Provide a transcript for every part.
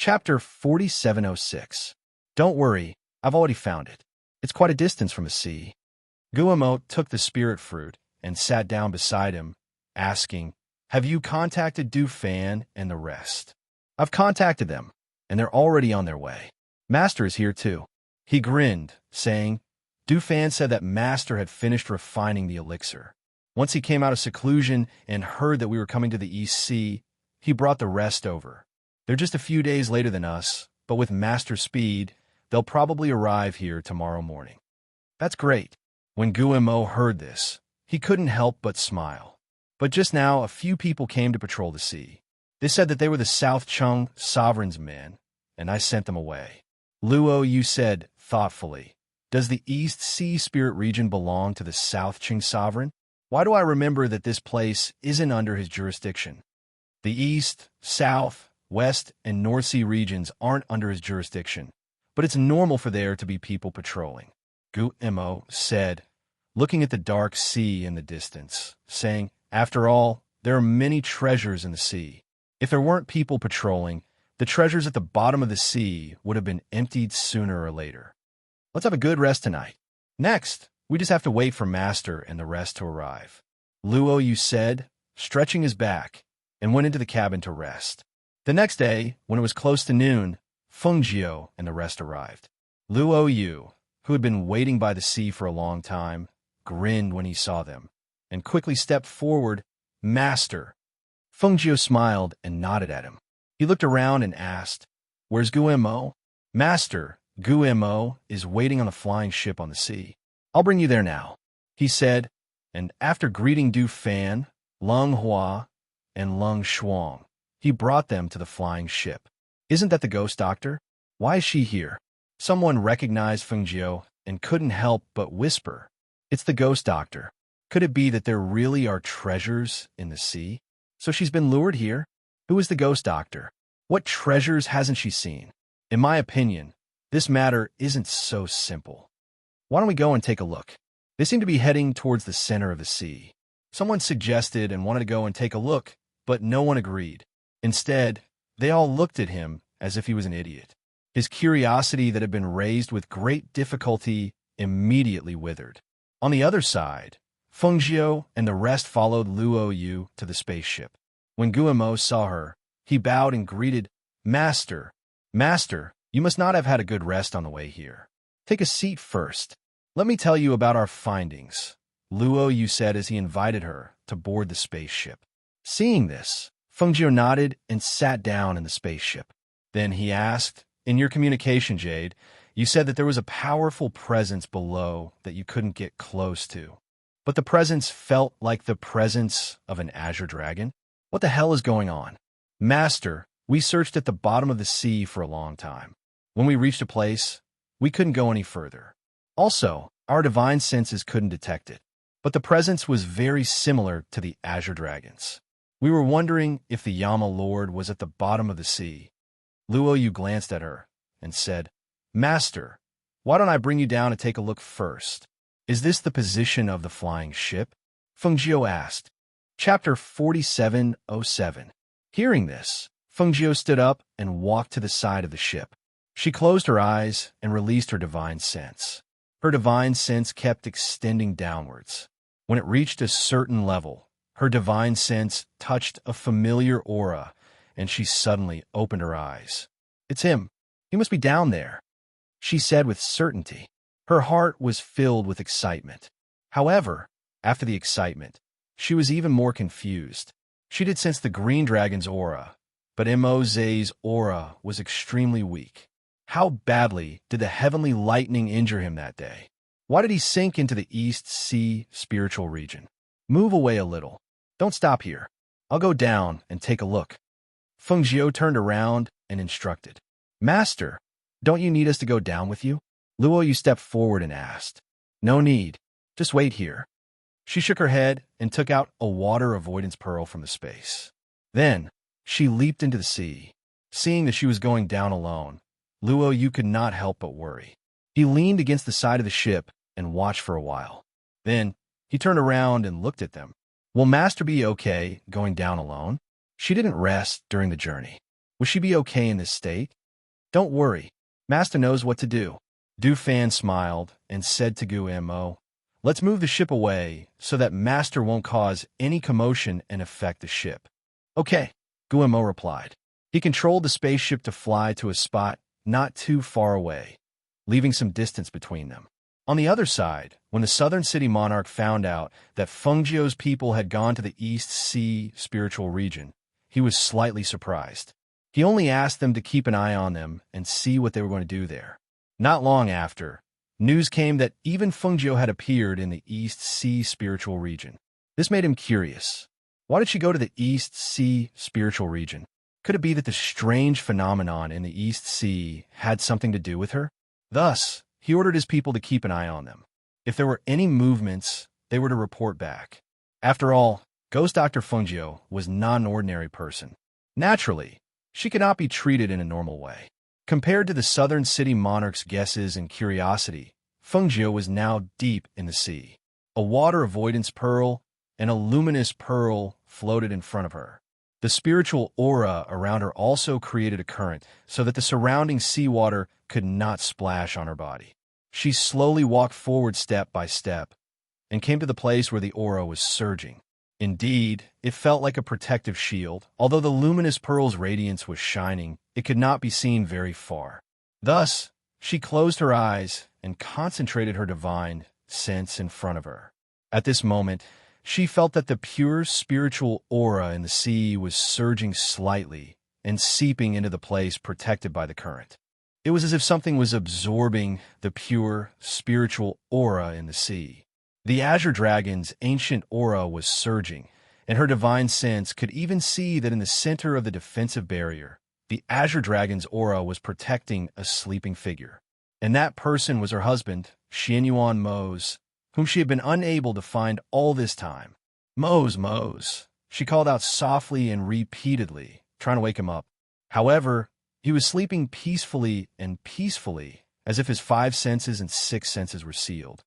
Chapter 4706. Don't worry, I've already found it. It's quite a distance from the sea. Guillemot took the spirit fruit and sat down beside him, asking, "Have you contacted Dufan and the rest?" "I've contacted them, and they're already on their way. Master is here too." He grinned, saying, "Dufan said that Master had finished refining the elixir. Once he came out of seclusion and heard that we were coming to the East Sea, he brought the rest over. They're just a few days later than us, but with Master speed, they'll probably arrive here tomorrow morning." "That's great." When Guillemot heard this, he couldn't help but smile. But just now, a few people came to patrol the sea. They said that they were the South Chung Sovereign's men, and I sent them away. "Luo," you said thoughtfully, "does the East Sea Spirit region belong to the South Chung Sovereign? Why do I remember that this place isn't under his jurisdiction?" "The East, South, West, and North Sea regions aren't under his jurisdiction, but it's normal for there to be people patrolling," Guillemot said, looking at the dark sea in the distance, saying, "After all, there are many treasures in the sea. If there weren't people patrolling, the treasures at the bottom of the sea would have been emptied sooner or later. Let's have a good rest tonight. Next, we just have to wait for Master and the rest to arrive," Luo Yu said, stretching his back, and went into the cabin to rest. The next day, when it was close to noon, Feng Jiao and the rest arrived. Luo Yu, who had been waiting by the sea for a long time, grinned when he saw them, and quickly stepped forward. "Master." Feng Jiao smiled and nodded at him. He looked around and asked, "Where's Guillemot?" "Master, Guillemot is waiting on the flying ship on the sea. I'll bring you there now," he said, and after greeting Du Fan, Lung Hua, and Lung Shuang, he brought them to the flying ship. "Isn't that the ghost doctor? Why is she here?" Someone recognized Feng Jiao and couldn't help but whisper, "It's the ghost doctor. Could it be that there really are treasures in the sea? So she's been lured here? Who is the ghost doctor? What treasures hasn't she seen? In my opinion, this matter isn't so simple. Why don't we go and take a look?" They seemed to be heading towards the center of the sea. Someone suggested and wanted to go and take a look, but no one agreed. Instead, they all looked at him as if he was an idiot. His curiosity that had been raised with great difficulty immediately withered. On the other side, Feng Jiao and the rest followed Luo Yu to the spaceship. When Guillemot saw her, he bowed and greeted, "Master, Master, you must not have had a good rest on the way here. Take a seat first. Let me tell you about our findings," Luo Yu said as he invited her to board the spaceship. Seeing this, Feng Jiao nodded and sat down in the spaceship. Then he asked, "In your communication, Jade, you said that there was a powerful presence below that you couldn't get close to. But the presence felt like the presence of an azure dragon? What the hell is going on?" "Master, we searched at the bottom of the sea for a long time. When we reached a place, we couldn't go any further. Also, our divine senses couldn't detect it. But the presence was very similar to the azure dragons. We were wondering if the Yama Lord was at the bottom of the sea." Luo Yu glanced at her and said, "Master, why don't I bring you down to take a look first? Is this the position of the flying ship?" Feng Jiao asked. Chapter 4707. Hearing this, Feng Jiao stood up and walked to the side of the ship. She closed her eyes and released her divine sense. Her divine sense kept extending downwards. When it reached a certain level, her divine sense touched a familiar aura, and she suddenly opened her eyes. "It's him. He must be down there," she said with certainty. Her heart was filled with excitement. However, after the excitement, she was even more confused. She did sense the green dragon's aura, but Moze's aura was extremely weak. How badly did the heavenly lightning injure him that day? Why did he sink into the East Sea spiritual region? "Move away a little. Don't stop here. I'll go down and take a look." Feng Jiao turned around and instructed, "Master, don't you need us to go down with you?" Luo Yu stepped forward and asked. "No need. Just wait here." She shook her head and took out a water avoidance pearl from the space. Then, she leaped into the sea. Seeing that she was going down alone, Luo Yu could not help but worry. He leaned against the side of the ship and watched for a while. Then, he turned around and looked at them. "Will Master be okay going down alone?" She didn't rest during the journey. Will she be okay in this state? Don't worry. Master knows what to do. Du Fan smiled and said to Guillermo, let's move the ship away so that Master won't cause any commotion and affect the ship. Okay, Guillermo replied. He controlled the spaceship to fly to a spot not too far away, leaving some distance between them. On the other side, when the Southern City Monarch found out that Fengjiu's people had gone to the East Sea spiritual region, he was slightly surprised. He only asked them to keep an eye on them and see what they were going to do there. Not long after, news came that even Fengjiu had appeared in the East Sea spiritual region. This made him curious. Why did she go to the East Sea spiritual region? Could it be that the strange phenomenon in the East Sea had something to do with her? Thus, he ordered his people to keep an eye on them. If there were any movements, they were to report back. After all, Ghost Dr. Fengjiu was not an ordinary person. Naturally, she could not be treated in a normal way. Compared to the Southern City Monarch's guesses and curiosity, Fengjiu was now deep in the sea. A water avoidance pearl and a luminous pearl floated in front of her. The spiritual aura around her also created a current so that the surrounding seawater could not splash on her body. She slowly walked forward step by step and came to the place where the aura was surging. Indeed, it felt like a protective shield. Although the luminous pearl's radiance was shining, it could not be seen very far. Thus, she closed her eyes and concentrated her divine sense in front of her. At this moment, she felt that the pure spiritual aura in the sea was surging slightly and seeping into the place protected by the current. It was as if something was absorbing the pure spiritual aura in the sea. The Azure Dragon's ancient aura was surging, and her divine sense could even see that in the center of the defensive barrier, the Azure Dragon's aura was protecting a sleeping figure. And that person was her husband, Xianyuan Mose, whom she had been unable to find all this time. Mose, Mose, she called out softly and repeatedly, trying to wake him up. However, he was sleeping peacefully, as if his 5 senses and 6 senses were sealed.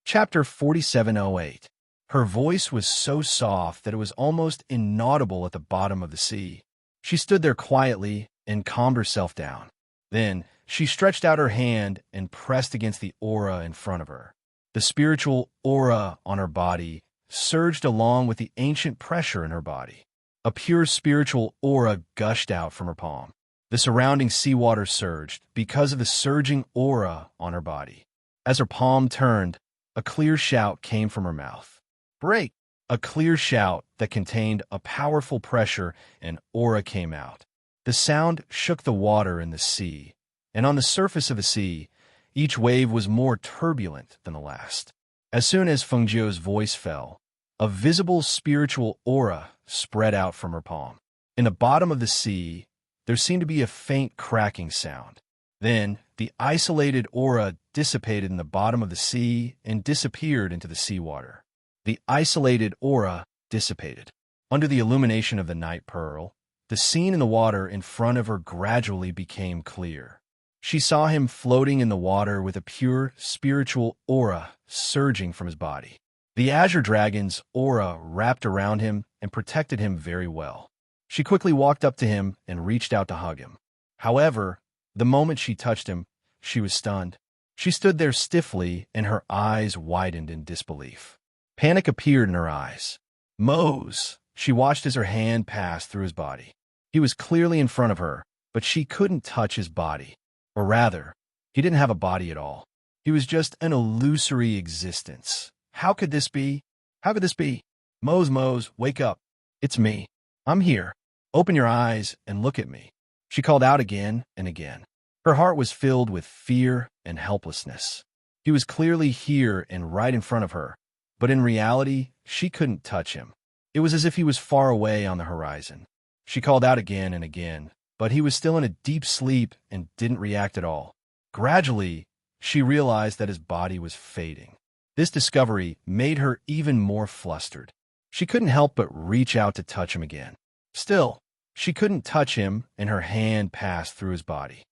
Chapter 4708. Her voice was so soft that it was almost inaudible at the bottom of the sea. She stood there quietly and calmed herself down. Then, she stretched out her hand and pressed against the aura in front of her. The spiritual aura on her body surged along with the ancient pressure in her body. A pure spiritual aura gushed out from her palm. The surrounding seawater surged because of the surging aura on her body. As her palm turned, a clear shout came from her mouth. Break! A clear shout that contained a powerful pressure and aura came out. The sound shook the water in the sea, and on the surface of the sea, each wave was more turbulent than the last. As soon as Fengjiu's voice fell, a visible spiritual aura spread out from her palm. In the bottom of the sea, there seemed to be a faint cracking sound. Then, the isolated aura dissipated in the bottom of the sea and disappeared into the seawater. The isolated aura dissipated. Under the illumination of the night pearl, the scene in the water in front of her gradually became clear. She saw him floating in the water with a pure spiritual aura surging from his body. The Azure Dragon's aura wrapped around him and protected him very well. She quickly walked up to him and reached out to hug him. However, the moment she touched him, she was stunned. She stood there stiffly, and her eyes widened in disbelief. Panic appeared in her eyes. Mose! She watched as her hand passed through his body. He was clearly in front of her, but she couldn't touch his body. Or rather, he didn't have a body at all. He was just an illusory existence. How could this be? How could this be? Mose, wake up. It's me. I'm here. Open your eyes and look at me. She called out again and again. Her heart was filled with fear and helplessness. He was clearly here and right in front of her, but in reality, she couldn't touch him. It was as if he was far away on the horizon. She called out again and again, but he was still in a deep sleep and didn't react at all. Gradually, she realized that his body was fading. This discovery made her even more flustered. She couldn't help but reach out to touch him again. Still, she couldn't touch him, and her hand passed through his body.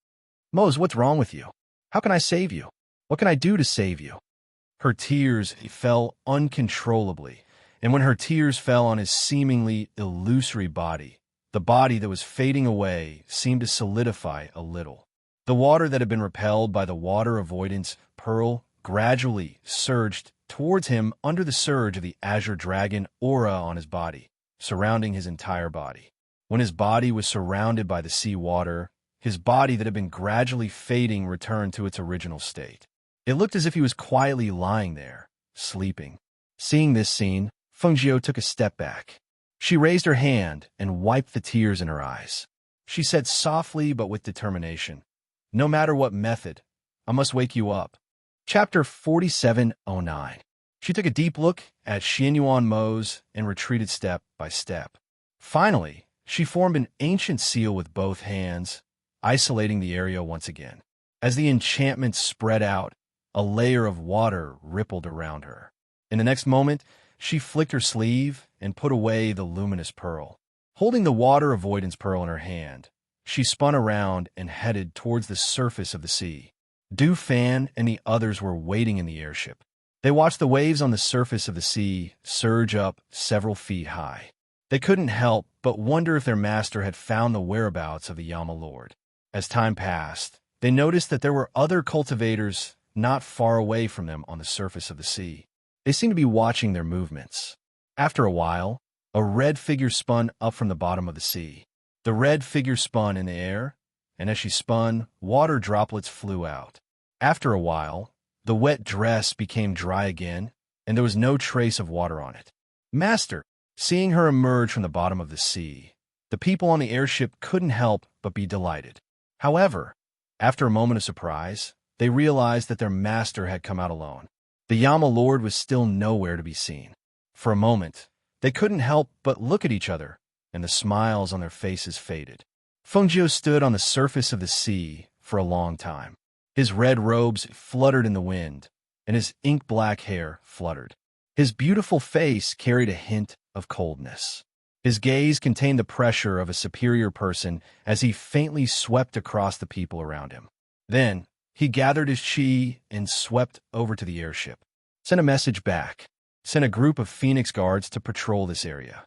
Mose, what's wrong with you? How can I save you? What can I do to save you? Her tears fell uncontrollably, and when her tears fell on his seemingly illusory body, The body that was fading away seemed to solidify a little. The water that had been repelled by the water avoidance pearl gradually surged towards him under the surge of the azure dragon aura on his body, surrounding his entire body. When his body was surrounded by the sea water, his body that had been gradually fading returned to its original state. It looked as if he was quietly lying there, sleeping. Seeing this scene, Fengjiu took a step back. She raised her hand and wiped the tears in her eyes. She said softly but with determination, "No matter what method, I must wake you up." Chapter 4709. She took a deep look at Xianyuan Mo's and retreated step by step. Finally, she formed an ancient seal with both hands, isolating the area once again. As the enchantment spread out, a layer of water rippled around her. In the next moment, she flicked her sleeve and put away the luminous pearl. Holding the water avoidance pearl in her hand, she spun around and headed towards the surface of the sea. Du Fan and the others were waiting in the airship. They watched the waves on the surface of the sea surge up several feet high. They couldn't help but wonder if their master had found the whereabouts of the Yama Lord. As time passed, they noticed that there were other cultivators not far away from them on the surface of the sea. They seemed to be watching their movements. After a while, a red figure spun up from the bottom of the sea. The red figure spun in the air, and as she spun, water droplets flew out. After a while, the wet dress became dry again, and there was no trace of water on it. Master, seeing her emerge from the bottom of the sea, the people on the airship couldn't help but be delighted. However, after a moment of surprise, they realized that their master had come out alone. The Yama Lord was still nowhere to be seen. For a moment, they couldn't help but look at each other, and the smiles on their faces faded. Fengjiu stood on the surface of the sea for a long time. His red robes fluttered in the wind, and his ink-black hair fluttered. His beautiful face carried a hint of coldness. His gaze contained the pressure of a superior person as he faintly swept across the people around him. Then, he gathered his chi and swept over to the airship. Sent a message back. Sent a group of Phoenix guards to patrol this area.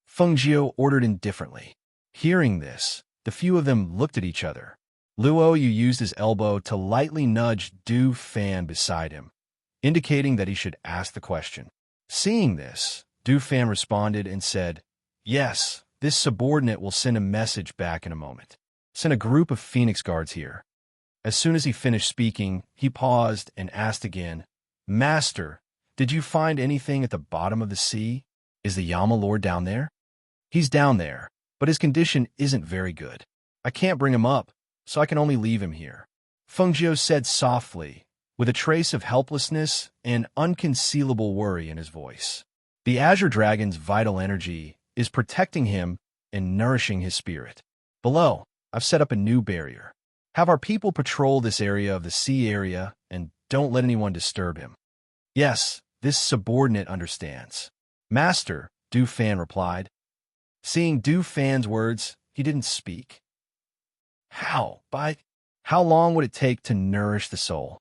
Fengjiu ordered indifferently. Hearing this, the few of them looked at each other. Luo Yu used his elbow to lightly nudge Du Fan beside him, indicating that he should ask the question. Seeing this, Du Fan responded and said, "Yes, this subordinate will send a message back in a moment. Send a group of Phoenix guards here." As soon as he finished speaking, he paused and asked again, "Master, did you find anything at the bottom of the sea? Is the Yama Lord down there?" "He's down there, but his condition isn't very good. I can't bring him up, so I can only leave him here," Fengjiu said softly, with a trace of helplessness and unconcealable worry in his voice. The Azure Dragon's vital energy is protecting him and nourishing his spirit. Below, I've set up a new barrier. Have our people patrol this area of the sea area and don't let anyone disturb him. Yes, this subordinate understands. Master, Du Fan replied. Seeing Du Fan's words, he didn't speak. How long would it take to nourish the soul?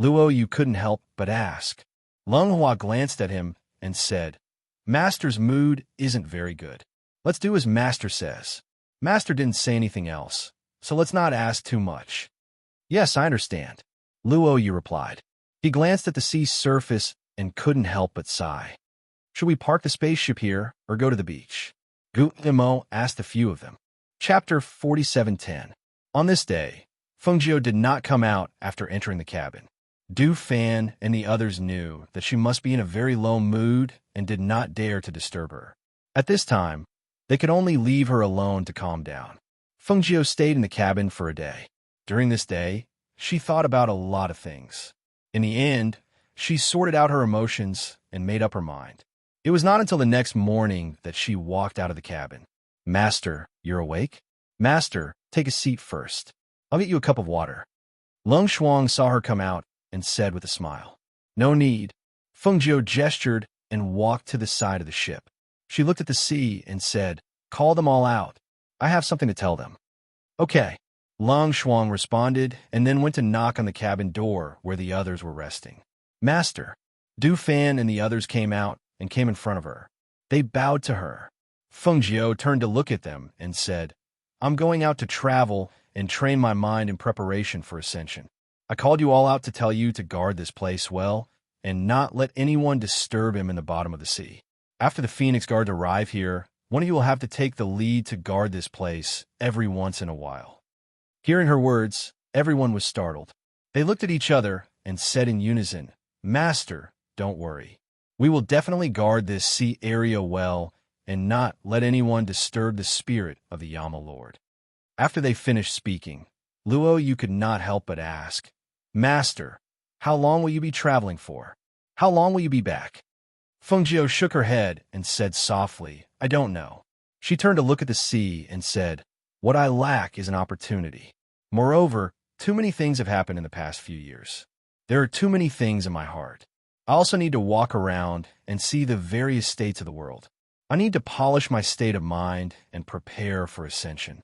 Luo Yu couldn't help but ask. Leng Hua glanced at him and said, Master's mood isn't very good. Let's do as Master says. Master didn't say anything else, so let's not ask too much. Yes, I understand, Luo Yu replied. He glanced at the sea's surface and couldn't help but sigh. Should we park the spaceship here or go to the beach? Guillermo asked a few of them. Chapter 4710. On this day, Fengjiu did not come out after entering the cabin. Du Fan and the others knew that she must be in a very low mood and did not dare to disturb her. At this time, they could only leave her alone to calm down. Fengjiu stayed in the cabin for a day. During this day, she thought about a lot of things. In the end, she sorted out her emotions and made up her mind. It was not until the next morning that she walked out of the cabin. Master, you're awake? Master, take a seat first. I'll get you a cup of water. Leng Shuang saw her come out and said with a smile, No need. Fengjiu gestured and walked to the side of the ship. She looked at the sea and said, Call them all out. I have something to tell them. Okay. Leng Shuang responded and then went to knock on the cabin door where the others were resting. Master. Du Fan and the others came out and came in front of her. They bowed to her. Feng Jiao turned to look at them and said, I'm going out to travel and train my mind in preparation for ascension. I called you all out to tell you to guard this place well and not let anyone disturb him in the bottom of the sea. After the Phoenix Guards arrive here, one of you will have to take the lead to guard this place every once in a while. Hearing her words, everyone was startled. They looked at each other and said in unison, Master, don't worry. We will definitely guard this sea area well and not let anyone disturb the spirit of the Yama Lord. After they finished speaking, Luo Yu could not help but ask, Master, how long will you be traveling for? How long will you be back? Feng Jiao shook her head and said softly, I don't know. She turned to look at the sea and said, What I lack is an opportunity. Moreover, too many things have happened in the past few years. There are too many things in my heart. I also need to walk around and see the various states of the world. I need to polish my state of mind and prepare for ascension.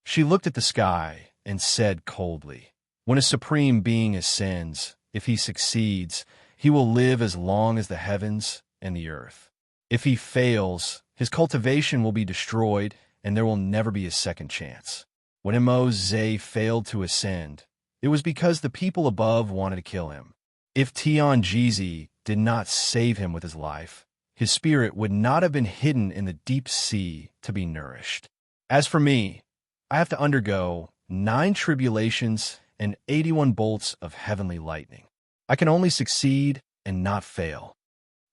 She looked at the sky and said coldly, When a supreme being ascends, if he succeeds, he will live as long as the heavens and the earth. If he fails, his cultivation will be destroyed and there will never be a second chance. When Mo Zhe failed to ascend, it was because the people above wanted to kill him. If Tian Jizi did not save him with his life, his spirit would not have been hidden in the deep sea to be nourished. As for me, I have to undergo 9 tribulations and 81 bolts of heavenly lightning. I can only succeed and not fail.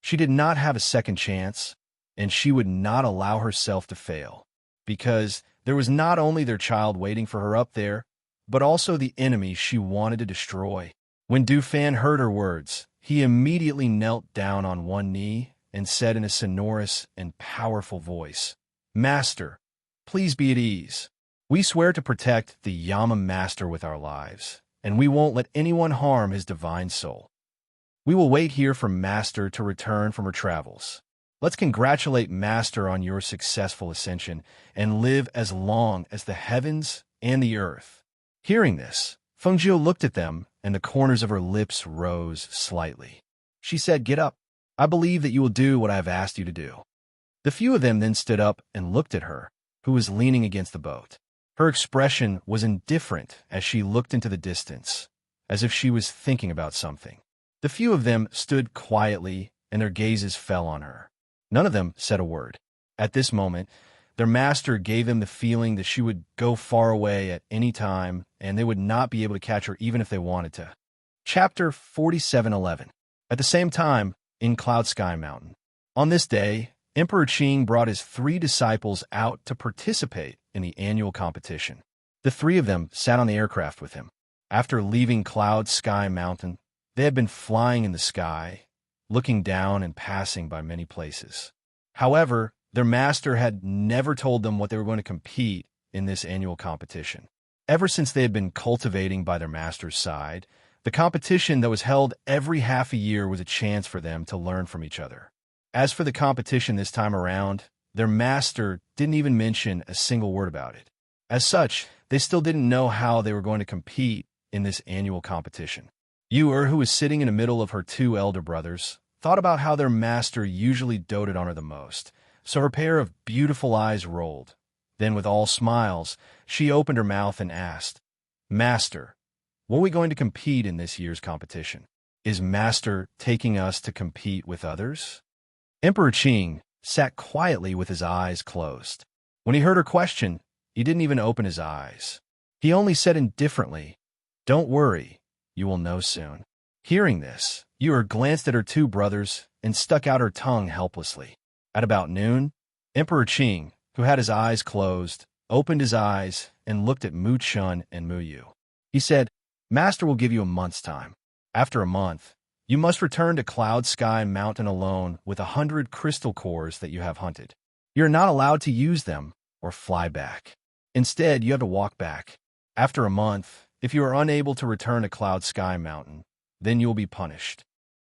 She did not have a second chance, and she would not allow herself to fail, because there was not only their child waiting for her up there, but also the enemy she wanted to destroy. When Du Fan heard her words, he immediately knelt down on one knee and said in a sonorous and powerful voice, Master, please be at ease. We swear to protect the Yama Master with our lives, and we won't let anyone harm his divine soul. We will wait here for Master to return from her travels. Let's congratulate Master on your successful ascension and live as long as the heavens and the earth. Hearing this, Feng Jiao looked at them, and the corners of her lips rose slightly. She said, Get up. I believe that you will do what I have asked you to do. The few of them then stood up and looked at her, who was leaning against the boat. Her expression was indifferent as she looked into the distance, as if she was thinking about something. The few of them stood quietly, and their gazes fell on her. None of them said a word. At this moment, their master gave them the feeling that she would go far away at any time, and they would not be able to catch her even if they wanted to. Chapter 47:11. At the same time, in Cloud Sky Mountain. On this day, Emperor Qing brought his 3 disciples out to participate in the annual competition. The 3 of them sat on the aircraft with him. After leaving Cloud Sky Mountain, they had been flying in the sky, looking down and passing by many places. However, their master had never told them what they were going to compete in this annual competition. Ever since they had been cultivating by their master's side, the competition that was held every half a year was a chance for them to learn from each other. As for the competition this time around, their master didn't even mention a single word about it. As such, they still didn't know how they were going to compete in this annual competition. Yu, who was sitting in the middle of her 2 elder brothers, thought about how their master usually doted on her the most, so her pair of beautiful eyes rolled. Then, with all smiles, she opened her mouth and asked, Master, what are we going to compete in this year's competition? Is Master taking us to compete with others? Emperor Qing sat quietly with his eyes closed. When he heard her question, he didn't even open his eyes. He only said indifferently, Don't worry, you will know soon. Hearing this, Yu glanced at her 2 brothers and stuck out her tongue helplessly. At about noon, Emperor Qing, who had his eyes closed, opened his eyes and looked at Mu Chun and Mu Yu. He said, Master will give you a month's time. After a month, you must return to Cloud Sky Mountain alone with 100 crystal cores that you have hunted. You're not allowed to use them or fly back. Instead, you have to walk back. After a month, if you are unable to return to Cloud Sky Mountain, then you will be punished.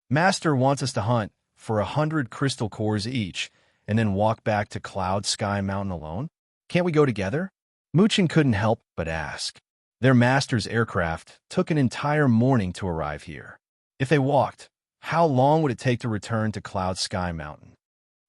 Master wants us to hunt for 100 crystal cores each and then walk back to Cloud Sky Mountain alone. Can't we go together? Muchin couldn't help but ask. Their master's aircraft took an entire morning to arrive here. If they walked, how long would it take to return to Cloud Sky Mountain?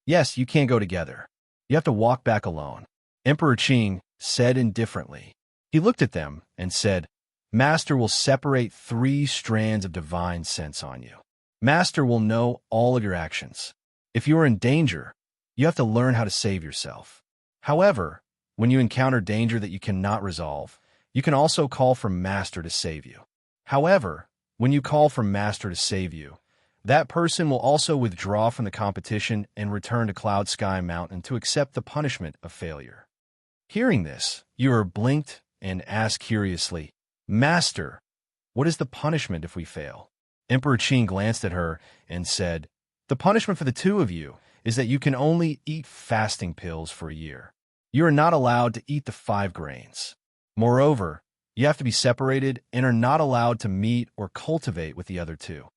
Yes, you can't go together. You have to walk back alone. Emperor Qing said indifferently. He looked at them and said, Master will separate 3 strands of divine sense on you. Master will know all of your actions. If you are in danger, you have to learn how to save yourself. However, when you encounter danger that you cannot resolve, you can also call for Master to save you. However, when you call for Master to save you, that person will also withdraw from the competition and return to Cloud Sky Mountain to accept the punishment of failure. Hearing this, Yura blinked and asked curiously, Master, what is the punishment if we fail? Emperor Qing glanced at her and said, The punishment for the 2 of you is that you can only eat fasting pills for a year. You are not allowed to eat the 5 grains. Moreover, you have to be separated and are not allowed to meet or cultivate with the other 2.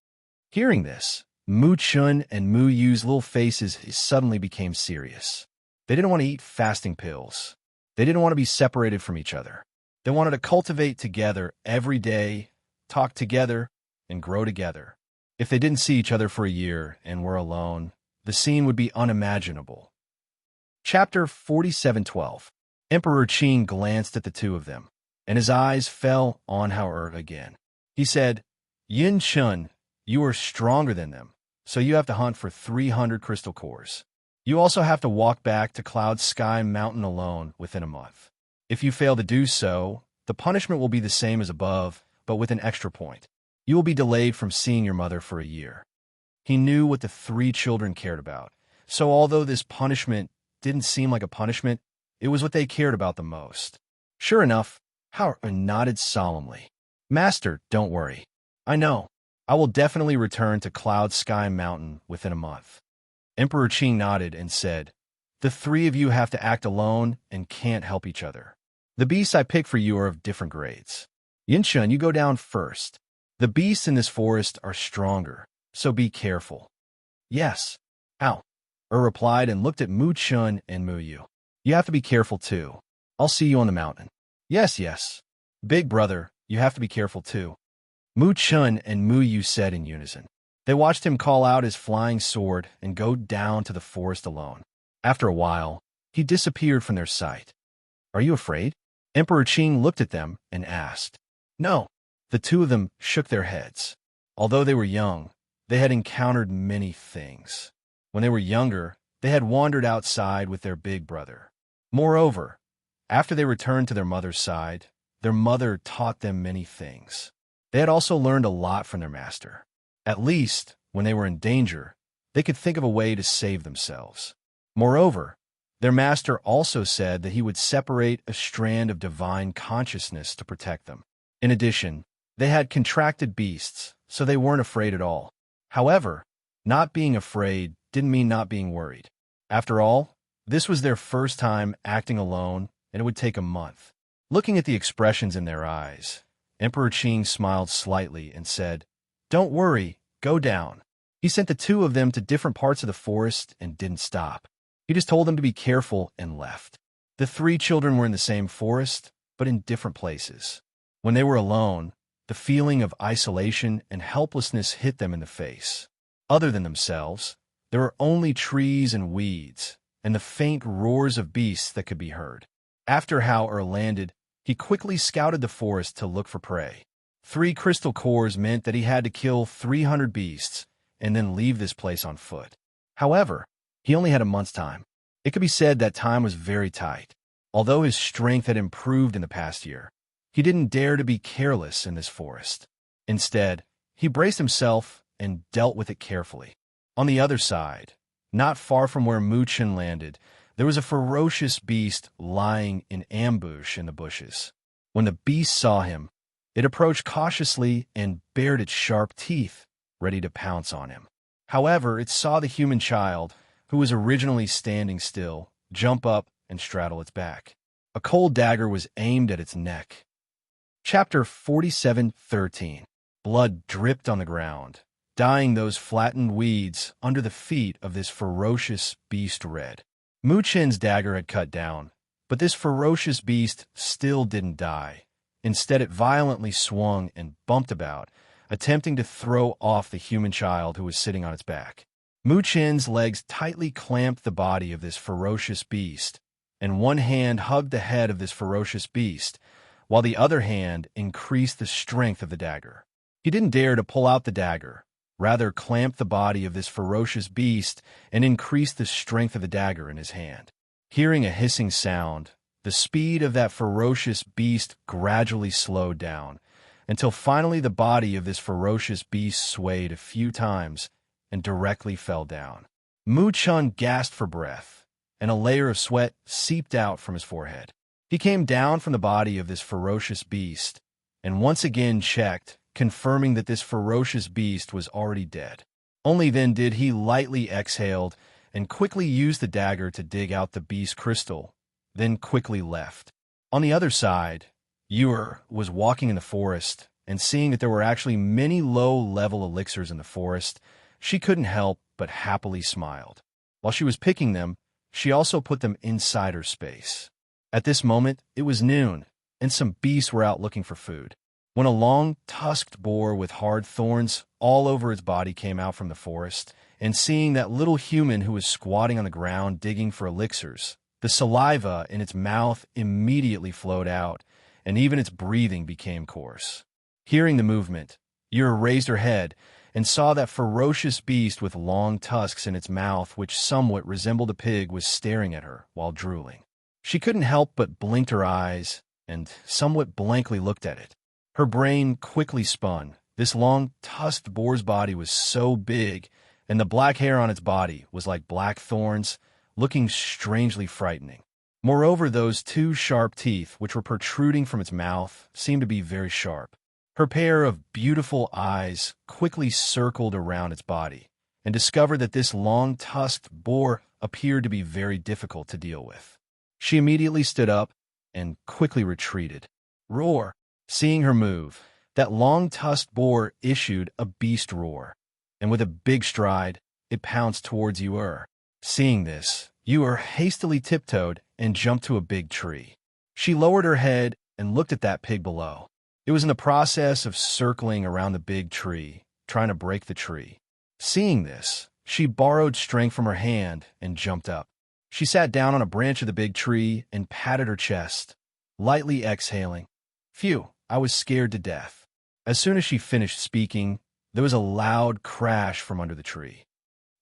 Hearing this, Mu Chun and Mu Yu's little faces suddenly became serious. They didn't want to eat fasting pills. They didn't want to be separated from each other. They wanted to cultivate together every day, talk together, and grow together. If they didn't see each other for a year and were alone, the scene would be unimaginable. Chapter 47:12. Emperor Qing glanced at the 2 of them, and his eyes fell on Hao again. He said, Yin Chun, you are stronger than them, so you have to hunt for 300 crystal cores. You also have to walk back to Cloud Sky Mountain alone within a month. If you fail to do so, the punishment will be the same as above, but with an extra point. You will be delayed from seeing your mother for a year. He knew what the 3 children cared about, so although this punishment didn't seem like a punishment, it was what they cared about the most. Sure enough, Hao nodded solemnly. Master, don't worry. I know. I will definitely return to Cloud Sky Mountain within a month. Emperor Qing nodded and said, The 3 of you have to act alone and can't help each other. The beasts I picked for you are of different grades. Yinshun, you go down first. The beasts in this forest are stronger, so be careful. Yes. Ow. Replied and looked at Mu Chun and Mu Yu. You have to be careful too. I'll see you on the mountain. Yes. Big brother, you have to be careful too. Mu Chun and Mu Yu said in unison. They watched him call out his flying sword and go down to the forest alone. After a while, he disappeared from their sight. Are you afraid? Emperor Qing looked at them and asked. No. The 2 of them shook their heads. Although they were young, they had encountered many things. When they were younger, they had wandered outside with their big brother. Moreover, after they returned to their mother's side, their mother taught them many things. They had also learned a lot from their master. At least, when they were in danger, they could think of a way to save themselves. Moreover, their master also said that he would separate a strand of divine consciousness to protect them. In addition, they had contracted beasts, so they weren't afraid at all. However, not being afraid didn't mean not being worried. After all, this was their first time acting alone, and it would take a month. Looking at the expressions in their eyes, Emperor Qing smiled slightly and said, Don't worry, go down. He sent the 2 of them to different parts of the forest and didn't stop. He just told them to be careful and left. The 3 children were in the same forest, but in different places. When they were alone, the feeling of isolation and helplessness hit them in the face. Other than themselves, there were only trees and weeds, and the faint roars of beasts that could be heard. After Hao landed, he quickly scouted the forest to look for prey. 3 crystal cores meant that he had to kill 300 beasts and then leave this place on foot. However, he only had a month's time. It could be said that time was very tight. Although his strength had improved in the past year, he didn't dare to be careless in this forest. Instead, he braced himself and dealt with it carefully. On the other side, not far from where Mu Chen landed, there was a ferocious beast lying in ambush in the bushes. When the beast saw him, it approached cautiously and bared its sharp teeth, ready to pounce on him. However, it saw the human child, who was originally standing still, jump up and straddle its back. A cold dagger was aimed at its neck. Chapter 47:13. Blood dripped on the ground, dyeing those flattened weeds under the feet of this ferocious beast red. Mu Chen's dagger had cut down, but this ferocious beast still didn't die. Instead, it violently swung and bumped about, attempting to throw off the human child who was sitting on its back. Mu Chen's legs tightly clamped the body of this ferocious beast, and one hand hugged the head of this ferocious beast, while the other hand increased the strength of the dagger. He didn't dare to pull out the dagger, rather clamped the body of this ferocious beast and increased the strength of the dagger in his hand. Hearing a hissing sound, the speed of that ferocious beast gradually slowed down, until finally the body of this ferocious beast swayed a few times and directly fell down. Mu Chun gasped for breath, and a layer of sweat seeped out from his forehead. He came down from the body of this ferocious beast, and once again checked, confirming that this ferocious beast was already dead. Only then did he lightly exhale and quickly used the dagger to dig out the beast crystal, then quickly left. On the other side, Yor was walking in the forest, and seeing that there were actually many low-level elixirs in the forest, she couldn't help but happily smiled. While she was picking them, she also put them inside her space. At this moment, it was noon, and some beasts were out looking for food, when a long, tusked boar with hard thorns all over its body came out from the forest, and seeing that little human who was squatting on the ground digging for elixirs, the saliva in its mouth immediately flowed out, and even its breathing became coarse. Hearing the movement, Yor raised her head and saw that ferocious beast with long tusks in its mouth, which somewhat resembled a pig, was staring at her while drooling. She couldn't help but blinked her eyes and somewhat blankly looked at it. Her brain quickly spun. This long, tusked boar's body was so big, and the black hair on its body was like black thorns, looking strangely frightening. Moreover, those two sharp teeth, which were protruding from its mouth, seemed to be very sharp. Her pair of beautiful eyes quickly circled around its body, and discovered that this long-tusked boar appeared to be very difficult to deal with. She immediately stood up and quickly retreated. Roar! Seeing her move, that long-tusked boar issued a beast roar, and with a big stride, it pounced towards Yor. Seeing this, Yor hastily tiptoed and jumped to a big tree. She lowered her head and looked at that pig below. It was in the process of circling around the big tree, trying to break the tree. Seeing this, she borrowed strength from her hand and jumped up. She sat down on a branch of the big tree and patted her chest, lightly exhaling. Phew, I was scared to death. As soon as she finished speaking, there was a loud crash from under the tree.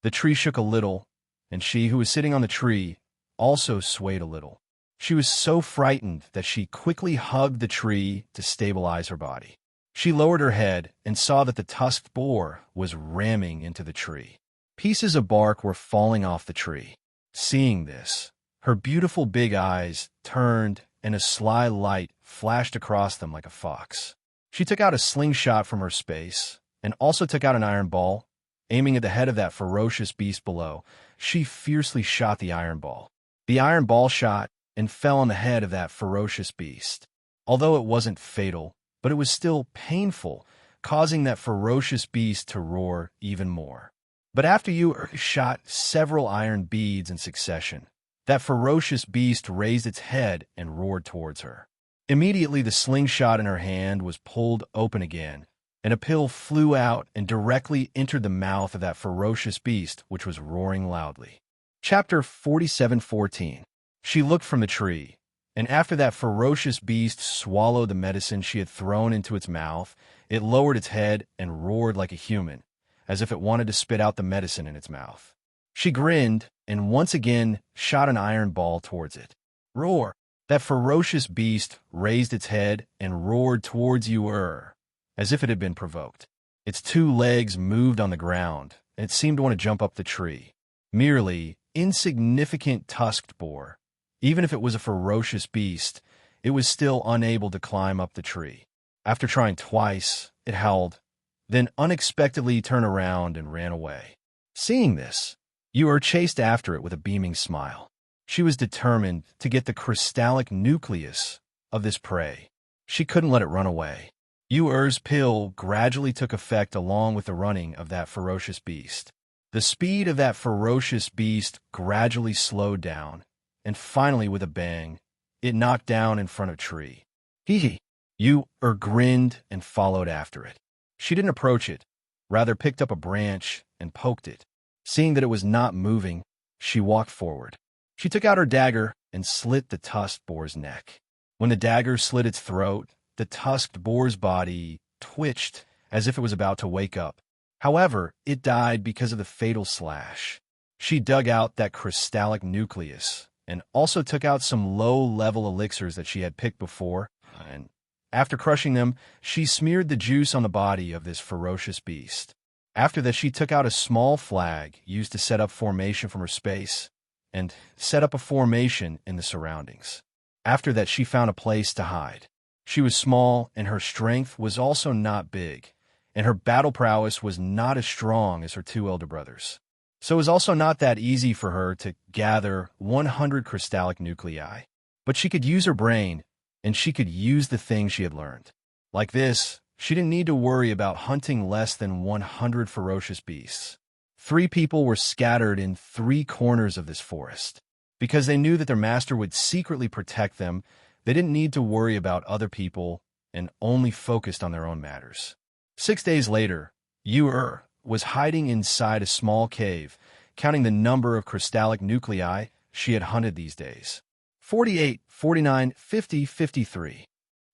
The tree shook a little, and she who was sitting on the tree also swayed a little. She was so frightened that she quickly hugged the tree to stabilize her body. She lowered her head and saw that the tusked boar was ramming into the tree. Pieces of bark were falling off the tree. Seeing this, her beautiful big eyes turned and a sly light flashed across them like a fox. She took out a slingshot from her space and also took out an iron ball. Aiming at the head of that ferocious beast below, she fiercely shot the iron ball. The iron ball shot and fell on the head of that ferocious beast. Although it wasn't fatal, but it was still painful, causing that ferocious beast to roar even more. But after you shot several iron beads in succession, that ferocious beast raised its head and roared towards her. Immediately, the slingshot in her hand was pulled open again, and a pill flew out and directly entered the mouth of that ferocious beast, which was roaring loudly. Chapter 47:14. She looked from the tree, and after that ferocious beast swallowed the medicine she had thrown into its mouth, it lowered its head and roared like a human, as if it wanted to spit out the medicine in its mouth. She grinned and once again shot an iron ball towards it. Roar! That ferocious beast raised its head and roared towards Yor, as if it had been provoked. Its two legs moved on the ground, and it seemed to want to jump up the tree. Merely insignificant tusked boar. Even if it was a ferocious beast, it was still unable to climb up the tree. After trying twice, it howled, then unexpectedly turned around and ran away. Seeing this, Yor chased after it with a beaming smile. She was determined to get the crystallic nucleus of this prey. She couldn't let it run away. Yor's pill gradually took effect along with the running of that ferocious beast. The speed of that ferocious beast gradually slowed down, and finally, with a bang, it knocked down in front of a tree. Hee. Yor grinned and followed after it. She didn't approach it, rather picked up a branch and poked it. Seeing that it was not moving, she walked forward. She took out her dagger and slit the tusked boar's neck. When the dagger slit its throat, the tusked boar's body twitched as if it was about to wake up. However, it died because of the fatal slash. She dug out that crystallic nucleus and also took out some low-level elixirs that she had picked before, and after crushing them, she smeared the juice on the body of this ferocious beast. After that, she took out a small flag used to set up formation from her space and set up a formation in the surroundings. After that, she found a place to hide. She was small, and her strength was also not big, and her battle prowess was not as strong as her two elder brothers. So it was also not that easy for her to gather 100 crystallic nuclei. But she could use her brain, and she could use the things she had learned. Like this, she didn't need to worry about hunting less than 100 ferocious beasts. 3 people were scattered in 3 corners of this forest. Because they knew that their master would secretly protect them, they didn't need to worry about other people and only focused on their own matters. 6 days later, Yu was hiding inside a small cave, counting the number of crystallic nuclei she had hunted these days. 48, 49, 50, 53.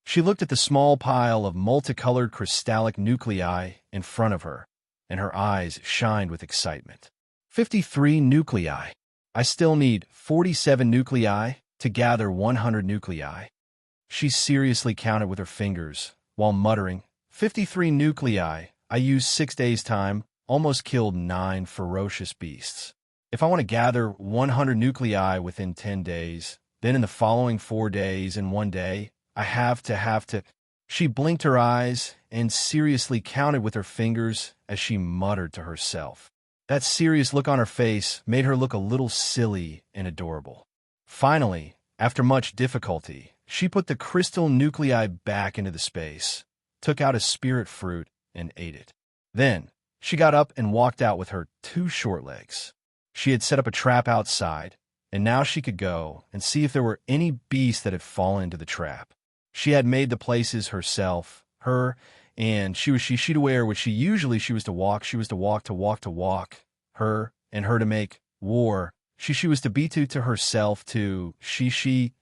She looked at the small pile of multicolored crystallic nuclei in front of her, and her eyes shined with excitement. 53 nuclei. I still need 47 nuclei to gather 100 nuclei. She seriously counted with her fingers, while muttering, 53 nuclei. I used 6 days' time, almost killed 9 ferocious beasts. If I want to gather 100 nuclei within 10 days, then in the following 4 days and 1 day, I have to. She blinked her eyes and seriously counted with her fingers as she muttered to herself. That serious look on her face made her look a little silly and adorable. Finally, after much difficulty, she put the crystal nuclei back into the space, took out a spirit fruit, and ate it. Then, she got up and walked out with her 2 short legs. She had set up a trap outside, and now she could go and see if there were any beasts that had fallen into the trap. She had made the places herself, and she was to wear what she was to walk, her to make war, she was to be to herself, to she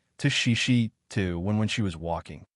when she was walking.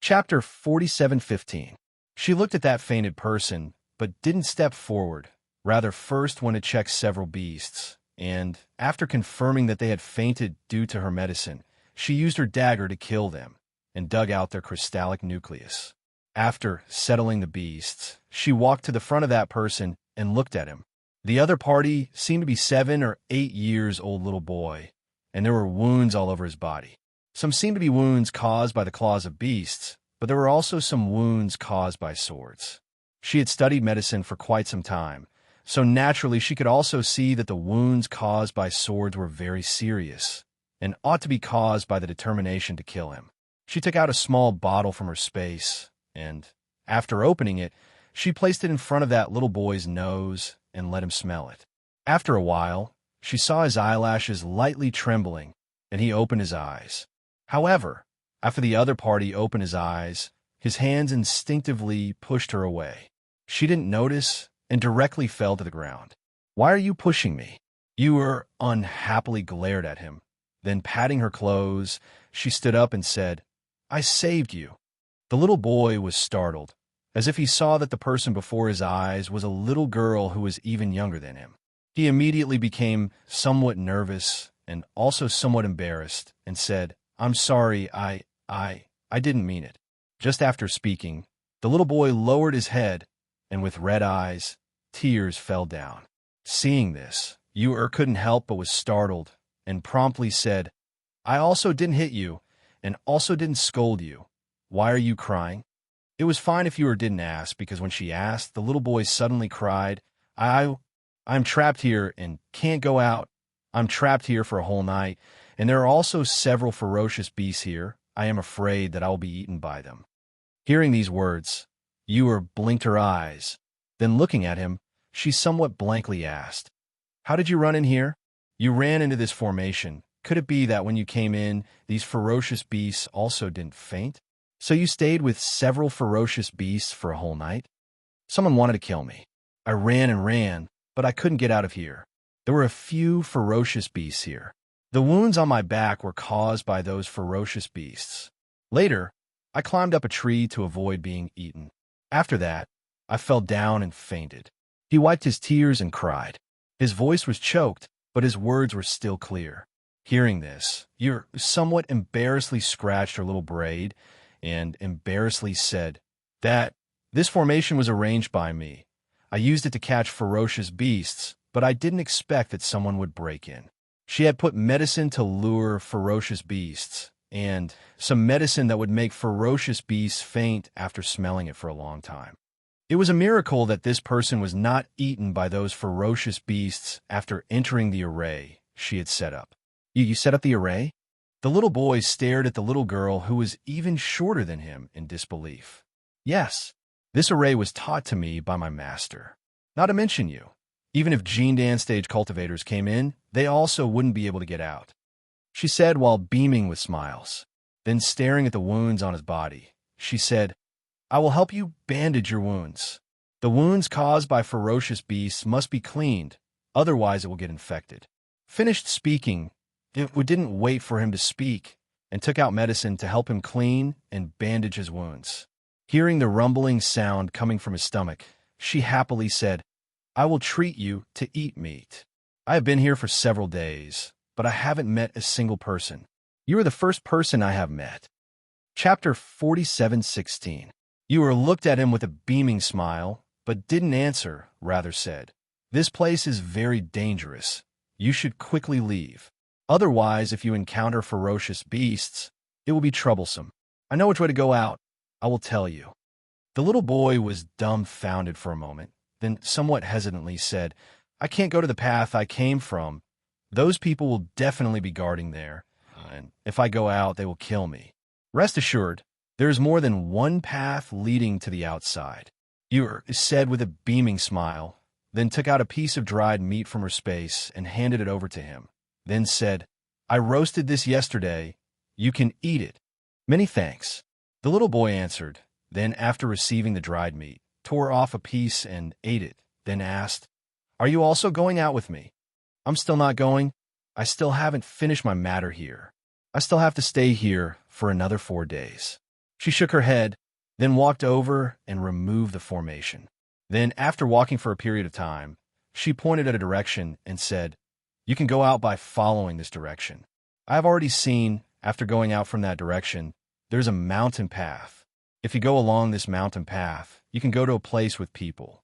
Chapter 47:15. She looked at that fainted person, but didn't step forward, rather first went to check several beasts, and, after confirming that they had fainted due to her medicine, she used her dagger to kill them, and dug out their crystallic nucleus. After settling the beasts, she walked to the front of that person and looked at him. The other party seemed to be 7 or 8 years old little boy, and there were wounds all over his body. Some seemed to be wounds caused by the claws of beasts, but there were also some wounds caused by swords. She had studied medicine for quite some time, so naturally she could also see that the wounds caused by swords were very serious, and ought to be caused by the determination to kill him. She took out a small bottle from her space, and, after opening it, she placed it in front of that little boy's nose and let him smell it. After a while, she saw his eyelashes lightly trembling, and he opened his eyes. However, after the other party opened his eyes, his hands instinctively pushed her away. She didn't notice and directly fell to the ground. "Why are you pushing me?" Yu unhappily glared at him. Then, patting her clothes, she stood up and said, "I saved you." The little boy was startled, as if he saw that the person before his eyes was a little girl who was even younger than him. He immediately became somewhat nervous and also somewhat embarrassed and said, "I'm sorry, I didn't mean it." Just after speaking, the little boy lowered his head, and with red eyes, tears fell down. Seeing this, Yu couldn't help but was startled and promptly said, "I also didn't hit you and also didn't scold you. Why are you crying?" It was fine if Yu didn't ask, because when she asked, the little boy suddenly cried, I'm trapped here and can't go out. I'm trapped here for a whole night, and there are also several ferocious beasts here. I am afraid that I will be eaten by them." Hearing these words, Yu blinked her eyes. Then looking at him, she somewhat blankly asked, "How did you run in here?" "You ran into this formation. Could it be that when you came in, these ferocious beasts also didn't faint? So you stayed with several ferocious beasts for a whole night?" "Someone wanted to kill me. I ran and ran, but I couldn't get out of here. There were a few ferocious beasts here. The wounds on my back were caused by those ferocious beasts. Later, I climbed up a tree to avoid being eaten. After that, I fell down and fainted. He wiped his tears and cried. His voice was choked, but his words were still clear. Hearing this, Ur somewhat embarrassedly scratched her little braid and embarrassedly said that this formation was arranged by me. I used it to catch ferocious beasts, but I didn't expect that someone would break in. She had put medicine to lure ferocious beasts, and some medicine that would make ferocious beasts faint after smelling it for a long time. It was a miracle that this person was not eaten by those ferocious beasts after entering the array she had set up. You set up the array? The little boy stared at the little girl who was even shorter than him in disbelief. Yes, this array was taught to me by my master. Not to mention you. Even if gene dance stage cultivators came in, they also wouldn't be able to get out, she said while beaming with smiles. Then staring at the wounds on his body, she said, I will help you bandage your wounds. The wounds caused by ferocious beasts must be cleaned, otherwise it will get infected. Finished speaking, it didn't wait for him to speak and took out medicine to help him clean and bandage his wounds. Hearing the rumbling sound coming from his stomach, she happily said, I will treat you to eat meat. I have been here for several days, but I haven't met a single person. You are the first person I have met. Chapter 47:16. Ewer looked at him with a beaming smile, but didn't answer, rather said, This place is very dangerous. You should quickly leave. Otherwise, if you encounter ferocious beasts, it will be troublesome. I know which way to go out. I will tell you. The little boy was dumbfounded for a moment, then somewhat hesitantly said, I can't go to the path I came from. Those people will definitely be guarding there, and if I go out, they will kill me. Rest assured, there is more than one path leading to the outside. Ewer said with a beaming smile, then took out a piece of dried meat from her space and handed it over to him. Then said, I roasted this yesterday. You can eat it. Many thanks. The little boy answered, then after receiving the dried meat, tore off a piece and ate it, then asked, Are you also going out with me? I'm still not going. I still haven't finished my matter here. I still have to stay here for another 4 days. She shook her head, then walked over and removed the formation. Then, after walking for a period of time, she pointed at a direction and said, You can go out by following this direction. I have already seen, after going out from that direction, there's a mountain path. If you go along this mountain path, you can go to a place with people.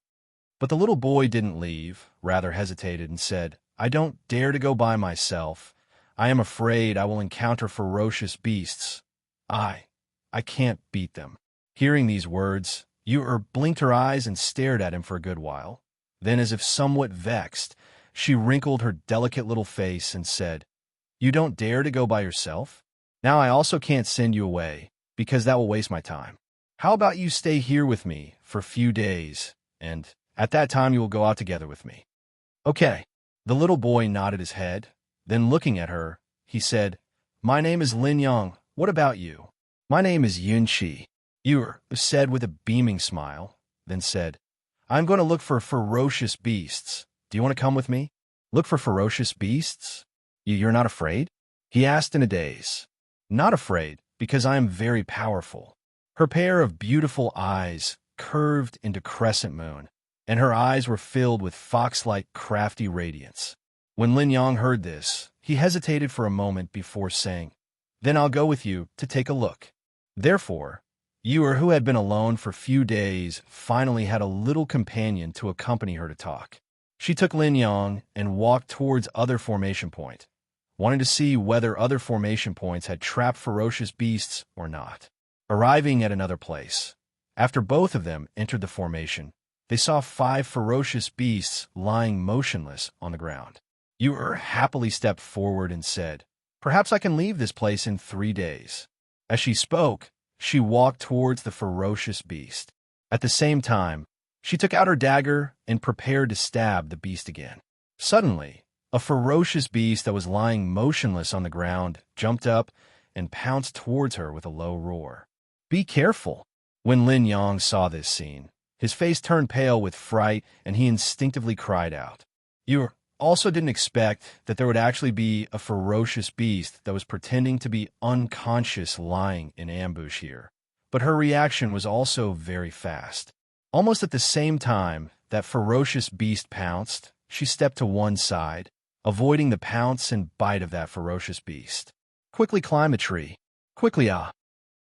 But the little boy didn't leave, rather hesitated and said, I don't dare to go by myself. I am afraid I will encounter ferocious beasts. I can't beat them. Hearing these words, Ewer blinked her eyes and stared at him for a good while. Then, as if somewhat vexed, she wrinkled her delicate little face and said, You don't dare to go by yourself? Now I also can't send you away, because that will waste my time. How about you stay here with me for a few days, and at that time you will go out together with me. Okay. The little boy nodded his head. Then looking at her, he said, My name is Lin Yang. What about you? My name is Yun Qi. Ewer said with a beaming smile, then said, I'm going to look for ferocious beasts. Do you want to come with me? Look for ferocious beasts? You're not afraid? He asked in a daze. Not afraid, because I am very powerful. Her pair of beautiful eyes curved into crescent moon, and her eyes were filled with fox-like crafty radiance. When Lin Yang heard this, he hesitated for a moment before saying, Then I'll go with you to take a look. Therefore, Ewer, who had been alone for a few days, finally had a little companion to accompany her to talk. She took Lin Yang and walked towards other formation point, wanting to see whether other formation points had trapped ferocious beasts or not. Arriving at another place, after both of them entered the formation, they saw 5 ferocious beasts lying motionless on the ground. Ewer happily stepped forward and said, Perhaps I can leave this place in 3 days. As she spoke, she walked towards the ferocious beast. At the same time, she took out her dagger and prepared to stab the beast again. Suddenly, a ferocious beast that was lying motionless on the ground jumped up and pounced towards her with a low roar. Be careful! When Lin Yang saw this scene, His face turned pale with fright, and he instinctively cried out. You also didn't expect that there would actually be a ferocious beast that was pretending to be unconscious lying in ambush here. But her reaction was also very fast. Almost at the same time that ferocious beast pounced, she stepped to one side, avoiding the pounce and bite of that ferocious beast. Quickly climb a tree. Quickly, ah!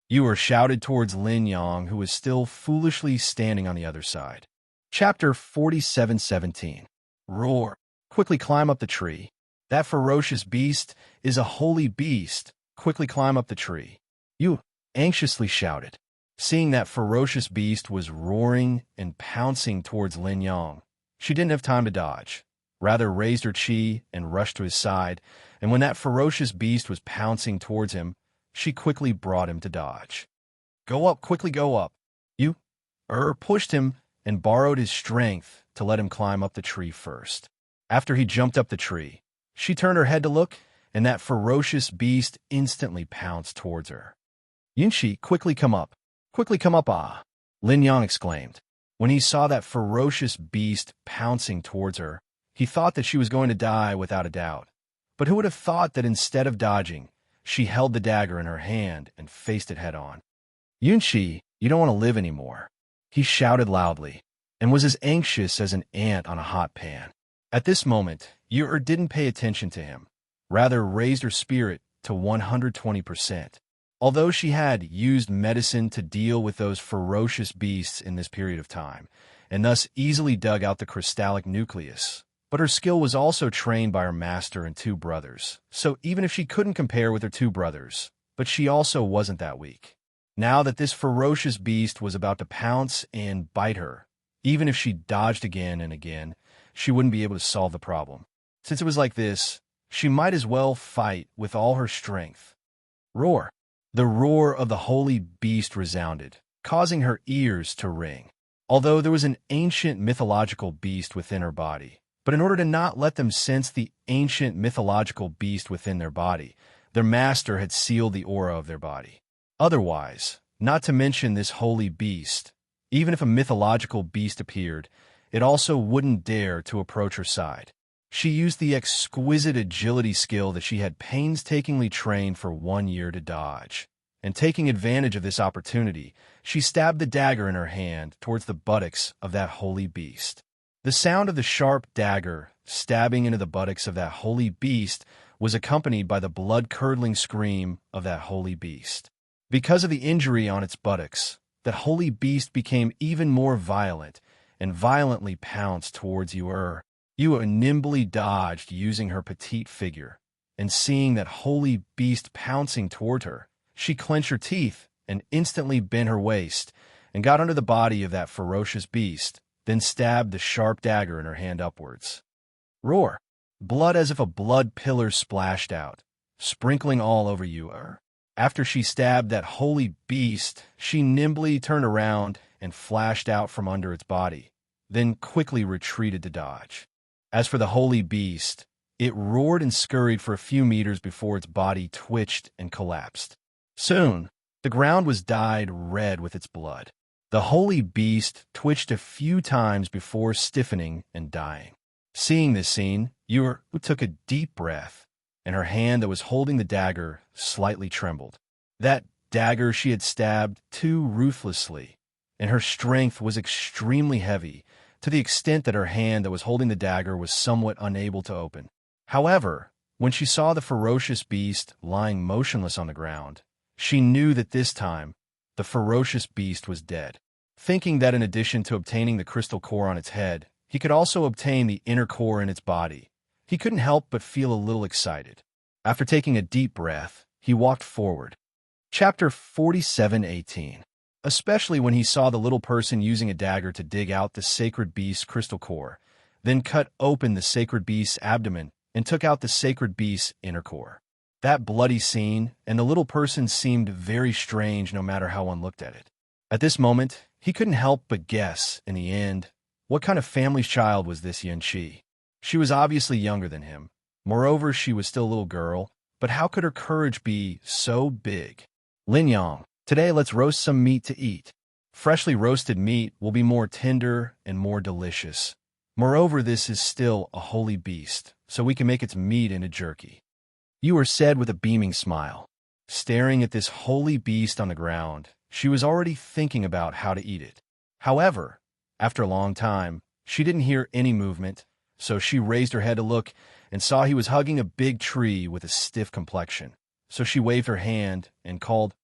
Ewer shouted towards Lin Yang, who was still foolishly standing on the other side. Chapter 47:17. Roar. Quickly climb up the tree. That ferocious beast is a holy beast. Quickly climb up the tree. You anxiously shouted. Seeing that ferocious beast was roaring and pouncing towards Lin Yang, she didn't have time to dodge, rather raised her chi and rushed to his side, and when that ferocious beast was pouncing towards him, she quickly brought him to dodge. Go up, quickly go up. You pushed him and borrowed his strength to let him climb up the tree first. After he jumped up the tree, she turned her head to look, and that ferocious beast instantly pounced towards her. Yunshi, quickly come up. Quickly come up, ah! Lin Yang exclaimed. When he saw that ferocious beast pouncing towards her, he thought that she was going to die without a doubt. But who would have thought that instead of dodging, she held the dagger in her hand and faced it head-on. Yunshi, you don't want to live anymore. He shouted loudly, and was as anxious as an ant on a hot pan. At this moment, Yer didn't pay attention to him, rather raised her spirit to 120%. Although she had used medicine to deal with those ferocious beasts in this period of time, and thus easily dug out the crystallic nucleus, but her skill was also trained by her master and two brothers, so even if she couldn't compare with her two brothers, but she also wasn't that weak. Now that this ferocious beast was about to pounce and bite her, even if she dodged again and again, she wouldn't be able to solve the problem. Since it was like this, she might as well fight with all her strength. Roar! The roar of the holy beast resounded, causing her ears to ring. Although there was an ancient mythological beast within her body, but in order to not let them sense the ancient mythological beast within their body, their master had sealed the aura of their body. Otherwise, not to mention this holy beast, even if a mythological beast appeared, it also wouldn't dare to approach her side. She used the exquisite agility skill that she had painstakingly trained for 1 year to dodge. And taking advantage of this opportunity, she stabbed the dagger in her hand towards the buttocks of that holy beast. The sound of the sharp dagger stabbing into the buttocks of that holy beast was accompanied by the blood-curdling scream of that holy beast. Because of the injury on its buttocks, that holy beast became even more violent and violently pounced towards Yer. Yua nimbly dodged using her petite figure, and seeing that holy beast pouncing toward her, she clenched her teeth and instantly bent her waist and got under the body of that ferocious beast, then stabbed the sharp dagger in her hand upwards. Roar! Blood as if a blood pillar splashed out, sprinkling all over Yua. After she stabbed that holy beast, she nimbly turned around and flashed out from under its body, then quickly retreated to dodge. As for the holy beast, it roared and scurried for a few meters before its body twitched and collapsed. Soon, the ground was dyed red with its blood. The holy beast twitched a few times before stiffening and dying. Seeing this scene, Yer took a deep breath, and her hand that was holding the dagger slightly trembled. That dagger she had stabbed too ruthlessly, and her strength was extremely heavy, to the extent that her hand that was holding the dagger was somewhat unable to open. However, when she saw the ferocious beast lying motionless on the ground, she knew that this time the ferocious beast was dead. Thinking that in addition to obtaining the crystal core on its head, he could also obtain the inner core in its body, he couldn't help but feel a little excited. After taking a deep breath, he walked forward. Chapter 47:18. Especially when he saw the little person using a dagger to dig out the sacred beast's crystal core, then cut open the sacred beast's abdomen and took out the sacred beast's inner core. That bloody scene and the little person seemed very strange no matter how one looked at it. At this moment, he couldn't help but guess, in the end, what kind of family's child was this Yanqi. She was obviously younger than him. Moreover, she was still a little girl, but how could her courage be so big? Lin Yang. Today, let's roast some meat to eat. Freshly roasted meat will be more tender and more delicious. Moreover, this is still a holy beast, so we can make its meat into jerky. Ewer said with a beaming smile. Staring at this holy beast on the ground, she was already thinking about how to eat it. However, after a long time, she didn't hear any movement, so she raised her head to look and saw he was hugging a big tree with a stiff complexion. So she waved her hand and called,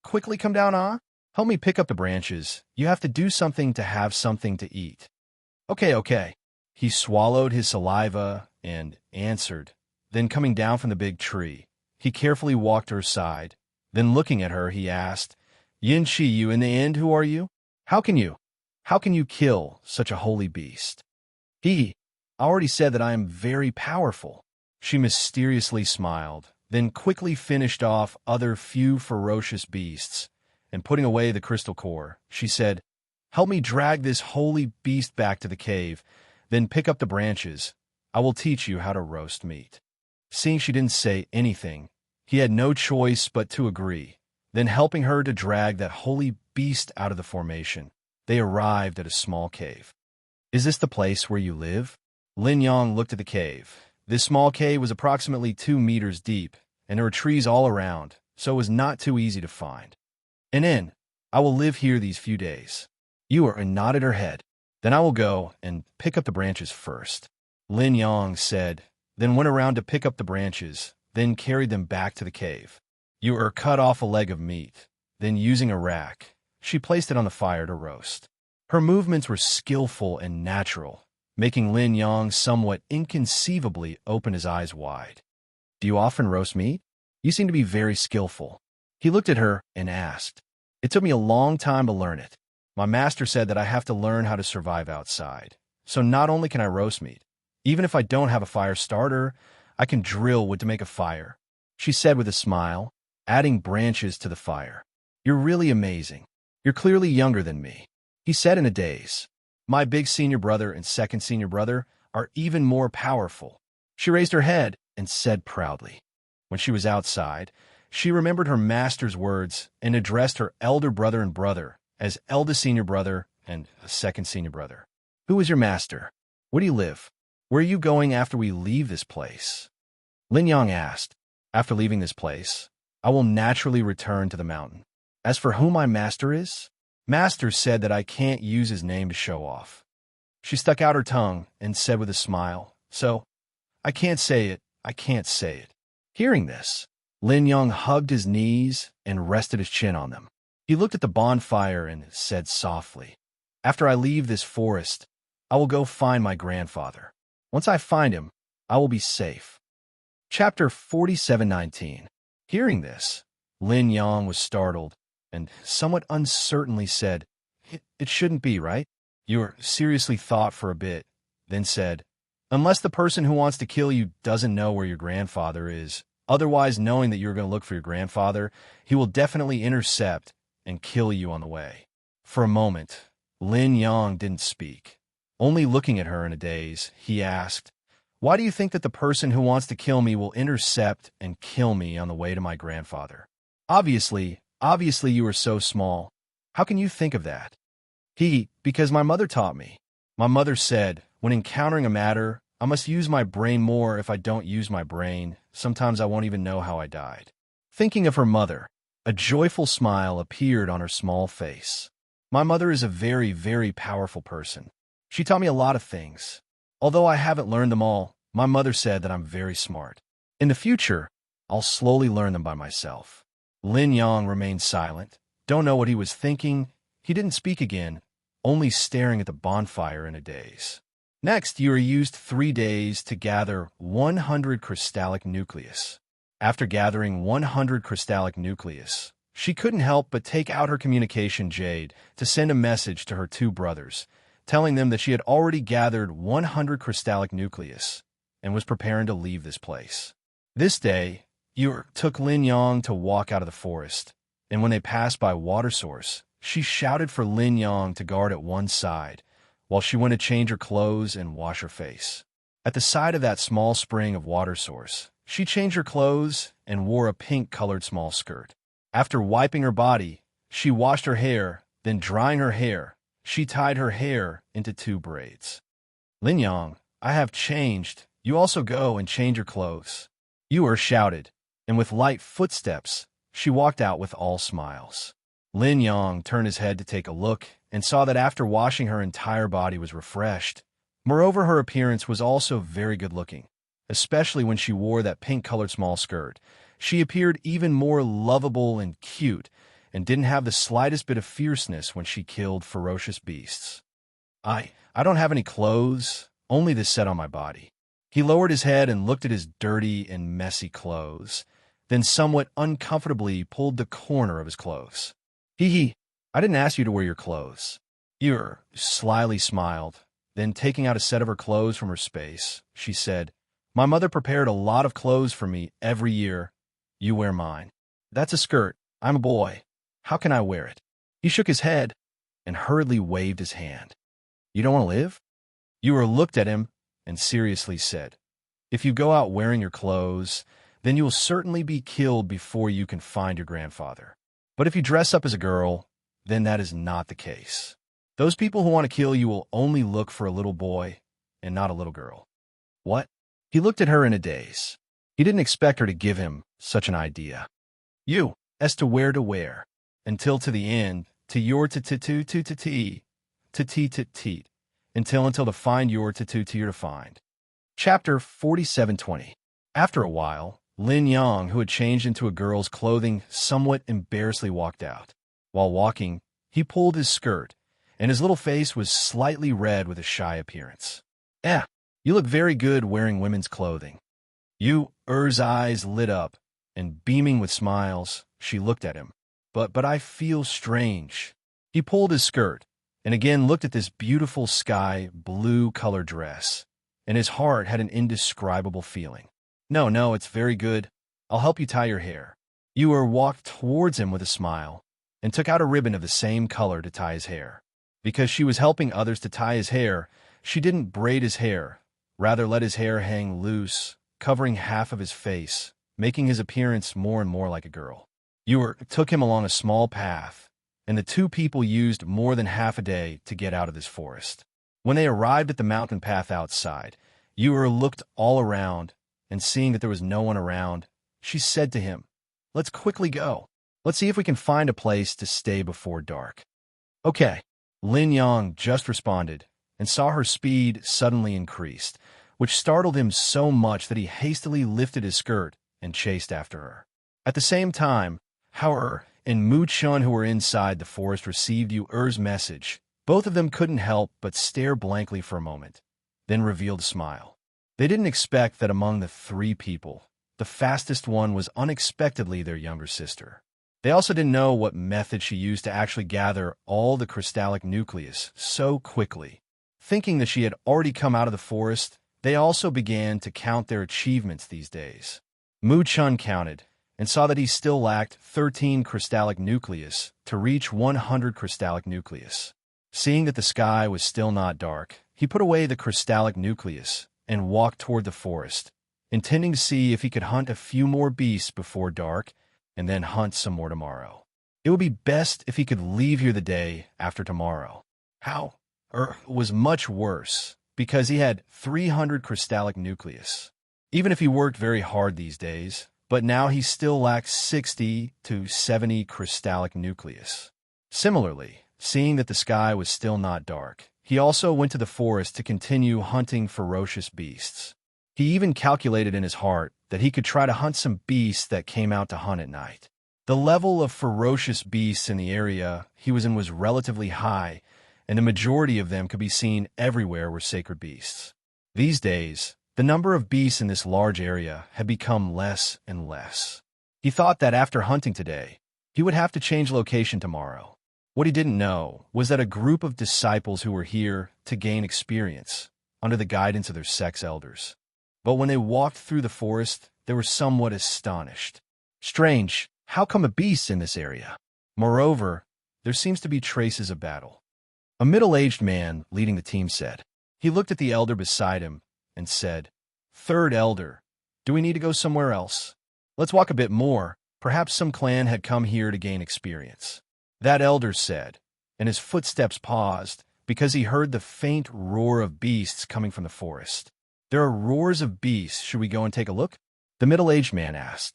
"Quickly come down, ah? Help me pick up the branches. You have to do something to have something to eat." Okay. He swallowed his saliva and answered. Then coming down from the big tree, he carefully walked to her side. Then looking at her, he asked, "Yin Shi, you in the end, who are you? How can you kill such a holy beast?" I already said that I am very powerful. She mysteriously smiled, then quickly finished off other few ferocious beasts, and putting away the crystal core, she said, "Help me drag this holy beast back to the cave, then pick up the branches. I will teach you how to roast meat." Seeing she didn't say anything, he had no choice but to agree. Then helping her to drag that holy beast out of the formation, they arrived at a small cave. "Is this the place where you live?" Lin Yong looked at the cave. This small cave was approximately 2 meters deep, and there were trees all around, so it was not too easy to find. "And in, I will live here these few days." Ewer nodded her head. "Then I will go and pick up the branches first," Lin Yong said, then went around to pick up the branches, then carried them back to the cave. Ewer cut off a leg of meat, then using a rack, she placed it on the fire to roast. Her movements were skillful and natural, making Lin Yong somewhat inconceivably open his eyes wide. "Do you often roast meat? You seem to be very skillful." He looked at her and asked. "It took me a long time to learn it. My master said that I have to learn how to survive outside. So not only can I roast meat, even if I don't have a fire starter, I can drill wood to make a fire," she said with a smile, adding branches to the fire. "You're really amazing. You're clearly younger than me," he said in a daze. "My big senior brother and second senior brother are even more powerful." She raised her head and said proudly. When she was outside, she remembered her master's words and addressed her elder brother and brother as eldest senior brother and second senior brother. "Who is your master? Where do you live? Where are you going after we leave this place?" Lin Yong asked. "After leaving this place, I will naturally return to the mountain. As for who my master is, master said that I can't use his name to show off." She stuck out her tongue and said with a smile, "So, I can't say it. Hearing this, Lin Yong hugged his knees and rested his chin on them. He looked at the bonfire and said softly, "After I leave this forest, I will go find my grandfather. Once I find him, I will be safe." Chapter 47:19. Hearing this, Lin Yong was startled and somewhat uncertainly said, It shouldn't be, right?" Ewer seriously thought for a bit, then said, "Unless the person who wants to kill you doesn't know where your grandfather is. Otherwise, knowing that you're going to look for your grandfather, he will definitely intercept and kill you on the way." For a moment, Lin Yong didn't speak. Only looking at her in a daze, he asked, "Why do you think that the person who wants to kill me will intercept and kill me on the way to my grandfather? Obviously you are so small. How can you think of that?" Because my mother taught me. My mother said, when encountering a matter, I must use my brain more. If I don't use my brain, sometimes I won't even know how I died." Thinking of her mother, a joyful smile appeared on her small face. "My mother is a very, very powerful person. She taught me a lot of things. Although I haven't learned them all, my mother said that I'm very smart. In the future, I'll slowly learn them by myself." Lin Yong remained silent. Don't know what he was thinking. He didn't speak again, only staring at the bonfire in a daze. Next, you are used 3 days to gather 100 crystallic nucleus. After gathering 100 crystallic nucleus, she couldn't help but take out her communication jade to send a message to her 2 brothers, telling them that she had already gathered 100 crystallic nucleus and was preparing to leave this place. This day, Ewer took Lin Yong to walk out of the forest, and when they passed by a water source, she shouted for Lin Yong to guard at one side, while she went to change her clothes and wash her face. At the side of that small spring of water source, she changed her clothes and wore a pink-colored small skirt. After wiping her body, she washed her hair, Then drying her hair, she tied her hair into 2 braids. Lin Yang, I have changed. You also go and change your clothes. Yu shouted, and with light footsteps, she walked out with all smiles. Lin Yang turned his head to take a look and saw that after washing her entire body was refreshed. Moreover, her appearance was also very good-looking, especially when she wore that pink-colored small skirt. She appeared even more lovable and cute, and didn't have the slightest bit of fierceness when she killed ferocious beasts. I don't have any clothes, only this set on my body. He lowered his head and looked at his dirty and messy clothes, then somewhat uncomfortably pulled the corner of his clothes. Hee, I didn't ask you to wear your clothes. Yu slyly smiled. Then, taking out a set of her clothes from her space, she said, My mother prepared a lot of clothes for me every year. You wear mine. That's a skirt. I'm a boy. How can I wear it? He shook his head and hurriedly waved his hand. You don't want to live? Yu looked at him and seriously said, If you go out wearing your clothes, then you will certainly be killed before you can find your grandfather. But if you dress up as a girl, then that is not the case. Those people who want to kill you will only look for a little boy and not a little girl. What? He looked at her in a daze. He didn't expect her to give him such an idea. You, as to where to wear, until to the end, to your to-to-to-to-to-tee, to-tee-to-teet, until to find your to-to-to to find. Chapter 4720. After a while, Lin Yang, who had changed into a girl's clothing, somewhat embarrassedly walked out. While walking, he pulled his skirt, and his little face was slightly red with a shy appearance. You look very good wearing women's clothing. Yu's eyes lit up, and beaming with smiles, she looked at him. But I feel strange. He pulled his skirt, and again looked at this beautiful sky blue-colored dress, and his heart had an indescribable feeling. No, it's very good. I'll help you tie your hair. Yu walked towards him with a smile, and took out a ribbon of the same color to tie his hair. Because she was helping others to tie his hair, she didn't braid his hair, rather let his hair hang loose, covering half of his face, making his appearance more and more like a girl. Yu took him along a small path, and the 2 people used more than half a day to get out of this forest. When they arrived at the mountain path outside, Yu looked all around, and seeing that there was no one around, she said to him, Let's quickly go. Let's see if we can find a place to stay before dark. Okay. Lin Yang just responded, and saw her speed suddenly increased, which startled him so much that he hastily lifted his skirt and chased after her. At the same time, Hao and Mu Chun, who were inside the forest, received Yu's message. Both of them couldn't help but stare blankly for a moment, then revealed a smile. They didn't expect that among the 3 people, the fastest one was unexpectedly their younger sister. They also didn't know what method she used to actually gather all the crystallic nucleus so quickly. Thinking that she had already come out of the forest, they also began to count their achievements these days. Mu Chun counted, and saw that he still lacked 13 crystallic nucleus to reach 100 crystallic nucleus. Seeing that the sky was still not dark, he put away the crystallic nucleus and walked toward the forest, intending to see if he could hunt a few more beasts before dark and then hunt some more tomorrow. It would be best if he could leave here the day after tomorrow. How? Was much worse, because he had 300 crystallic nucleus. Even if he worked very hard these days, but now he still lacked 60 to 70 crystallic nucleus. Similarly, seeing that the sky was still not dark, he also went to the forest to continue hunting ferocious beasts. He even calculated in his heart that he could try to hunt some beasts that came out to hunt at night. The level of ferocious beasts in the area he was in was relatively high, and the majority of them could be seen everywhere were sacred beasts. These days, the number of beasts in this large area had become less and less. He thought that after hunting today, he would have to change location tomorrow. What he didn't know was that a group of disciples who were here to gain experience, under the guidance of their sex elders. But when they walked through the forest, they were somewhat astonished. Strange, how come a beast in this area? Moreover, there seems to be traces of battle. A middle-aged man leading the team said. He looked at the elder beside him and said, Third elder, do we need to go somewhere else? Let's walk a bit more. Perhaps some clan had come here to gain experience. That elder said, and his footsteps paused because he heard the faint roar of beasts coming from the forest. "There are roars of beasts. Should we go and take a look?" the middle-aged man asked.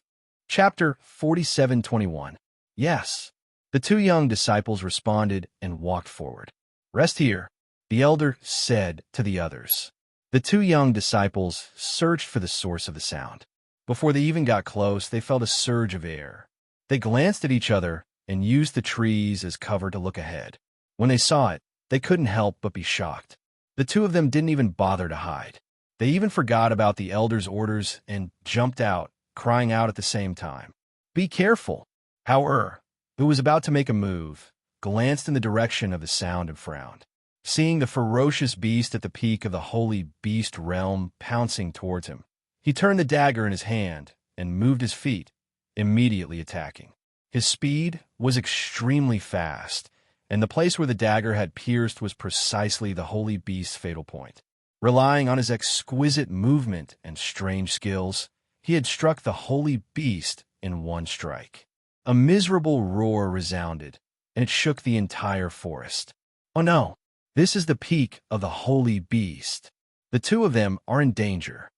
Chapter 47:21. Yes. The two young disciples responded and walked forward. "Rest here," the elder said to the others. The two young disciples searched for the source of the sound. Before they even got close, they felt a surge of air. They glanced at each other and used the trees as cover to look ahead. When they saw it, they couldn't help but be shocked. The two of them didn't even bother to hide. They even forgot about the elder's orders and jumped out, crying out at the same time, "Be careful!" However, who was about to make a move, glanced in the direction of the sound and frowned. Seeing the ferocious beast at the peak of the holy beast realm pouncing towards him, he turned the dagger in his hand and moved his feet, immediately attacking. His speed was extremely fast, and the place where the dagger had pierced was precisely the holy beast's fatal point. Relying on his exquisite movement and strange skills, he had struck the holy beast in one strike. A miserable roar resounded, and it shook the entire forest. "Oh no, this is the peak of the holy beast. The two of them are in danger."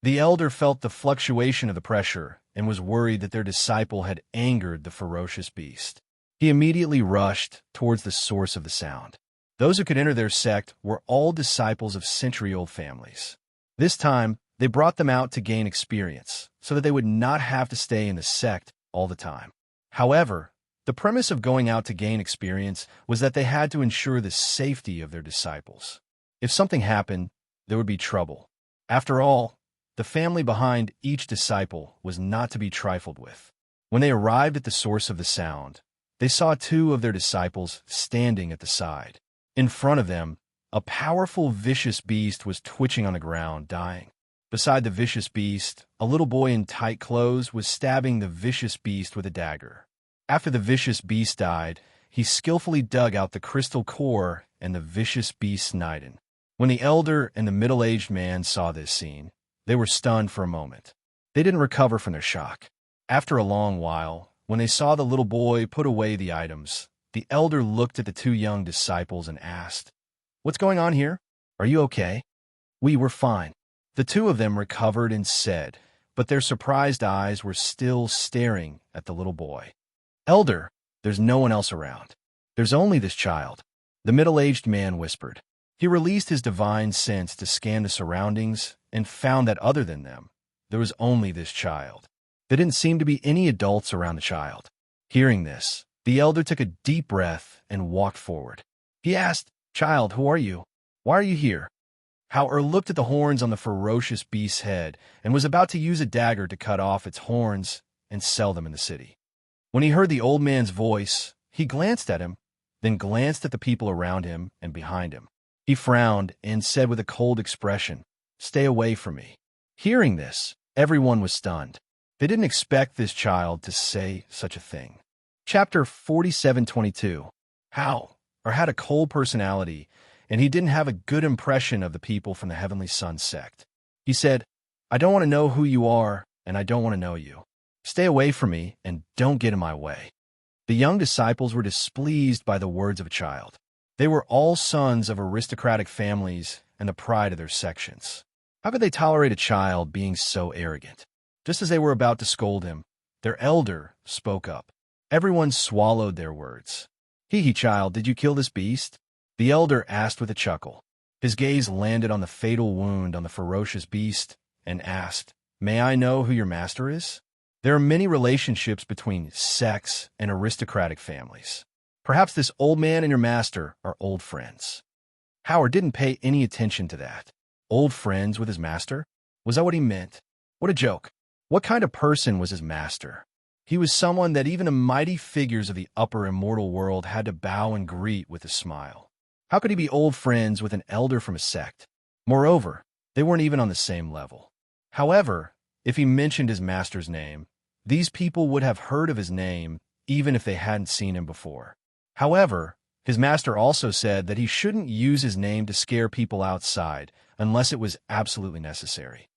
The elder felt the fluctuation of the pressure and was worried that their disciple had angered the ferocious beast. He immediately rushed towards the source of the sound. Those who could enter their sect were all disciples of century-old families. This time, they brought them out to gain experience, so that they would not have to stay in the sect all the time. However, the premise of going out to gain experience was that they had to ensure the safety of their disciples. If something happened, there would be trouble. After all, the family behind each disciple was not to be trifled with. When they arrived at the source of the sound, they saw two of their disciples standing at the side. In front of them, a powerful, vicious beast was twitching on the ground, dying. Beside the vicious beast, a little boy in tight clothes was stabbing the vicious beast with a dagger. After the vicious beast died, he skillfully dug out the crystal core and the vicious beast's nidin. When the elder and the middle-aged man saw this scene, they were stunned for a moment. They didn't recover from their shock. After a long while, when they saw the little boy put away the items, the elder looked at the two young disciples and asked, "What's going on here? Are you okay?" "We were fine." The two of them recovered and said, but their surprised eyes were still staring at the little boy. "Elder, there's no one else around. There's only this child," the middle-aged man whispered. He released his divine sense to scan the surroundings and found that other than them, there was only this child. There didn't seem to be any adults around the child. Hearing this, the elder took a deep breath and walked forward. He asked, "Child, who are you? Why are you here?" Howard looked at the horns on the ferocious beast's head and was about to use a dagger to cut off its horns and sell them in the city. When he heard the old man's voice, he glanced at him, then glanced at the people around him and behind him. He frowned and said with a cold expression, "Stay away from me." Hearing this, everyone was stunned. They didn't expect this child to say such a thing. Chapter 47:22. How had a cold personality, and he didn't have a good impression of the people from the Heavenly Sun sect. He said, "I don't want to know who you are, and I don't want to know you. Stay away from me, and don't get in my way." The young disciples were displeased by the words of a child. They were all sons of aristocratic families and the pride of their sections. How could they tolerate a child being so arrogant? Just as they were about to scold him, their elder spoke up. Everyone swallowed their words. "Hee, child, did you kill this beast?" the elder asked with a chuckle. His gaze landed on the fatal wound on the ferocious beast and asked, "May I know who your master is?" There are many relationships between sects and aristocratic families. Perhaps this old man and your master are old friends. Howard didn't pay any attention to that. Old friends with his master? Was that what he meant? What a joke. What kind of person was his master? He was someone that even the mighty figures of the upper immortal world had to bow and greet with a smile. How could he be old friends with an elder from a sect? Moreover, they weren't even on the same level. However, if he mentioned his master's name, these people would have heard of his name even if they hadn't seen him before. However, his master also said that he shouldn't use his name to scare people outside unless it was absolutely necessary.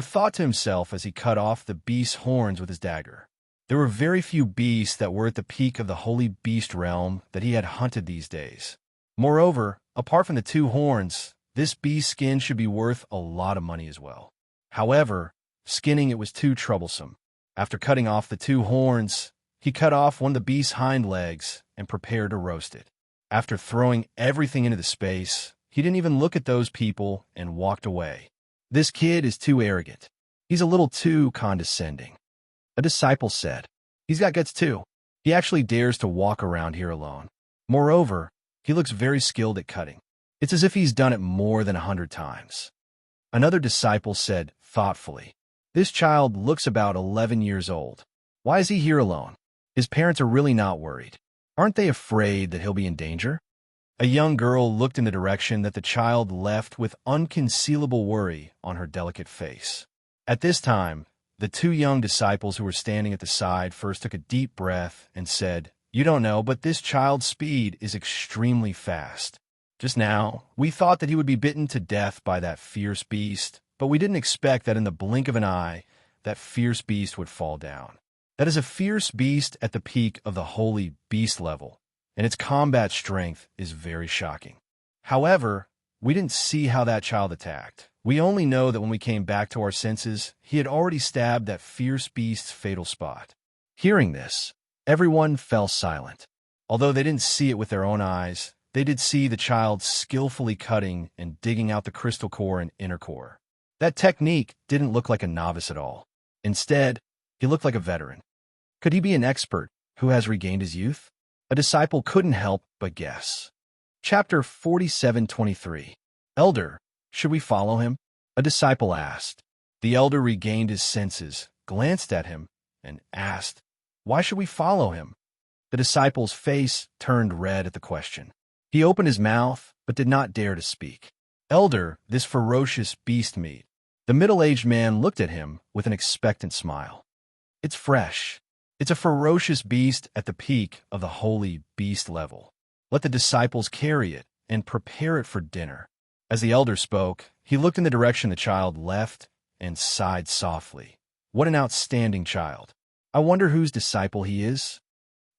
Thought to himself as he cut off the beast's horns with his dagger. There were very few beasts that were at the peak of the holy beast realm that he had hunted these days. Moreover, apart from the 2 horns, this beast's skin should be worth a lot of money as well. However, skinning it was too troublesome. After cutting off the 2 horns, he cut off one of the beast's hind legs and prepared to roast it. After throwing everything into the space, he didn't even look at those people and walked away. This kid is too arrogant. He's a little too condescending. A disciple said, "He's got guts too. He actually dares to walk around here alone. Moreover, he looks very skilled at cutting. It's as if he's done it more than 100 times. Another disciple said thoughtfully, "This child looks about 11 years old. Why is he here alone? His parents are really not worried. Aren't they afraid that he'll be in danger?" A young girl looked in the direction that the child left with unconcealable worry on her delicate face. At this time, the 2 young disciples who were standing at the side first took a deep breath and said, "You don't know, but this child's speed is extremely fast. Just now, we thought that he would be bitten to death by that fierce beast, but we didn't expect that in the blink of an eye, that fierce beast would fall down. That is a fierce beast at the peak of the holy beast level, and its combat strength is very shocking. However, we didn't see how that child attacked. We only know that when we came back to our senses, he had already stabbed that fierce beast's fatal spot." Hearing this, everyone fell silent. Although they didn't see it with their own eyes, they did see the child skillfully cutting and digging out the crystal core and inner core. That technique didn't look like a novice at all. Instead, he looked like a veteran. Could he be an expert who has regained his youth? A disciple couldn't help but guess. Chapter 47:23. Elder, should we follow him? A disciple asked. The elder regained his senses, glanced at him, and asked, "Why should we follow him?" The disciple's face turned red at the question. He opened his mouth, but did not dare to speak. "Elder, this ferocious beast meat." The middle-aged man looked at him with an expectant smile. "It's fresh. It's a ferocious beast at the peak of the holy beast level. Let the disciples carry it and prepare it for dinner." As the elder spoke, he looked in the direction the child left and sighed softly. What an outstanding child. I wonder whose disciple he is?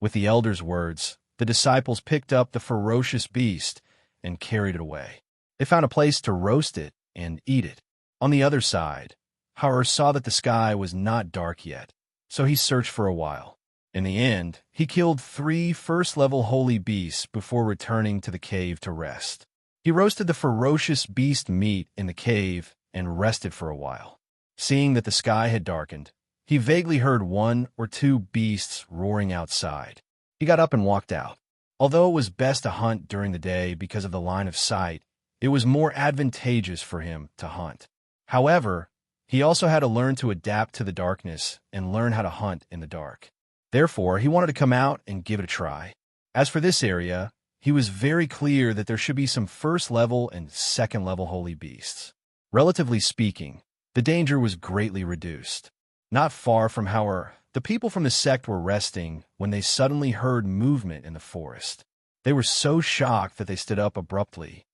With the elder's words, the disciples picked up the ferocious beast and carried it away. They found a place to roast it and eat it. On the other side, Hauer saw that the sky was not dark yet, so he searched for a while. In the end, he killed 3 first-level holy beasts before returning to the cave to rest. He roasted the ferocious beast meat in the cave and rested for a while. Seeing that the sky had darkened, he vaguely heard 1 or 2 beasts roaring outside. He got up and walked out. Although it was best to hunt during the day because of the line of sight, it was more advantageous for him to hunt. However, he also had to learn to adapt to the darkness and learn how to hunt in the dark. Therefore, he wanted to come out and give it a try. As for this area, he was very clear that there should be some first-level and second-level holy beasts. Relatively speaking, the danger was greatly reduced. Not far from Hauer, the people from the sect were resting when they suddenly heard movement in the forest. They were so shocked that they stood up abruptly.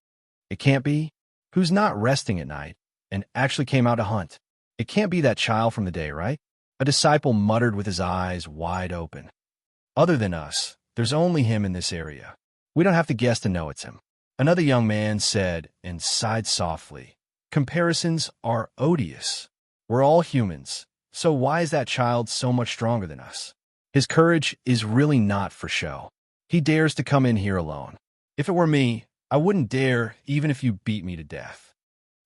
It can't be? Who's not resting at night and actually came out to hunt? It can't be that child from the day, right? A disciple muttered with his eyes wide open. Other than us, there's only him in this area. We don't have to guess to know it's him. Another young man said and sighed softly. Comparisons are odious. We're all humans, so why is that child so much stronger than us? His courage is really not for show. He dares to come in here alone. If it were me, I wouldn't dare even if you beat me to death.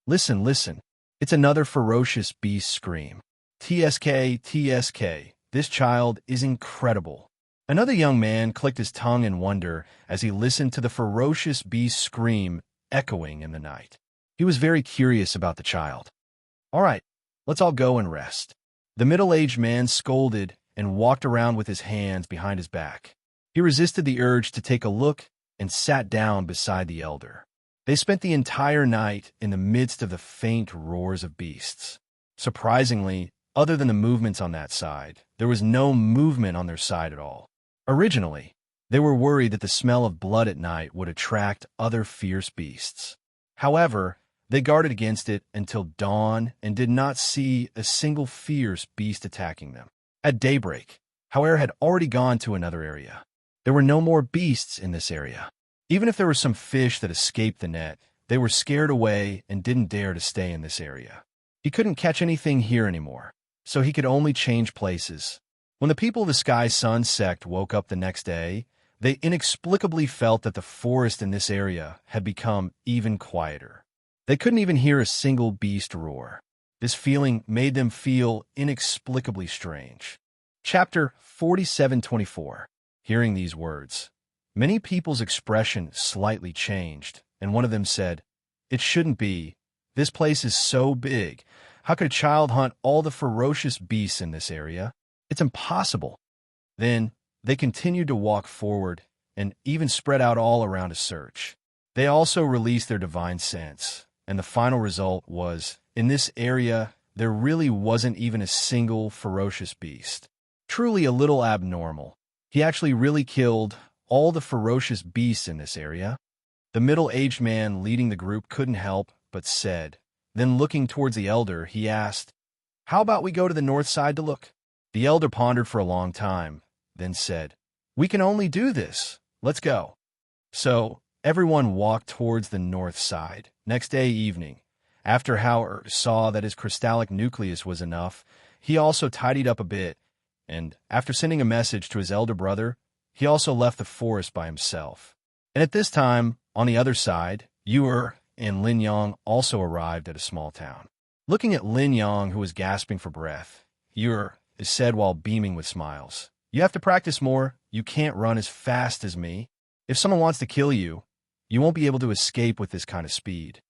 Listen, listen. It's another ferocious beast scream. TSK, TSK. This child is incredible. Another young man clicked his tongue in wonder as he listened to the ferocious beast scream echoing in the night. He was very curious about the child. All right, let's all go and rest. The middle-aged man scolded and walked around with his hands behind his back. He resisted the urge to take a look and sat down beside the elder. They spent the entire night in the midst of the faint roars of beasts. Surprisingly, other than the movements on that side, there was no movement on their side at all. Originally, they were worried that the smell of blood at night would attract other fierce beasts. However, they guarded against it until dawn and did not see a single fierce beast attacking them. At daybreak, however, had already gone to another area. There were no more beasts in this area. Even if there were some fish that escaped the net, they were scared away and didn't dare to stay in this area. He couldn't catch anything here anymore, so he could only change places. When the people of the Sky Sun sect woke up the next day, they inexplicably felt that the forest in this area had become even quieter. They couldn't even hear a single beast roar. This feeling made them feel inexplicably strange. Chapter 47:24. Hearing these words, many people's expression slightly changed, and one of them said, "It shouldn't be. This place is so big. How could a child hunt all the ferocious beasts in this area? It's impossible." Then they continued to walk forward and even spread out all around to search. They also released their divine sense, and the final result was, in this area, there really wasn't even a single ferocious beast. Truly a little abnormal. He actually really killed all the ferocious beasts in this area. The middle-aged man leading the group couldn't help but said. Then looking towards the elder, he asked, "How about we go to the north side to look?" The elder pondered for a long time, then said, "We can only do this. Let's go." So everyone walked towards the north side. Next day evening, after Howard saw that his crystallic nucleus was enough, he also tidied up a bit, and after sending a message to his elder brother, he also left the forest by himself. And at this time, on the other side, Yu and Lin Yang also arrived at a small town. Looking at Lin Yang, who was gasping for breath, Yu said while beaming with smiles, "You have to practice more. You can't run as fast as me. If someone wants to kill you, you won't be able to escape with this kind of speed."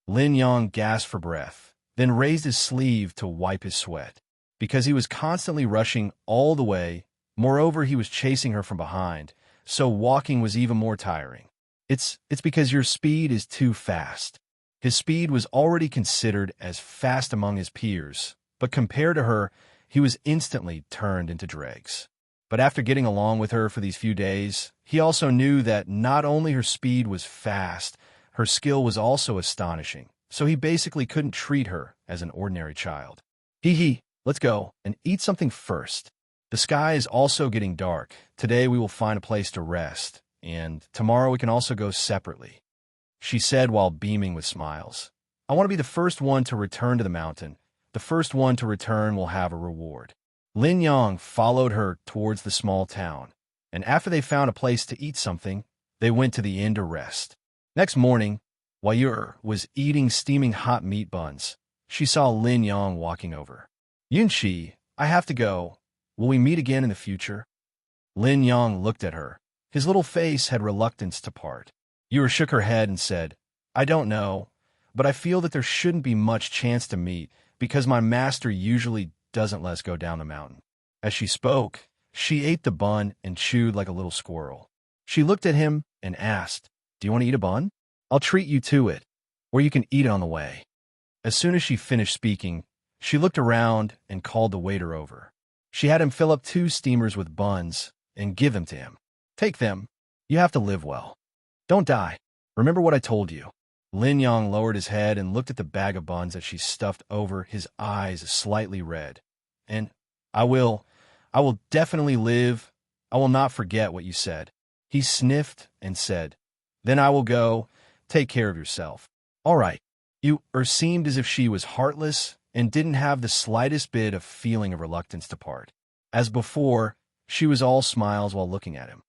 Lin Yang gasped for breath, then raised his sleeve to wipe his sweat, because he was constantly rushing all the way. Moreover, he was chasing her from behind, so walking was even more tiring. It's because your speed is too fast." His speed was already considered as fast among his peers, but compared to her, he was instantly turned into dregs. But after getting along with her for these few days, he also knew that not only her speed was fast, her skill was also astonishing, so he basically couldn't treat her as an ordinary child. Hee, let's go and eat something first. The sky is also getting dark. Today we will find a place to rest, and tomorrow we can also go separately," she said while beaming with smiles. "I want to be the first one to return to the mountain. The first one to return will have a reward." Lin Yang followed her towards the small town, and after they found a place to eat something, they went to the inn to rest. Next morning, while Yu was eating steaming hot meat buns, she saw Lin Yang walking over. "Yunqi, I have to go. Will we meet again in the future?" Lin Yang looked at her. His little face had reluctance to part. Yu shook her head and said, "I don't know, but I feel that there shouldn't be much chance to meet because my master usually doesn't let us go down the mountain." As she spoke, she ate the bun and chewed like a little squirrel. She looked at him and asked, "Do you want to eat a bun? I'll treat you to it, or you can eat it on the way." As soon as she finished speaking, she looked around and called the waiter over. She had him fill up 2 steamers with buns and give them to him. "Take them. You have to live well. Don't die. Remember what I told you." Lin Yang lowered his head and looked at the bag of buns that she stuffed over, his eyes slightly red. "And I will definitely live. I will not forget what you said." He sniffed and said, "Then I will go. Take care of yourself." "All right." Yu seemed as if she was heartless and didn't have the slightest bit of feeling of reluctance to part. As before, she was all smiles while looking at him.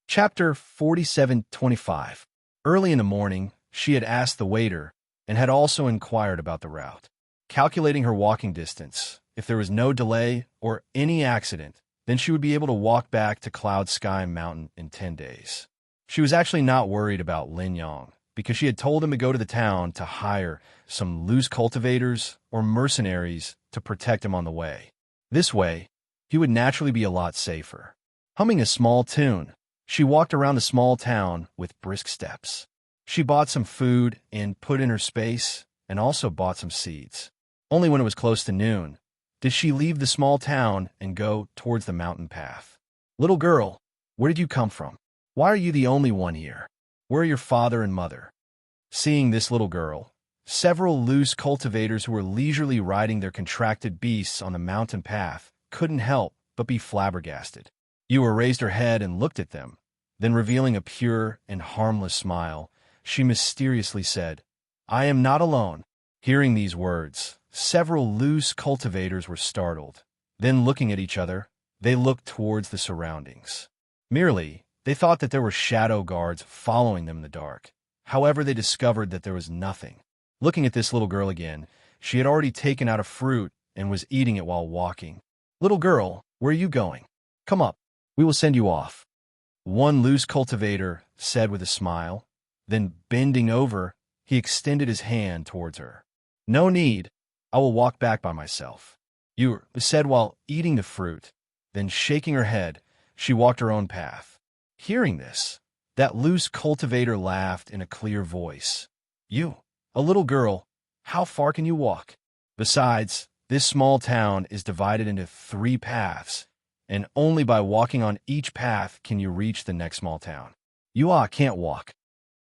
Chapter 47:25. Early in the morning, she had asked the waiter and had also inquired about the route. Calculating her walking distance, if there was no delay or any accident, then she would be able to walk back to Cloud Sky Mountain in 10 days. She was actually not worried about Lin Yang, because she had told him to go to the town to hire some loose cultivators or mercenaries to protect him on the way. This way, he would naturally be a lot safer. Humming a small tune, she walked around the small town with brisk steps. She bought some food and put in her space, and also bought some seeds. Only when it was close to noon did she leave the small town and go towards the mountain path. "Little girl, where did you come from? Why are you the only one here? Where are your father and mother?" Seeing this little girl, several loose cultivators who were leisurely riding their contracted beasts on the mountain path couldn't help but be flabbergasted. Yu raised her head and looked at them. Then, revealing a pure and harmless smile, she mysteriously said, "I am not alone." Hearing these words, several loose cultivators were startled. Then, looking at each other, they looked towards the surroundings. Merely, they thought that there were shadow guards following them in the dark. However, they discovered that there was nothing. Looking at this little girl again, she had already taken out a fruit and was eating it while walking. "Little girl, where are you going? Come up. We will send you off." One loose cultivator said with a smile. Then, bending over, he extended his hand towards her. "No need. I will walk back by myself," Yu said while eating the fruit. Then, shaking her head, she walked her own path. Hearing this, that loose cultivator laughed in a clear voice. "You, a little girl, how far can you walk? Besides, this small town is divided into 3 paths, and only by walking on each path can you reach the next small town. You can't walk."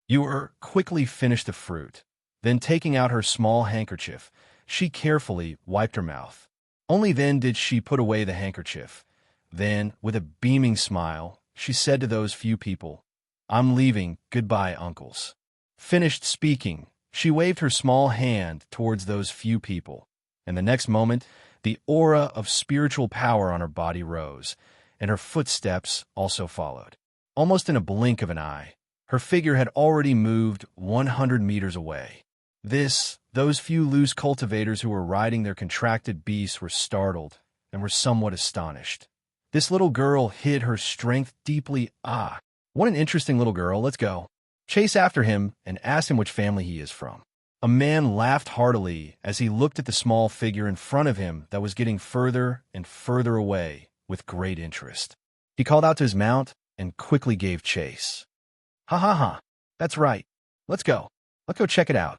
Yu quickly finished the fruit. Then, taking out her small handkerchief, she carefully wiped her mouth. Only then did she put away the handkerchief. Then, with a beaming smile, she said to those few people, "I'm leaving. Goodbye, uncles." Finished speaking, she waved her small hand towards those few people, and the next moment, the aura of spiritual power on her body rose, and her footsteps also followed. Almost in a blink of an eye, her figure had already moved 100 meters away. Those few loose cultivators who were riding their contracted beasts were startled and were somewhat astonished. This little girl hid her strength deeply. What an interesting little girl. Let's go. Chase after him and ask him which family he is from. A man laughed heartily as he looked at the small figure in front of him that was getting further and further away with great interest. He called out to his mount and quickly gave chase. "Ha ha ha. That's right. Let's go. Let's go check it out."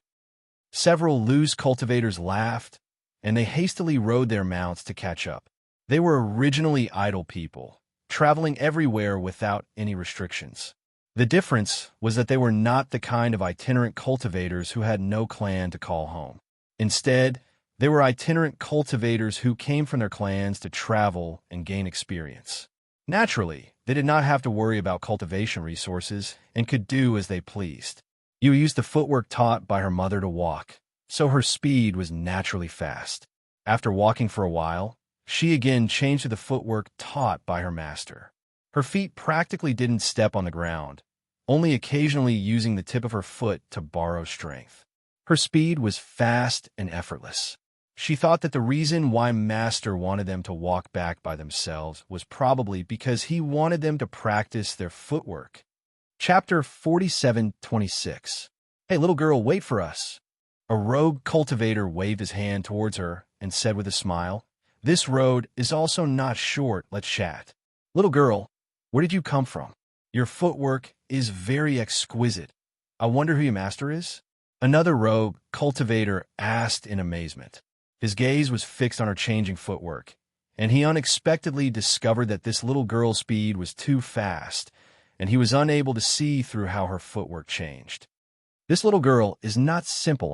Several loose cultivators laughed, and they hastily rode their mounts to catch up. They were originally idle people, traveling everywhere without any restrictions. The difference was that they were not the kind of itinerant cultivators who had no clan to call home. Instead, they were itinerant cultivators who came from their clans to travel and gain experience. Naturally, they did not have to worry about cultivation resources and could do as they pleased. Yu used the footwork taught by her mother to walk, so her speed was naturally fast. After walking for a while, she again changed to the footwork taught by her master. Her feet practically didn't step on the ground, only occasionally using the tip of her foot to borrow strength. Her speed was fast and effortless. She thought that the reason why Master wanted them to walk back by themselves was probably because he wanted them to practice their footwork. Chapter 47:26. "Hey, little girl, wait for us." A rogue cultivator waved his hand towards her and said with a smile, "This road is also not short. Let's chat." "Little girl, where did you come from? Your footwork is very exquisite. I wonder who your master is?" Another rogue cultivator asked in amazement. His gaze was fixed on her changing footwork, and he unexpectedly discovered that this little girl's speed was too fast, and he was unable to see through how her footwork changed. "This little girl is not simple,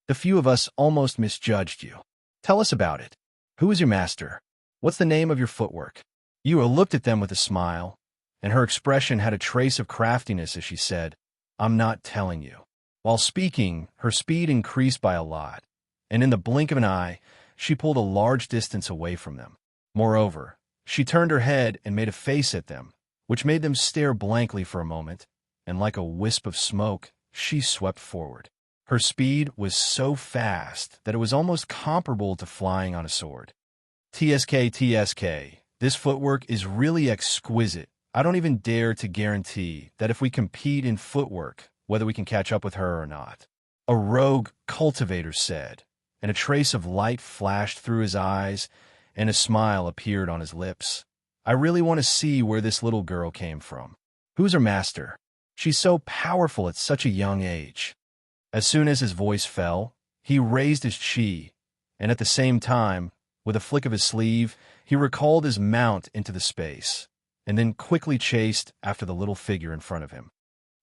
The few of us almost misjudged you. Tell us about it. Who is your master? What's the name of your footwork?" Yu looked at them with a smile, and her expression had a trace of craftiness as she said, "I'm not telling you." While speaking, her speed increased by a lot, and in the blink of an eye, she pulled a large distance away from them. Moreover, she turned her head and made a face at them, which made them stare blankly for a moment, and like a wisp of smoke, she swept forward. Her speed was so fast that it was almost comparable to flying on a sword. TSK, this footwork is really exquisite. I don't even dare to guarantee that if we compete in footwork, whether we can catch up with her or not. A rogue cultivator said, and a trace of light flashed through his eyes, and a smile appeared on his lips. "I really want to see where this little girl came from. Who's her master? She's so powerful at such a young age." As soon as his voice fell, he raised his chi, and at the same time, with a flick of his sleeve, he recalled his mount into the space, and then quickly chased after the little figure in front of him.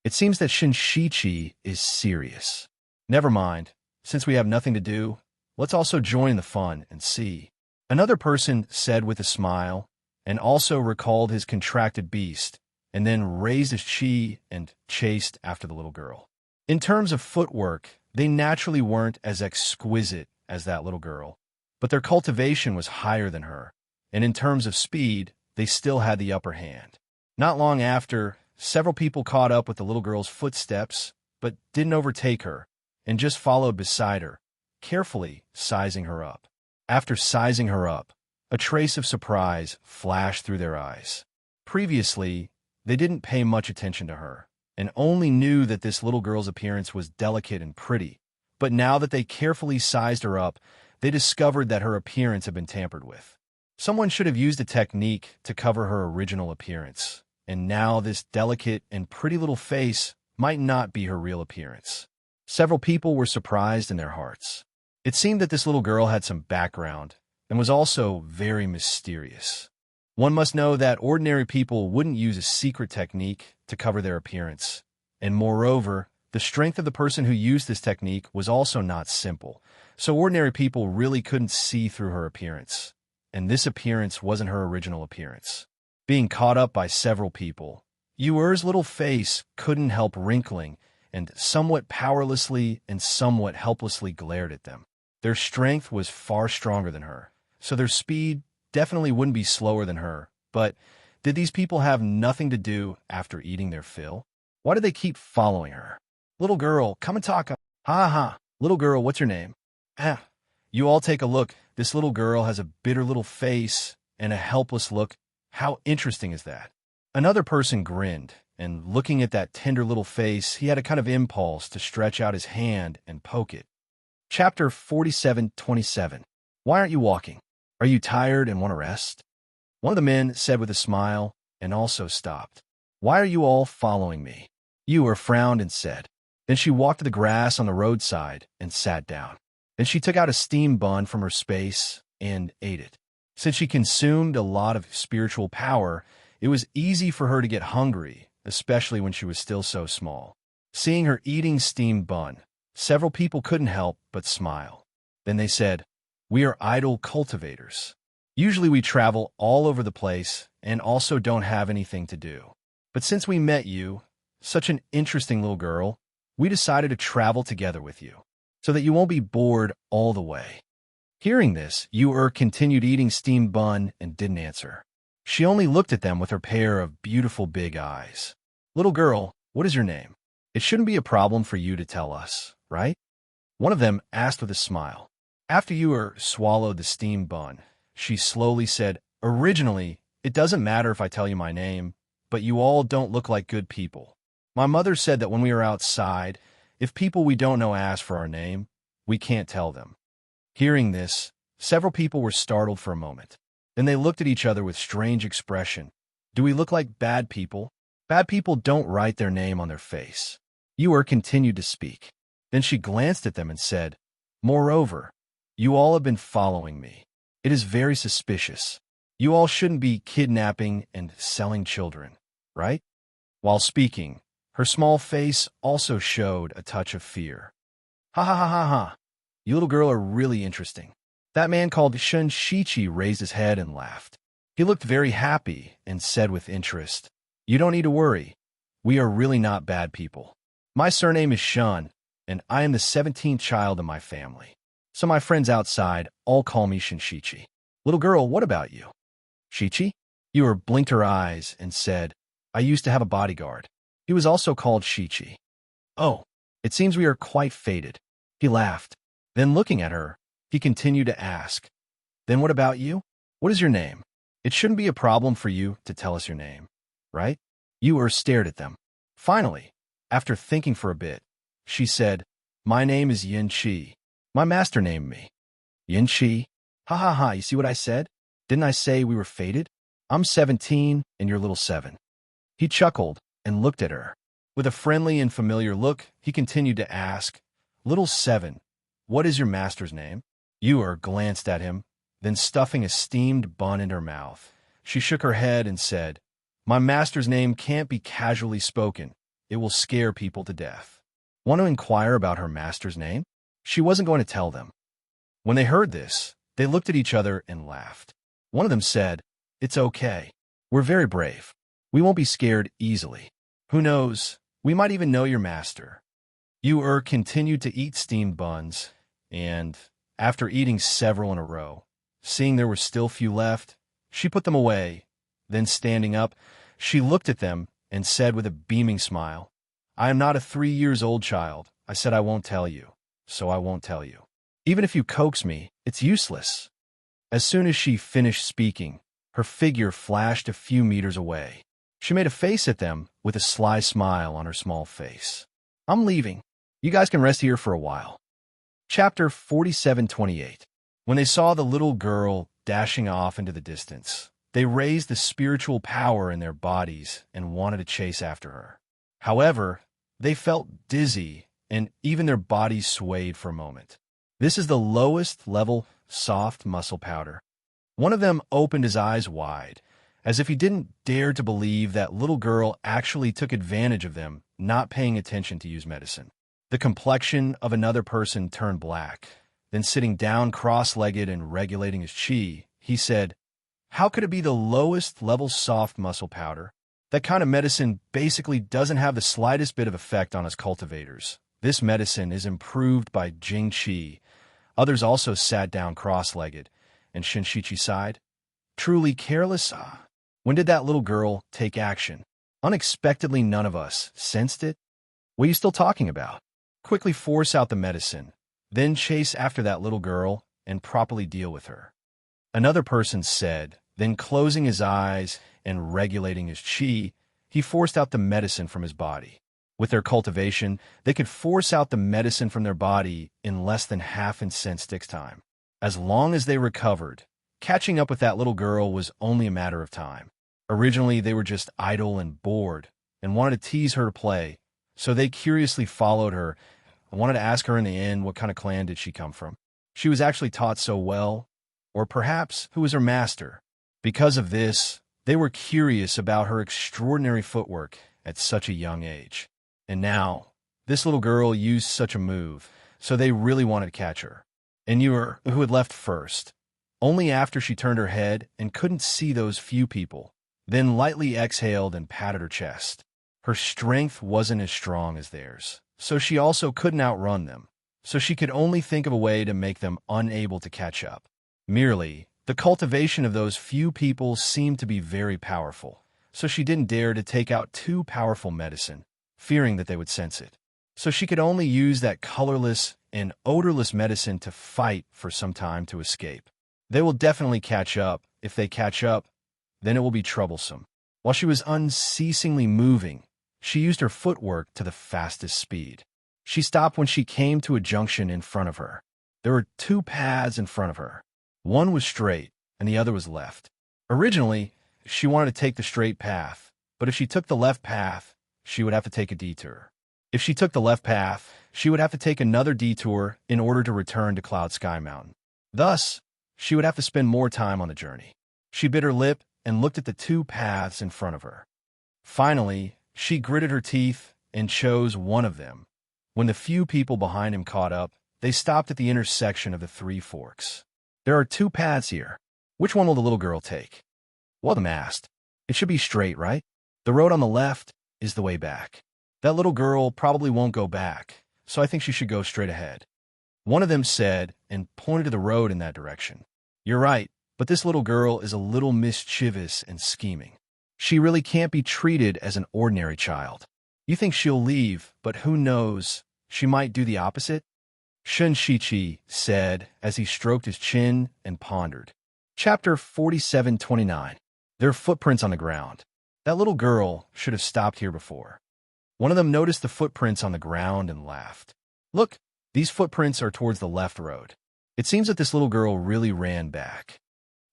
It seems that Shinshichi is serious. Never mind, since we have nothing to do, let's also join the fun and see. Another person said with a smile, and also recalled his contracted beast, and then raised his chi and chased after the little girl. In terms of footwork, they naturally weren't as exquisite as that little girl, but their cultivation was higher than her, and in terms of speed, they still had the upper hand. Not long after, several people caught up with the little girl's footsteps, but didn't overtake her, and just followed beside her, carefully sizing her up. After sizing her up, a trace of surprise flashed through their eyes. Previously, they didn't pay much attention to her, and only knew that this little girl's appearance was delicate and pretty. But now that they carefully sized her up, they discovered that her appearance had been tampered with. Someone should have used a technique to cover her original appearance, and now this delicate and pretty little face might not be her real appearance. Several people were surprised in their hearts. It seemed that this little girl had some background and was also very mysterious. One must know that ordinary people wouldn't use a secret technique to cover their appearance, and moreover, the strength of the person who used this technique was also not simple, so ordinary people really couldn't see through her appearance, and this appearance wasn't her original appearance. Being caught up by several people, Yuer's little face couldn't help wrinkling, and somewhat powerlessly and somewhat helplessly glared at them. Their strength was far stronger than her, so their speed definitely wouldn't be slower than her, but did these people have nothing to do after eating their fill? Why did they keep following her? Little girl, come and talk. Ha ha. Little girl, what's your name? Ah. You all take a look. This little girl has a bitter little face and a helpless look. How interesting is that? Another person grinned, and looking at that tender little face, he had a kind of impulse to stretch out his hand and poke it. Chapter 47:27. Why aren't you walking? Are you tired and want to rest? One of the men said with a smile, and also stopped. Why are you all following me? Yuer frowned and said. Then she walked to the grass on the roadside and sat down. Then she took out a steam bun from her space and ate it. Since she consumed a lot of spiritual power, it was easy for her to get hungry, especially when she was still so small. Seeing her eating steamed bun, several people couldn't help but smile. Then they said, we are idle cultivators. Usually we travel all over the place and also don't have anything to do. But since we met you, such an interesting little girl, we decided to travel together with you, so that you won't be bored all the way. Hearing this, Yuer continued eating steamed bun and didn't answer. She only looked at them with her pair of beautiful big eyes. Little girl, what is your name? It shouldn't be a problem for you to tell us, right? One of them asked with a smile. After Yuer swallowed the steamed bun, she slowly said, originally, it doesn't matter if I tell you my name, but you all don't look like good people. My mother said that when we are outside, if people we don't know ask for our name, we can't tell them. Hearing this, several people were startled for a moment. Then they looked at each other with strange expression. Do we look like bad people? Bad people don't write their name on their face. Yuer continued to speak. Then she glanced at them and said, moreover, you all have been following me. It is very suspicious. You all shouldn't be kidnapping and selling children, right? While speaking, her small face also showed a touch of fear. Ha ha ha ha ha. You little girl are really interesting. That man called Shun Shichi raised his head and laughed. He looked very happy and said with interest, you don't need to worry. We are really not bad people. My surname is Shun, and I am the 17th child in my family. So my friends outside all call me Shinshichi. Little girl, what about you? Shichi? Yuer blinked her eyes and said, I used to have a bodyguard. He was also called Shichi. Oh, it seems we are quite fated. He laughed. Then looking at her, he continued to ask, then what about you? What is your name? It shouldn't be a problem for you to tell us your name, right? Yuer stared at them. Finally, after thinking for a bit, she said, my name is Yin Chi. My master named me. Yin Chi? Ha ha ha, you see what I said? Didn't I say we were fated? I'm 17 and you're little 7. He chuckled and looked at her. With a friendly and familiar look, he continued to ask, little 7, what is your master's name? Yuer glanced at him, then stuffing a steamed bun in her mouth, she shook her head and said, my master's name can't be casually spoken. It will scare people to death. Want to inquire about her master's name? She wasn't going to tell them. When they heard this, they looked at each other and laughed. One of them said, It's okay. We're very brave. We won't be scared easily. Who knows? We might even know your master. Yu continued to eat steamed buns, and, after eating several in a row, seeing there were still few left, she put them away. Then, standing up, she looked at them and said with a beaming smile, I am not a 3-year-old child. I said I won't tell you, so I won't tell you. Even if you coax me, it's useless. As soon as she finished speaking, her figure flashed a few meters away. She made a face at them with a sly smile on her small face. I'm leaving. You guys can rest here for a while. Chapter 47:28. When they saw the little girl dashing off into the distance, they raised the spiritual power in their bodies and wanted to chase after her. However, they felt dizzy and even their bodies swayed for a moment. This is the lowest level soft muscle powder. One of them opened his eyes wide, as if he didn't dare to believe that little girl actually took advantage of them not paying attention to use medicine. The complexion of another person turned black. Then, sitting down cross-legged and regulating his chi, he said, How could it be the lowest level soft muscle powder? That kind of medicine basically doesn't have the slightest bit of effect on us cultivators. This medicine is improved by Jing Qi. Others also sat down cross-legged, and Shinshichi sighed. Truly careless? When did that little girl take action? Unexpectedly, none of us sensed it. What are you still talking about? Quickly force out the medicine, then chase after that little girl and properly deal with her. Another person said, then closing his eyes and regulating his chi, he forced out the medicine from his body. With their cultivation, they could force out the medicine from their body in less than half in Sen-Stick's time. As long as they recovered, catching up with that little girl was only a matter of time. Originally, they were just idle and bored and wanted to tease her to play, so they curiously followed her and wanted to ask her in the end what kind of clan did she come from. She was actually taught so well, or perhaps who was her master. Because of this, they were curious about her extraordinary footwork at such a young age. And now, this little girl used such a move, so they really wanted to catch her. And Yu, who had left first, only after she turned her head and couldn't see those few people, then lightly exhaled and patted her chest. Her strength wasn't as strong as theirs, so she also couldn't outrun them, so she could only think of a way to make them unable to catch up. Merely, the cultivation of those few people seemed to be very powerful, so she didn't dare to take out too powerful medicine, fearing that they would sense it. So she could only use that colorless and odorless medicine to fight for some time to escape. They will definitely catch up. If they catch up, then it will be troublesome. While she was unceasingly moving, she used her footwork to the fastest speed. She stopped when she came to a junction in front of her. There were 2 paths in front of her. One was straight, and the other was left. Originally, she wanted to take the straight path, but if she took the left path, she would have to take a detour. If she took the left path, she would have to take another detour in order to return to Cloud Sky Mountain. Thus, she would have to spend more time on the journey. She bit her lip and looked at the 2 paths in front of her. Finally, she gritted her teeth and chose one of them. When the few people behind him caught up, they stopped at the intersection of the 3 forks. There are 2 paths here. Which one will the little girl take? Well, the asked. It should be straight, right? The road on the left is the way back. That little girl probably won't go back, so I think she should go straight ahead. One of them said and pointed to the road in that direction. You're right, but this little girl is a little mischievous and scheming. She really can't be treated as an ordinary child. You think she'll leave, but who knows, she might do the opposite? Shinshichi said as he stroked his chin and pondered. Chapter 47:29. There are footprints on the ground. That little girl should have stopped here before. One of them noticed the footprints on the ground and laughed. Look, these footprints are towards the left road. It seems that this little girl really ran back.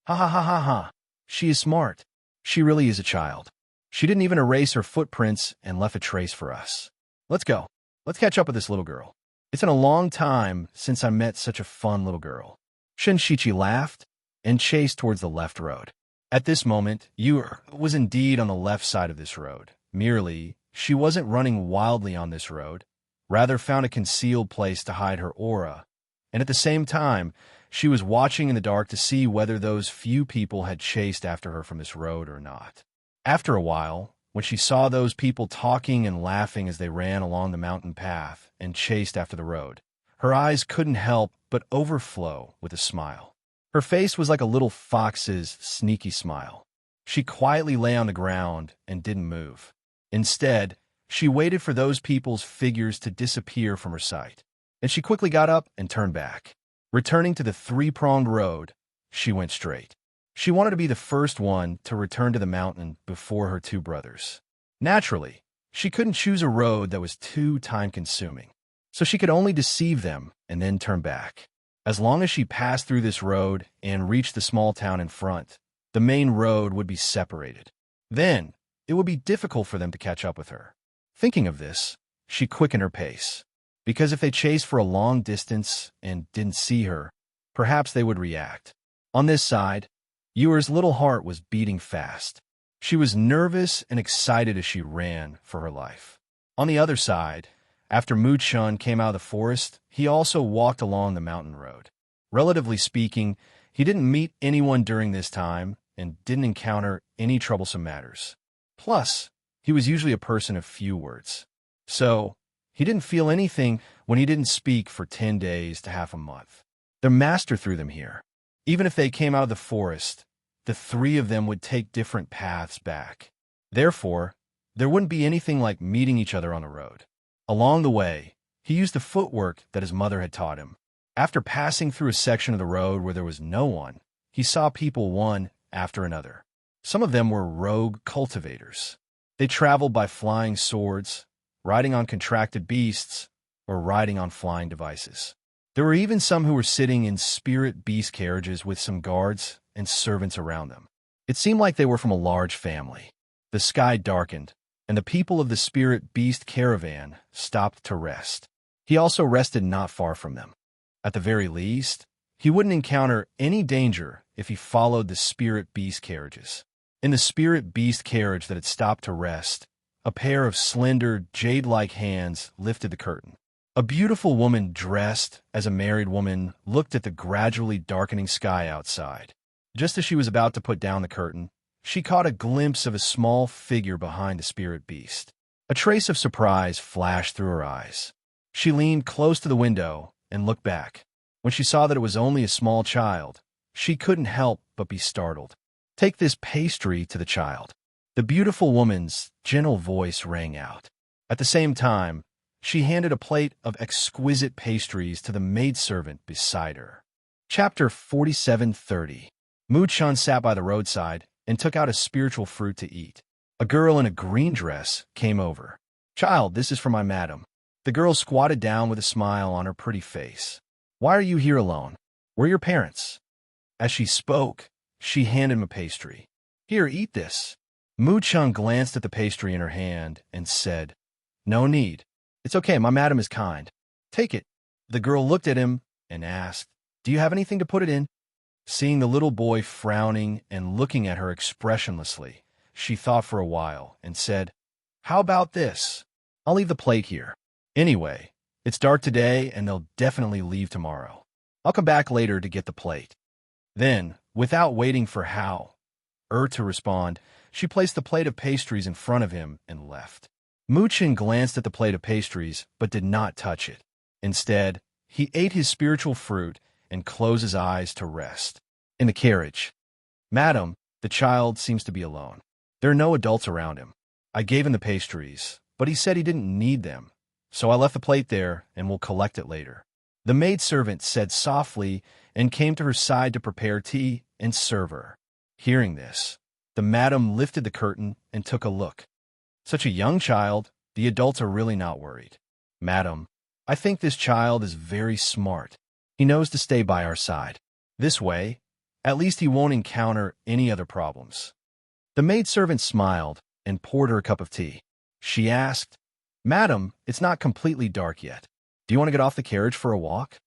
Ha ha ha ha ha. She is smart. She really is a child. She didn't even erase her footprints and left a trace for us. Let's go. Let's catch up with this little girl. It's been a long time since I met such a fun little girl. Shinshichi laughed and chased towards the left road. At this moment, Yu was indeed on the left side of this road. Merely, she wasn't running wildly on this road, rather found a concealed place to hide her aura, and at the same time, She was watching in the dark to see whether those few people had chased after her from this road or not. After a while, when she saw those people talking and laughing as they ran along the mountain path and chased after the road, her eyes couldn't help but overflow with a smile. Her face was like a little fox's sneaky smile. She quietly lay on the ground and didn't move. Instead, she waited for those people's figures to disappear from her sight, and she quickly got up and turned back. Returning to the three-pronged road, she went straight. She wanted to be the first one to return to the mountain before her two brothers. Naturally, she couldn't choose a road that was too time-consuming, so she could only deceive them and then turn back. As long as she passed through this road and reached the small town in front, the main road would be separated. Then, it would be difficult for them to catch up with her. Thinking of this, she quickened her pace, because if they chased for a long distance and didn't see her, perhaps they would react. On this side, Yuer's little heart was beating fast. She was nervous and excited as she ran for her life. On the other side, after Mu-chun came out of the forest, he also walked along the mountain road. Relatively speaking, he didn't meet anyone during this time and didn't encounter any troublesome matters. Plus, he was usually a person of few words. So, he didn't feel anything when he didn't speak for 10 days to half a month. Their master threw them here. Even if they came out of the forest, the three of them would take different paths back. Therefore, there wouldn't be anything like meeting each other on the road. Along the way, he used the footwork that his mother had taught him. After passing through a section of the road where there was no one, he saw people one after another. Some of them were rogue cultivators. They traveled by flying swords, riding on contracted beasts, or riding on flying devices. There were even some who were sitting in spirit beast carriages with some guards and servants around them. It seemed like they were from a large family. The sky darkened, and the people of the spirit beast caravan stopped to rest. He also rested not far from them. At the very least, he wouldn't encounter any danger if he followed the spirit beast carriages. In the spirit beast carriage that had stopped to rest, a pair of slender, jade-like hands lifted the curtain. A beautiful woman dressed as a married woman looked at the gradually darkening sky outside. Just as she was about to put down the curtain, she caught a glimpse of a small figure behind the spirit beast. A trace of surprise flashed through her eyes. She leaned close to the window and looked back. When she saw that it was only a small child, she couldn't help but be startled. "Take this pastry to the child." The beautiful woman's gentle voice rang out. At the same time, she handed a plate of exquisite pastries to the maidservant beside her. Chapter 47:30. Mu-chun sat by the roadside and took out a spiritual fruit to eat. A girl in a green dress came over. "Child, this is for my madam." The girl squatted down with a smile on her pretty face. "Why are you here alone? Where are your parents?" As she spoke, she handed him a pastry. "Here, eat this." Mu-chun glanced at the pastry in her hand and said, "No need. It's okay, my madam is kind. Take it." The girl looked at him and asked, "Do you have anything to put it in?" Seeing the little boy frowning and looking at her expressionlessly, she thought for a while and said, "How about this? I'll leave the plate here. Anyway, it's dark today and they'll definitely leave tomorrow. I'll come back later to get the plate." Then, without waiting for to respond, she placed the plate of pastries in front of him and left. Mu-chun glanced at the plate of pastries but did not touch it. Instead, he ate his spiritual fruit and closed his eyes to rest. In the carriage, "Madam, the child seems to be alone. There are no adults around him. I gave him the pastries, but he said he didn't need them, so I left the plate there and will collect it later." The maidservant said softly and came to her side to prepare tea and serve her. Hearing this, the madam lifted the curtain and took a look. "Such a young child, the adults are really not worried. Madam, I think this child is very smart. He knows to stay by our side. This way, at least he won't encounter any other problems." The maidservant smiled and poured her a cup of tea. She asked, "Madam, it's not completely dark yet. Do you want to get off the carriage for a walk?"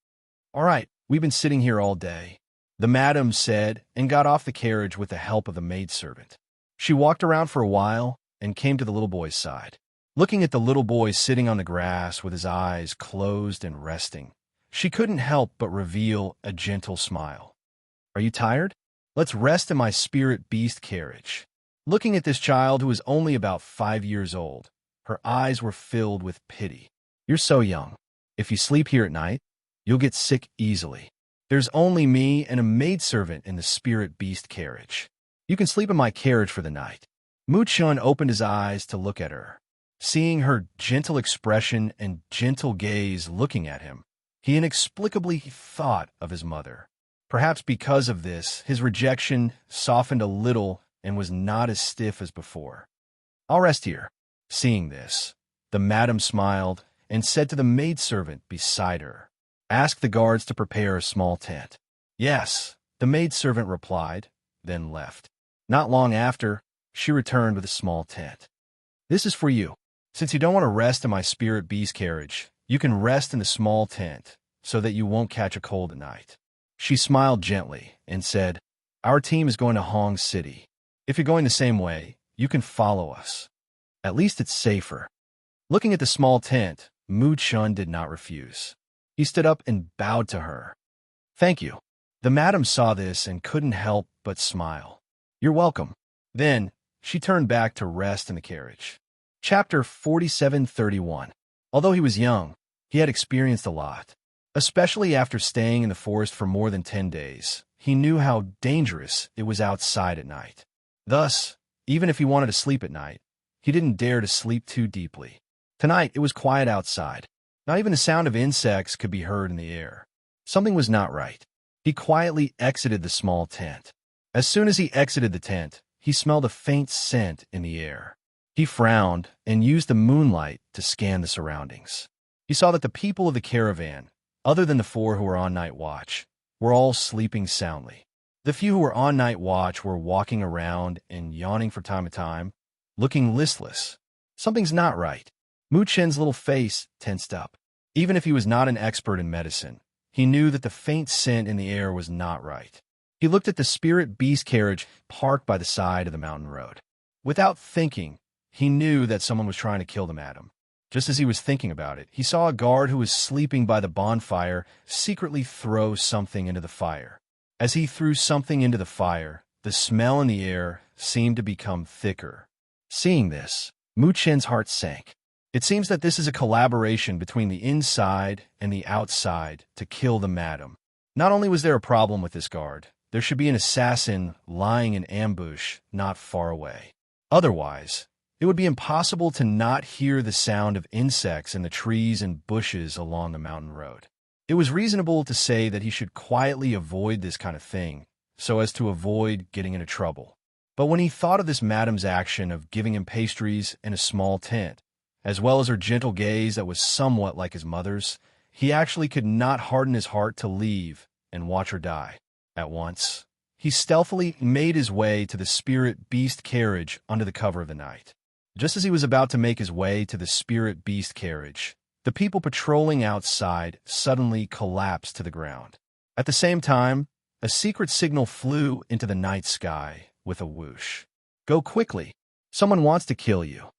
"All right, we've been sitting here all day," the madam said and got off the carriage with the help of the maidservant. She walked around for a while and came to the little boy's side. Looking at the little boy sitting on the grass with his eyes closed and resting, She couldn't help but reveal a gentle smile. Are you tired? Let's rest in my spirit beast carriage. Looking at this child who was only about 5 years old, her eyes were filled with pity. You're so young. If you sleep here at night, you'll get sick easily. There's only me and a maidservant in the spirit beast carriage. You can sleep in my carriage for the night. Mu-chun opened his eyes to look at her. Seeing her gentle expression and gentle gaze looking at him, he inexplicably thought of his mother. Perhaps because of this, his rejection softened a little and was not as stiff as before. I'll rest here. Seeing this, the madam smiled and said to the maidservant beside her, ask the guards to prepare a small tent. Yes, the maidservant replied, then left. Not long after, she returned with a small tent. This is for you. Since you don't want to rest in my spirit beast carriage, you can rest in the small tent so that you won't catch a cold at night. She smiled gently and said, our team is going to Hong City. If you're going the same way, you can follow us. At least it's safer. Looking at the small tent, Mu-chun did not refuse. He stood up and bowed to her. Thank you. The madam saw this and couldn't help but smile. You're welcome. Then, she turned back to rest in the carriage. Chapter 4731. Although he was young, he had experienced a lot. Especially after staying in the forest for more than 10 days, he knew how dangerous it was outside at night. Thus, even if he wanted to sleep at night, he didn't dare to sleep too deeply. Tonight, it was quiet outside. Not even the sound of insects could be heard in the air. Something was not right. He quietly exited the small tent. As soon as he exited the tent, he smelled a faint scent in the air. He frowned and used the moonlight to scan the surroundings. He saw that the people of the caravan, other than the 4 who were on night watch, were all sleeping soundly. The few who were on night watch were walking around and yawning from time to time, looking listless. Something's not right. Mu-chun's little face tensed up. Even if he was not an expert in medicine, he knew that the faint scent in the air was not right. He looked at the spirit beast carriage parked by the side of the mountain road. Without thinking, he knew that someone was trying to kill the madam. Just as he was thinking about it, he saw a guard who was sleeping by the bonfire secretly throw something into the fire. As he threw something into the fire, the smell in the air seemed to become thicker. Seeing this, Mu-chun's heart sank. It seems that this is a collaboration between the inside and the outside to kill the madam. Not only was there a problem with this guard, there should be an assassin lying in ambush not far away. Otherwise, it would be impossible to not hear the sound of insects in the trees and bushes along the mountain road. It was reasonable to say that he should quietly avoid this kind of thing, so as to avoid getting into trouble. But when he thought of this madam's action of giving him pastries and a small tent, as well as her gentle gaze that was somewhat like his mother's, he actually could not harden his heart to leave and watch her die. At once, he stealthily made his way to the spirit beast carriage under the cover of the night. Just as he was about to make his way to the spirit beast carriage, the people patrolling outside suddenly collapsed to the ground. At the same time, a secret signal flew into the night sky with a whoosh. Go quickly. Someone wants to kill you.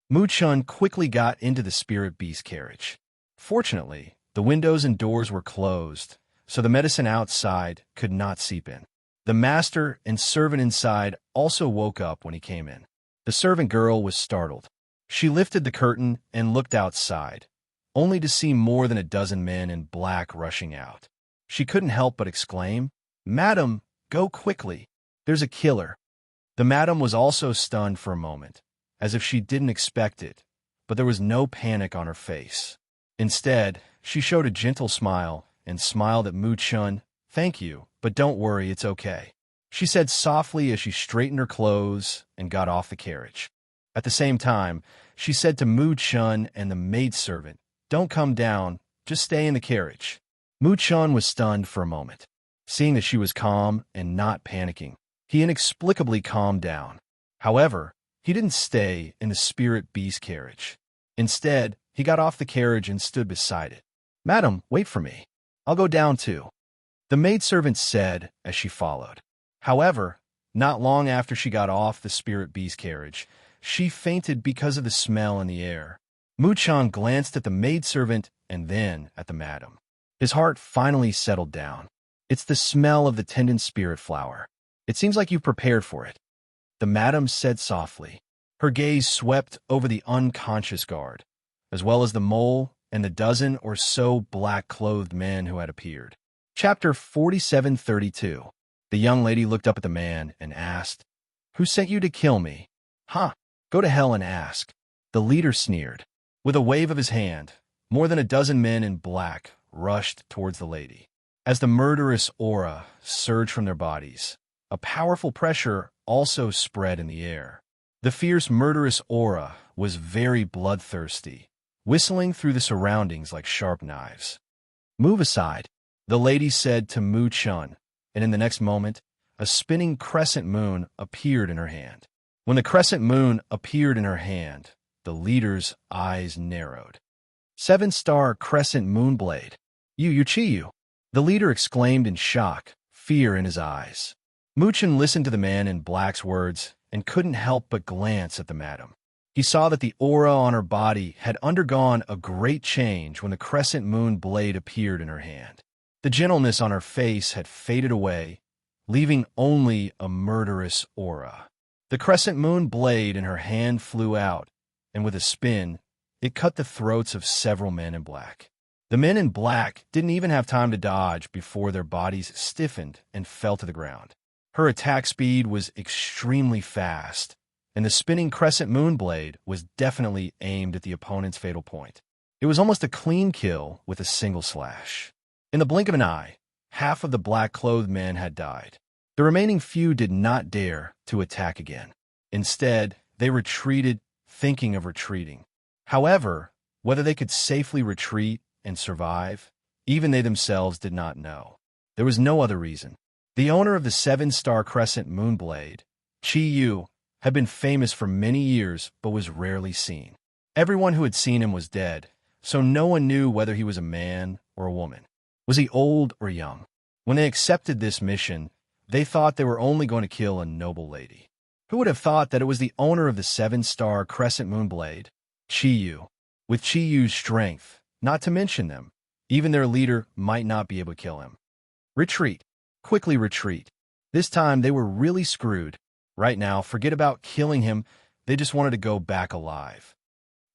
Mu-chun quickly got into the spirit beast carriage. Fortunately, the windows and doors were closed, so the medicine outside could not seep in. The master and servant inside also woke up when he came in. The servant girl was startled. She lifted the curtain and looked outside, only to see more than a dozen men in black rushing out. She couldn't help but exclaim, "Madam, go quickly. There's a killer." The madam was also stunned for a moment, as if she didn't expect it, but there was no panic on her face. Instead, she showed a gentle smile and smiled at Mu-chun. "Thank you, but don't worry, it's okay," she said softly as she straightened her clothes and got off the carriage. At the same time, she said to Mu-chun and the maidservant, "Don't come down, just stay in the carriage." Mu-chun was stunned for a moment. Seeing that she was calm and not panicking, he inexplicably calmed down. However, he didn't stay in the spirit beast carriage. Instead, he got off the carriage and stood beside it. "Madam, wait for me. I'll go down too," the maidservant said as she followed. However, not long after she got off the spirit beast carriage, she fainted because of the smell in the air. Mu-chun glanced at the maidservant and then at the madam. His heart finally settled down. It's the smell of the tendon spirit flower. It seems like you've prepared for it, the madam said softly. Her gaze swept over the unconscious guard, as well as the mole and the dozen or so black-clothed men who had appeared. Chapter 4732. The young lady looked up at the man and asked, "Who sent you to kill me?" "Huh, go to hell and ask," the leader sneered. With a wave of his hand, more than a dozen men in black rushed towards the lady. As the murderous aura surged from their bodies, a powerful pressure also spread in the air. The fierce murderous aura was very bloodthirsty, whistling through the surroundings like sharp knives. "Move aside," the lady said to Mu Chun, and in the next moment, a spinning crescent moon appeared in her hand. When the crescent moon appeared in her hand, the leader's eyes narrowed. "Seven-star crescent moonblade. You Chiyu," the leader exclaimed in shock, fear in his eyes. Mu Chun listened to the man in black's words and couldn't help but glance at the madam. He saw that the aura on her body had undergone a great change when the crescent moon blade appeared in her hand. The gentleness on her face had faded away, leaving only a murderous aura. The crescent moon blade in her hand flew out, and with a spin, it cut the throats of several men in black. The men in black didn't even have time to dodge before their bodies stiffened and fell to the ground. Her attack speed was extremely fast, and the spinning crescent moon blade was definitely aimed at the opponent's fatal point. It was almost a clean kill with a single slash. In the blink of an eye, half of the black-clothed men had died. The remaining few did not dare to attack again. Instead, they retreated, thinking of retreating. However, whether they could safely retreat and survive, even they themselves did not know. There was no other reason. The owner of the seven-star crescent moonblade, Chi Yu, had been famous for many years but was rarely seen. Everyone who had seen him was dead, so no one knew whether he was a man or a woman. Was he old or young? When they accepted this mission, they thought they were only going to kill a noble lady. Who would have thought that it was the owner of the seven-star crescent moonblade, Chi Yu? With Chi Yu's strength, not to mention them, even their leader might not be able to kill him. Retreat. Quickly retreat. This time they were really screwed. Right now, forget about killing him, they just wanted to go back alive.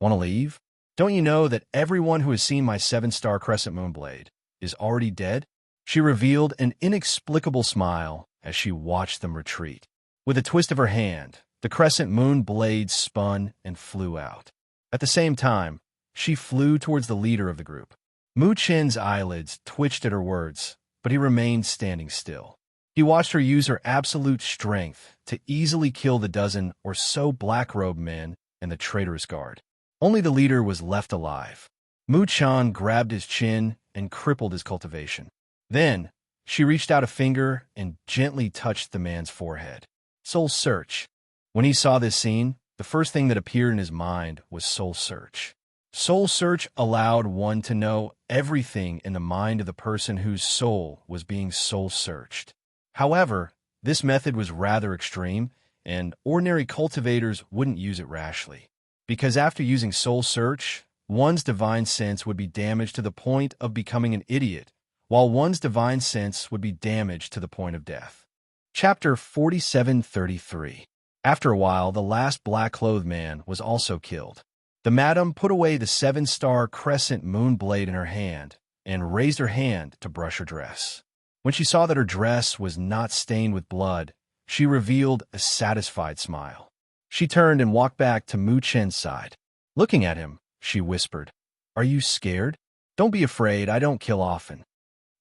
Want to leave? Don't you know that everyone who has seen my seven-star crescent moonblade is already dead? She revealed an inexplicable smile as she watched them retreat. With a twist of her hand, the crescent moon blade spun and flew out. At the same time, she flew towards the leader of the group. Mu Chen's eyelids twitched at her words, but he remained standing still. He watched her use her absolute strength to easily kill the dozen or so black-robed men and the traitorous guard. Only the leader was left alive. Mu Chan grabbed his chin and crippled his cultivation. Then, she reached out a finger and gently touched the man's forehead. Soul Search. When he saw this scene, the first thing that appeared in his mind was Soul Search. Soul Search allowed one to know everything in the mind of the person whose soul was being soul searched. However, this method was rather extreme, and ordinary cultivators wouldn't use it rashly. Because after using Soul Search, one's divine sense would be damaged to the point of becoming an idiot, while one's divine sense would be damaged to the point of death. Chapter 4733. After a while, the last black-clothed man was also killed. The madam put away the seven-star crescent moonblade in her hand and raised her hand to brush her dress. When she saw that her dress was not stained with blood, she revealed a satisfied smile. She turned and walked back to Mu Chen's side. Looking at him, she whispered, "Are you scared? Don't be afraid, I don't kill often."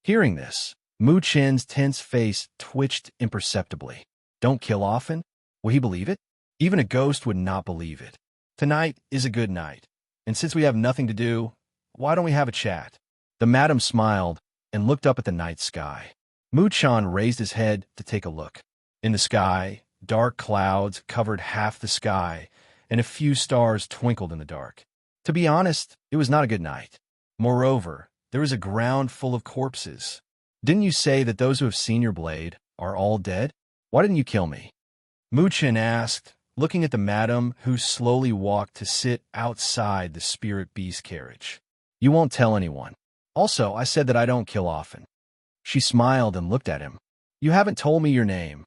Hearing this, Mu Chen's tense face twitched imperceptibly. Don't kill often? Will he believe it? Even a ghost would not believe it. Tonight is a good night, and since we have nothing to do, why don't we have a chat? The madam smiled and looked up at the night sky. Mu Chan raised his head to take a look. In the sky, dark clouds covered half the sky, and a few stars twinkled in the dark. To be honest, it was not a good night. Moreover, there was a ground full of corpses. Didn't you say that those who have seen your blade are all dead? Why didn't you kill me? Mu Chen asked, looking at the madam who slowly walked to sit outside the spirit beast carriage. You won't tell anyone. Also, I said that I don't kill often. She smiled and looked at him. You haven't told me your name.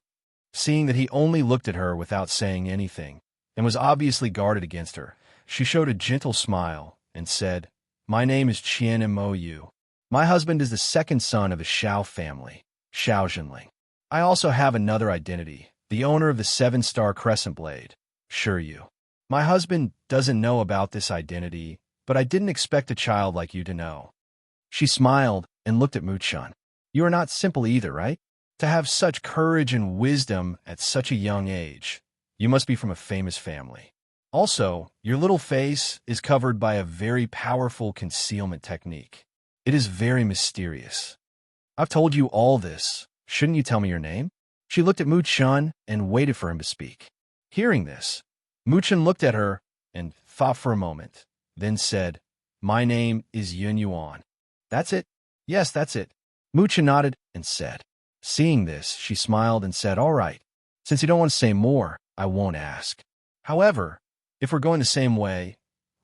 Seeing that he only looked at her without saying anything, and was obviously guarded against her, she showed a gentle smile and said, My name is Qian Mou. My husband is the second son of the Xiao family, Xiao Zhenling. I also have another identity, the owner of the 7-star crescent blade, Shiryu. My husband doesn't know about this identity, but I didn't expect a child like you to know. She smiled and looked at Muchan. You are not simple either, right? To have such courage and wisdom at such a young age, you must be from a famous family. Also, your little face is covered by a very powerful concealment technique. It is very mysterious. I've told you all this. Shouldn't you tell me your name? She looked at Muchan and waited for him to speak. Hearing this, Muchan looked at her and thought for a moment, then said, My name is Yun Yuan. That's it? Yes, that's it. Muchan nodded and said. Seeing this, she smiled and said, All right. Since you don't want to say more, I won't ask. However, if we're going the same way,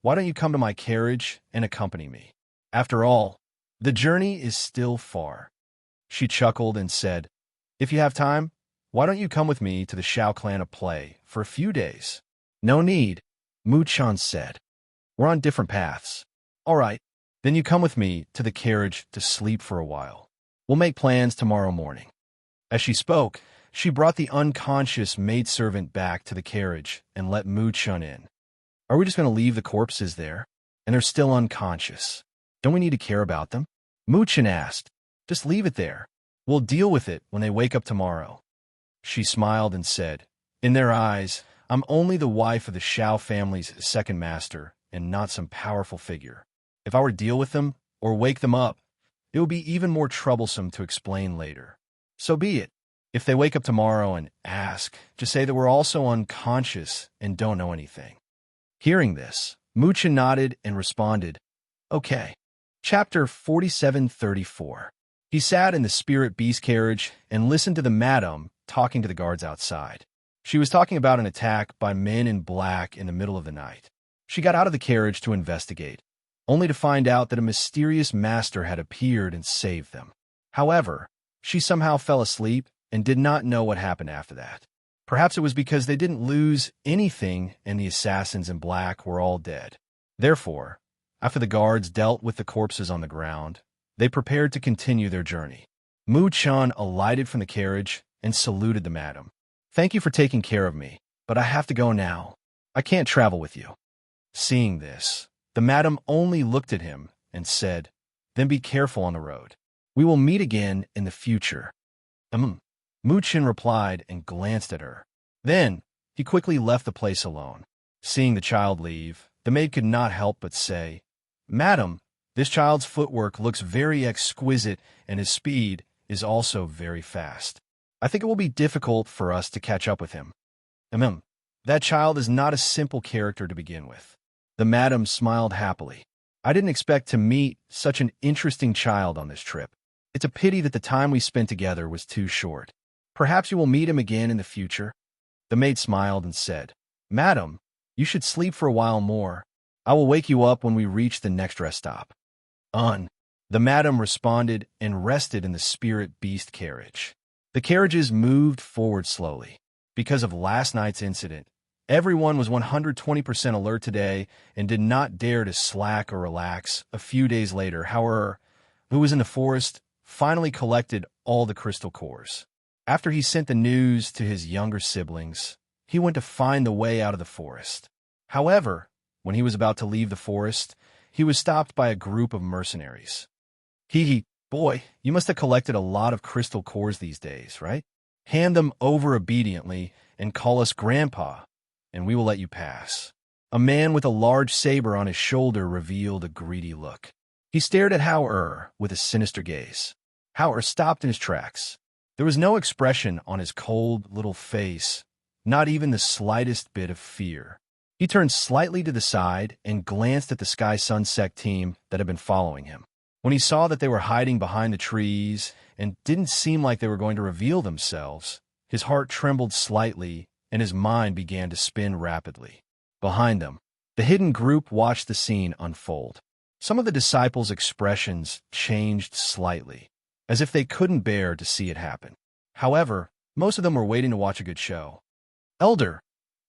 why don't you come to my carriage and accompany me? After all, the journey is still far. She chuckled and said, If you have time, why don't you come with me to the Xiao clan of play for a few days? No need, Muchan said. We're on different paths. All right, then you come with me to the carriage to sleep for a while. We'll make plans tomorrow morning. As she spoke, she brought the unconscious maidservant back to the carriage and let Muchan in. Are we just going to leave the corpses there? And they're still unconscious. Don't we need to care about them? Muchan asked. Just leave it there. We'll deal with it when they wake up tomorrow. She smiled and said, In their eyes, I'm only the wife of the Xiao family's second master and not some powerful figure. If I were to deal with them or wake them up, it would be even more troublesome to explain later. So be it. If they wake up tomorrow and ask, just say that we're also unconscious and don't know anything. Hearing this, Muchan nodded and responded, Okay. Chapter 4734. He sat in the spirit beast carriage and listened to the madam talking to the guards outside. She was talking about an attack by men in black in the middle of the night. She got out of the carriage to investigate, only to find out that a mysterious master had appeared and saved them. However, she somehow fell asleep and did not know what happened after that. Perhaps it was because they didn't lose anything and the assassins in black were all dead. Therefore, after the guards dealt with the corpses on the ground, they prepared to continue their journey. Muchan alighted from the carriage and saluted the madam. Thank you for taking care of me, but I have to go now. I can't travel with you. Seeing this, the madam only looked at him and said, Then be careful on the road. We will meet again in the future. Muchan replied and glanced at her. Then, he quickly left the place alone. Seeing the child leave, the maid could not help but say, Madam, this child's footwork looks very exquisite and his speed is also very fast. I think it will be difficult for us to catch up with him. That child is not a simple character to begin with. The madam smiled happily. I didn't expect to meet such an interesting child on this trip. It's a pity that the time we spent together was too short. Perhaps you will meet him again in the future. The maid smiled and said, Madam, you should sleep for a while more. I will wake you up when we reach the next rest stop. The madam responded and rested in the spirit beast carriage. The carriages moved forward slowly. Because of last night's incident, everyone was 120% alert today and did not dare to slack or relax. A few days later, however, who was in the forest, finally collected all the crystal cores. After he sent the news to his younger siblings, he went to find the way out of the forest. However, when he was about to leave the forest, he was stopped by a group of mercenaries. Boy, you must have collected a lot of crystal cores these days, right? Hand them over obediently and call us Grandpa, and we will let you pass. A man with a large saber on his shoulder revealed a greedy look. He stared at Hao with a sinister gaze. Hao stopped in his tracks. There was no expression on his cold little face, not even the slightest bit of fear. He turned slightly to the side and glanced at the Sky Sunset team that had been following him. When he saw that they were hiding behind the trees and didn't seem like they were going to reveal themselves, his heart trembled slightly and his mind began to spin rapidly. Behind them, the hidden group watched the scene unfold. Some of the disciples' expressions changed slightly, as if they couldn't bear to see it happen. However, most of them were waiting to watch a good show. "Elder,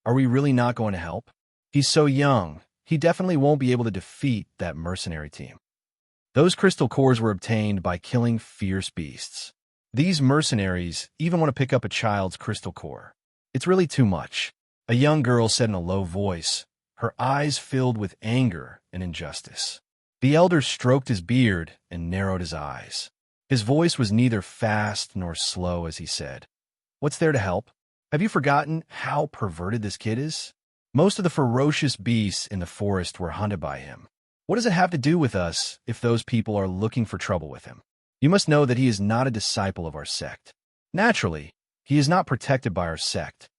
are we really not going to help? He's so young, he definitely won't be able to defeat that mercenary team." Those crystal cores were obtained by killing fierce beasts. These mercenaries even want to pick up a child's crystal core. It's really too much, a young girl said in a low voice, her eyes filled with anger and injustice. The elder stroked his beard and narrowed his eyes. His voice was neither fast nor slow as he said, "What's there to help? Have you forgotten how perverted this kid is? Most of the ferocious beasts in the forest were hunted by him. What does it have to do with us if those people are looking for trouble with him? You must know that he is not a disciple of our sect. Naturally, he is not protected by our sect."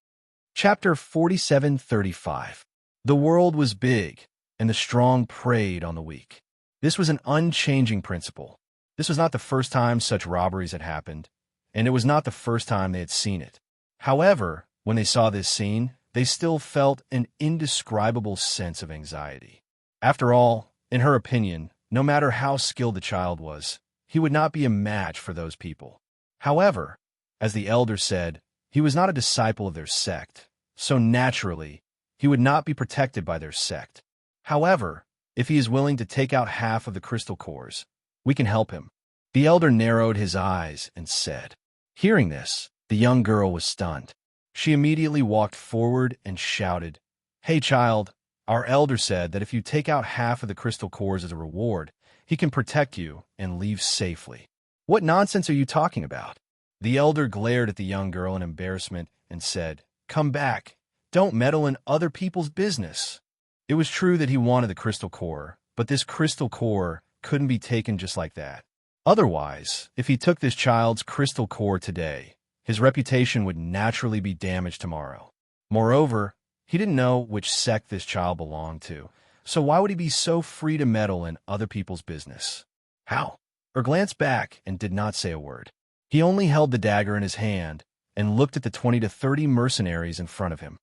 Chapter 47:35. The world was big, and the strong preyed on the weak. This was an unchanging principle. This was not the first time such robberies had happened, and it was not the first time they had seen it. However, when they saw this scene, they still felt an indescribable sense of anxiety. After all, in her opinion, no matter how skilled the child was, he would not be a match for those people. However, as the elder said, he was not a disciple of their sect, so naturally, he would not be protected by their sect. However, if he is willing to take out half of the crystal cores, we can help him. The elder narrowed his eyes and said. Hearing this, the young girl was stunned. She immediately walked forward and shouted, "Hey, child, our elder said that if you take out half of the crystal cores as a reward, he can protect you and leave safely. What nonsense are you talking about?" The elder glared at the young girl in embarrassment and said, "Come back. Don't meddle in other people's business." It was true that he wanted the crystal core, but this crystal core couldn't be taken just like that. Otherwise, if he took this child's crystal core today, his reputation would naturally be damaged tomorrow. Moreover, he didn't know which sect this child belonged to, so why would he be so free to meddle in other people's business? How? Glanced back and did not say a word. He only held the dagger in his hand and looked at the 20 to 30 mercenaries in front of him.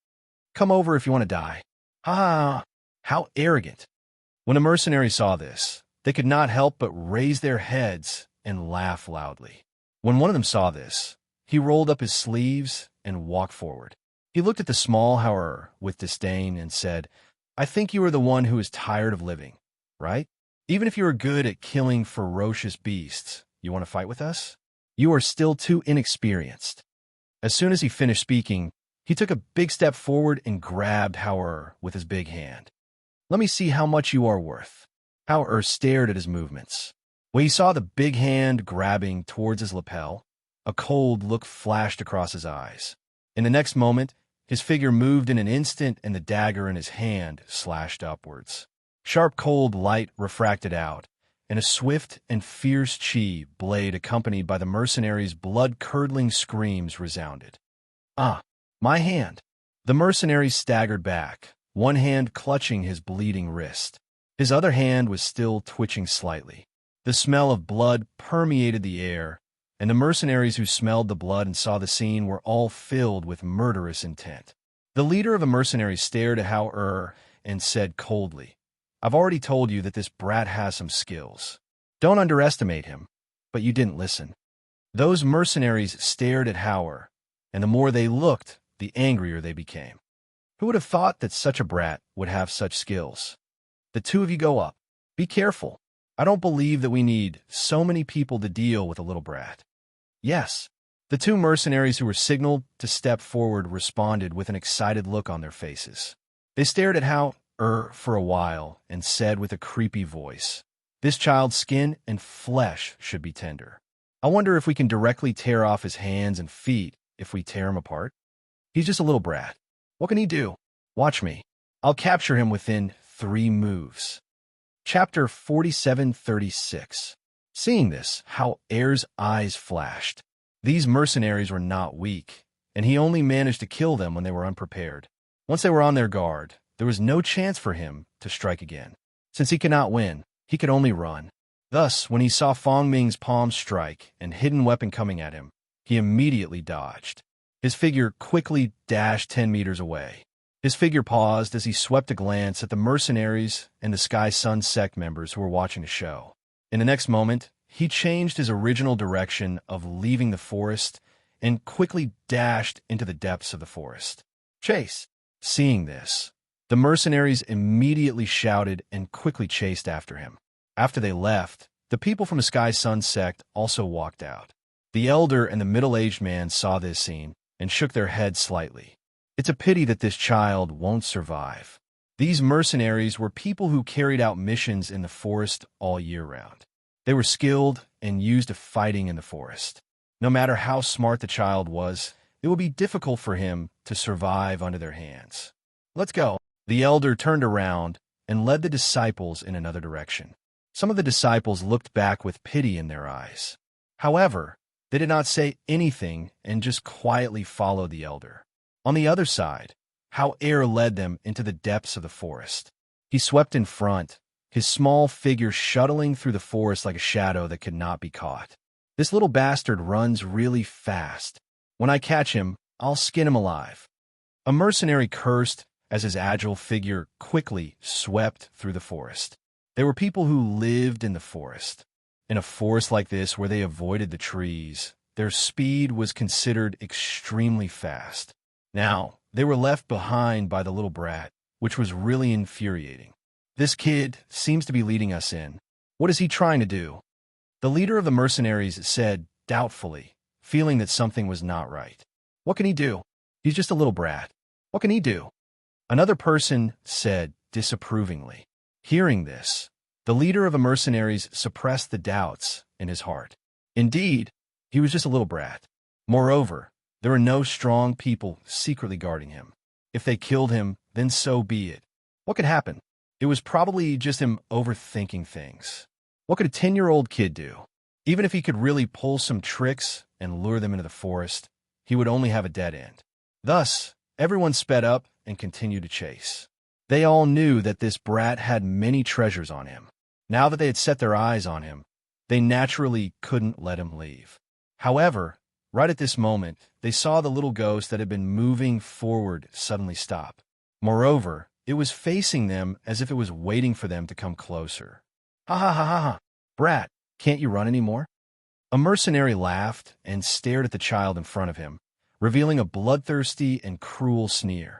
"Come over if you want to die." Ha ha! How arrogant! When the mercenaries saw this, they could not help but raise their heads and laugh loudly. When one of them saw this, he rolled up his sleeves and walked forward. He looked at the small Hauer with disdain and said, "I think you are the one who is tired of living, right? Even if you are good at killing ferocious beasts, you want to fight with us? You are still too inexperienced." As soon as he finished speaking, he took a big step forward and grabbed Hauer with his big hand. "Let me see how much you are worth." Hauer stared at his movements. When he saw the big hand grabbing towards his lapel, a cold look flashed across his eyes. In the next moment, his figure moved in an instant and the dagger in his hand slashed upwards. Sharp cold light refracted out, and a swift and fierce chi blade accompanied by the mercenaries' blood-curdling screams resounded. "Ah, my hand!" The mercenary staggered back, one hand clutching his bleeding wrist. His other hand was still twitching slightly. The smell of blood permeated the air, and the mercenaries who smelled the blood and saw the scene were all filled with murderous intent. The leader of the mercenaries stared at Hauer and said coldly, "I've already told you that this brat has some skills. Don't underestimate him," but you didn't listen. Those mercenaries stared at Hauer, and the more they looked, the angrier they became. Who would have thought that such a brat would have such skills? The two of you go up. Be careful. I don't believe that we need so many people to deal with a little brat. Yes. The two mercenaries who were signaled to step forward responded with an excited look on their faces. They stared at Hauer for a while and said with a creepy voice, "This child's skin and flesh should be tender. I wonder if we can directly tear off his hands and feet if we tear him apart. He's just a little brat. What can he do? Watch me. I'll capture him within 3 moves." Chapter 47:36. Seeing this, Hauer's eyes flashed. These mercenaries were not weak, and he only managed to kill them when they were unprepared. Once they were on their guard, there was no chance for him to strike again. Since he could not win, he could only run. Thus, when he saw Fong Ming's palm strike and hidden weapon coming at him, he immediately dodged. His figure quickly dashed 10 meters away. His figure paused as he swept a glance at the mercenaries and the Sky Sun sect members who were watching the show. In the next moment, he changed his original direction of leaving the forest and quickly dashed into the depths of the forest. Chase! Seeing this, the mercenaries immediately shouted and quickly chased after him. After they left, the people from the Sky Sun sect also walked out. The elder and the middle-aged man saw this scene and shook their heads slightly. It's a pity that this child won't survive. These mercenaries were people who carried out missions in the forest all year round. They were skilled and used to fighting in the forest. No matter how smart the child was, it would be difficult for him to survive under their hands. Let's go. The elder turned around and led the disciples in another direction. Some of the disciples looked back with pity in their eyes. However, they did not say anything and just quietly followed the elder. On the other side, how air led them into the depths of the forest. He swept in front, his small figure shuttling through the forest like a shadow that could not be caught. This little bastard runs really fast. When I catch him, I'll skin him alive. A mercenary cursed as his agile figure quickly swept through the forest. There were people who lived in the forest. In a forest like this where they avoided the trees, their speed was considered extremely fast. Now, they were left behind by the little brat, which was really infuriating. This kid seems to be leading us in. What is he trying to do? The leader of the mercenaries said doubtfully, feeling that something was not right. What can he do? He's just a little brat. What can he do? Another person said disapprovingly. Hearing this, the leader of the mercenaries suppressed the doubts in his heart. Indeed, he was just a little brat. Moreover, there were no strong people secretly guarding him. If they killed him, then so be it. What could happen? It was probably just him overthinking things. What could a 10-year-old kid do? Even if he could really pull some tricks and lure them into the forest, he would only have a dead end. Thus, everyone sped up and continued to chase. They all knew that this brat had many treasures on him. Now that they had set their eyes on him, they naturally couldn't let him leave. However, right at this moment, they saw the little ghost that had been moving forward suddenly stop. Moreover, it was facing them as if it was waiting for them to come closer. Ha ha ha ha ha! Brat, can't you run anymore? A mercenary laughed and stared at the child in front of him, revealing a bloodthirsty and cruel sneer.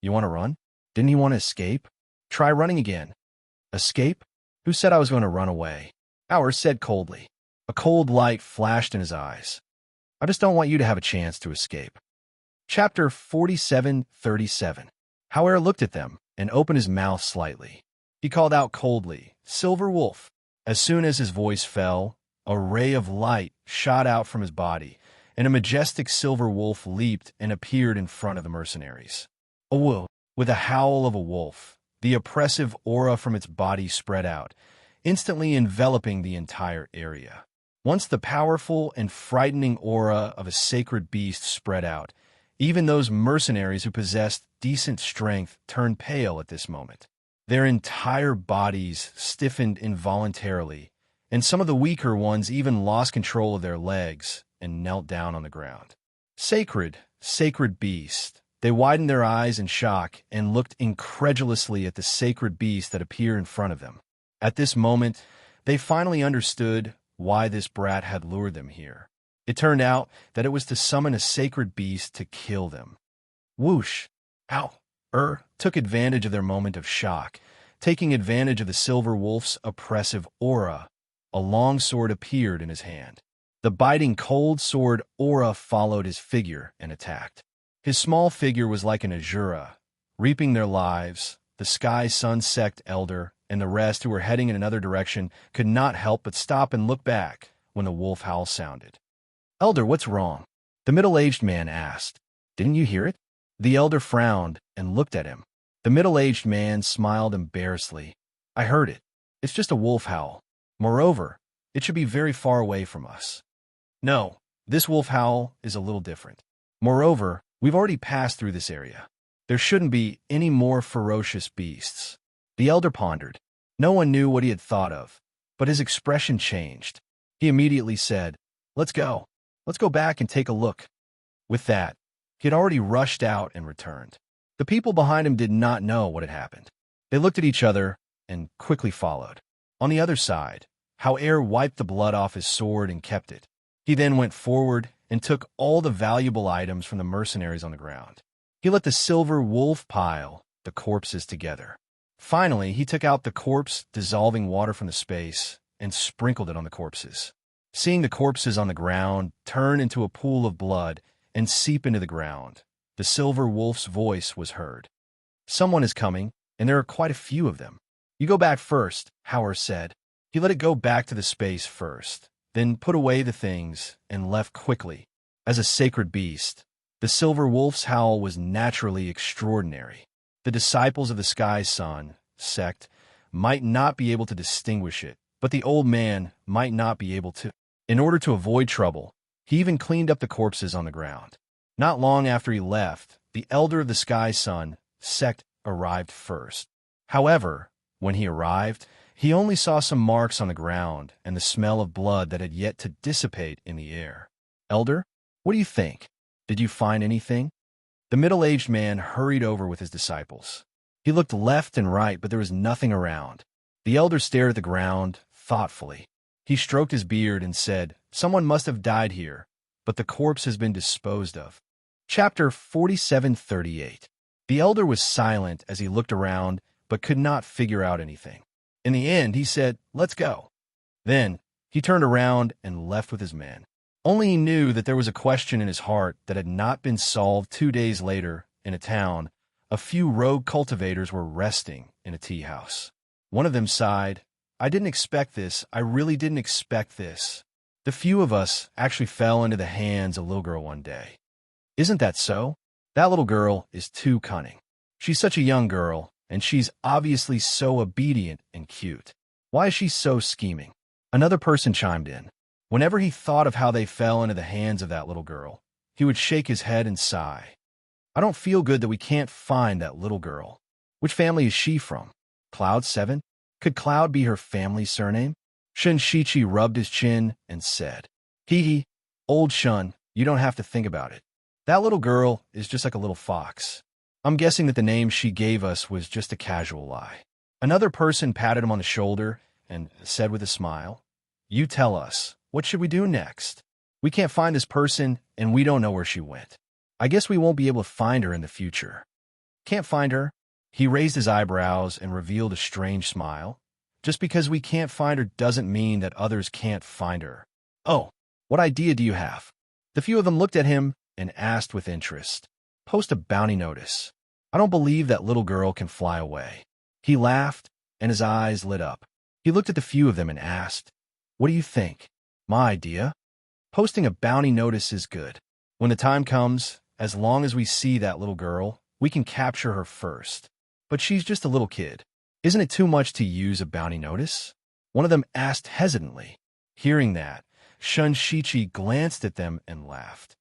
You want to run? Didn't he want to escape? Try running again. Escape? Who said I was going to run away? Howard said coldly. A cold light flashed in his eyes. I just don't want you to have a chance to escape. Chapter 47:37. Howard looked at them and opened his mouth slightly. He called out coldly, Silver Wolf. As soon as his voice fell, a ray of light shot out from his body, and a majestic silver wolf leaped and appeared in front of the mercenaries. A wolf, with a howl of a wolf, the oppressive aura from its body spread out, instantly enveloping the entire area. Once the powerful and frightening aura of a sacred beast spread out, even those mercenaries who possessed decent strength turned pale at this moment. Their entire bodies stiffened involuntarily, and some of the weaker ones even lost control of their legs and knelt down on the ground. Sacred, sacred beast. They widened their eyes in shock and looked incredulously at the sacred beast that appeared in front of them. At this moment, they finally understood why this brat had lured them here. It turned out that it was to summon a sacred beast to kill them. Whoosh! Ow! Took advantage of their moment of shock. Taking advantage of the silver wolf's oppressive aura, a long sword appeared in his hand. The biting cold sword aura followed his figure and attacked. His small figure was like an Azura, reaping their lives. The Sky Sun sect elder and the rest who were heading in another direction could not help but stop and look back when the wolf howl sounded. Elder, what's wrong? The middle-aged man asked. Didn't you hear it? The elder frowned and looked at him. The middle-aged man smiled embarrassedly. I heard it. It's just a wolf howl. Moreover, it should be very far away from us. No, this wolf howl is a little different. Moreover, we've already passed through this area. There shouldn't be any more ferocious beasts. The elder pondered. No one knew what he had thought of, but his expression changed. He immediately said, Let's go. Let's go back and take a look. With that, he had already rushed out and returned. The people behind him did not know what had happened. They looked at each other and quickly followed. On the other side, Hauer wiped the blood off his sword and kept it. He then went forward and took all the valuable items from the mercenaries on the ground. He let the silver wolf pile the corpses together. Finally, he took out the corpse dissolving water from the space and sprinkled it on the corpses. Seeing the corpses on the ground turn into a pool of blood and seep into the ground, the silver wolf's voice was heard. Someone is coming, and there are quite a few of them. You go back first, Hauer said. He let it go back to the space first, then put away the things and left quickly. As a sacred beast, the silver wolf's howl was naturally extraordinary. The disciples of the Sky Sun sect might not be able to distinguish it, but the old man might not be able to. In order to avoid trouble, he even cleaned up the corpses on the ground. Not long after he left, the elder of the Sky Sun sect arrived first. However, when he arrived, he only saw some marks on the ground and the smell of blood that had yet to dissipate in the air. Elder, what do you think? Did you find anything? The middle-aged man hurried over with his disciples. He looked left and right, but there was nothing around. The elder stared at the ground thoughtfully. He stroked his beard and said, "Someone must have died here, but the corpse has been disposed of." Chapter 47:38. The elder was silent as he looked around, but could not figure out anything. In the end, he said, "Let's go." Then, he turned around and left with his men. Only he knew that there was a question in his heart that had not been solved 2 days later in a town. A few rogue cultivators were resting in a tea house. One of them sighed, "I didn't expect this. I really didn't expect this. The few of us actually fell into the hands of a little girl one day. Isn't that so? That little girl is too cunning. She's such a young girl, and she's obviously so obedient and cute. Why is she so scheming?" Another person chimed in. Whenever he thought of how they fell into the hands of that little girl, he would shake his head and sigh. "I don't feel good that we can't find that little girl. Which family is she from? Cloud 7? Could Cloud be her family surname?" Shun Shichi rubbed his chin and said, "Hee hee, old Shun, you don't have to think about it. That little girl is just like a little fox. I'm guessing that the name she gave us was just a casual lie." Another person patted him on the shoulder and said with a smile, "You tell us, what should we do next? We can't find this person, and we don't know where she went. I guess we won't be able to find her in the future." "Can't find her?" He raised his eyebrows and revealed a strange smile. "Just because we can't find her doesn't mean that others can't find her. Oh, what idea do you have?" The few of them looked at him and asked with interest, "Post a bounty notice. I don't believe that little girl can fly away." He laughed, and his eyes lit up. He looked at the few of them and asked, "What do you think?" "My idea? Posting a bounty notice is good. When the time comes, as long as we see that little girl, we can capture her first. But she's just a little kid. Isn't it too much to use a bounty notice?" One of them asked hesitantly. Hearing that, Shun Shichi glanced at them and laughed.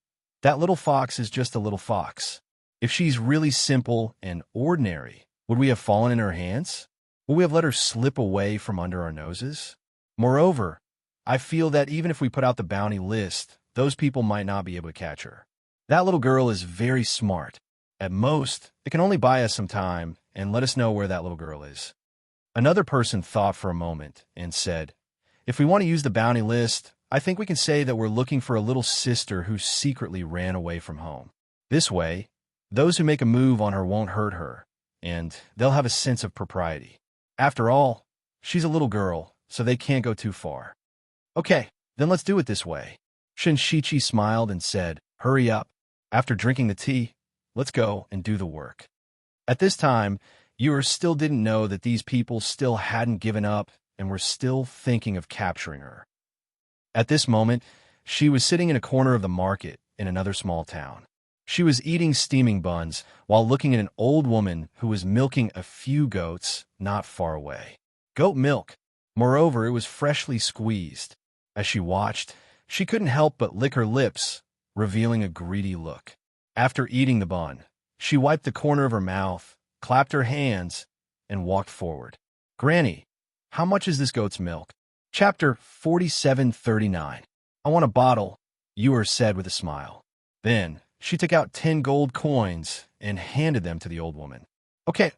"That little fox is just a little fox. If she's really simple and ordinary, would we have fallen in her hands? Would we have let her slip away from under our noses? Moreover, I feel that even if we put out the bounty list, those people might not be able to catch her. That little girl is very smart. At most, it can only buy us some time and let us know where that little girl is." Another person thought for a moment and said, "If we want to use the bounty list, I think we can say that we're looking for a little sister who secretly ran away from home. This way, those who make a move on her won't hurt her, and they'll have a sense of propriety. After all, she's a little girl, so they can't go too far." "Okay, then let's do it this way." Shinshichi smiled and said, "Hurry up. After drinking the tea, let's go and do the work." At this time, Yor still didn't know that these people still hadn't given up and were still thinking of capturing her. At this moment, she was sitting in a corner of the market in another small town. She was eating steaming buns while looking at an old woman who was milking a few goats not far away. Goat milk. Moreover, it was freshly squeezed. As she watched, she couldn't help but lick her lips, revealing a greedy look. After eating the bun, she wiped the corner of her mouth, clapped her hands, and walked forward. "Granny, how much is this goat's milk?" Chapter 47:39. "I want a bottle," Yor said with a smile. Then, she took out 10 gold coins and handed them to the old woman. Okay.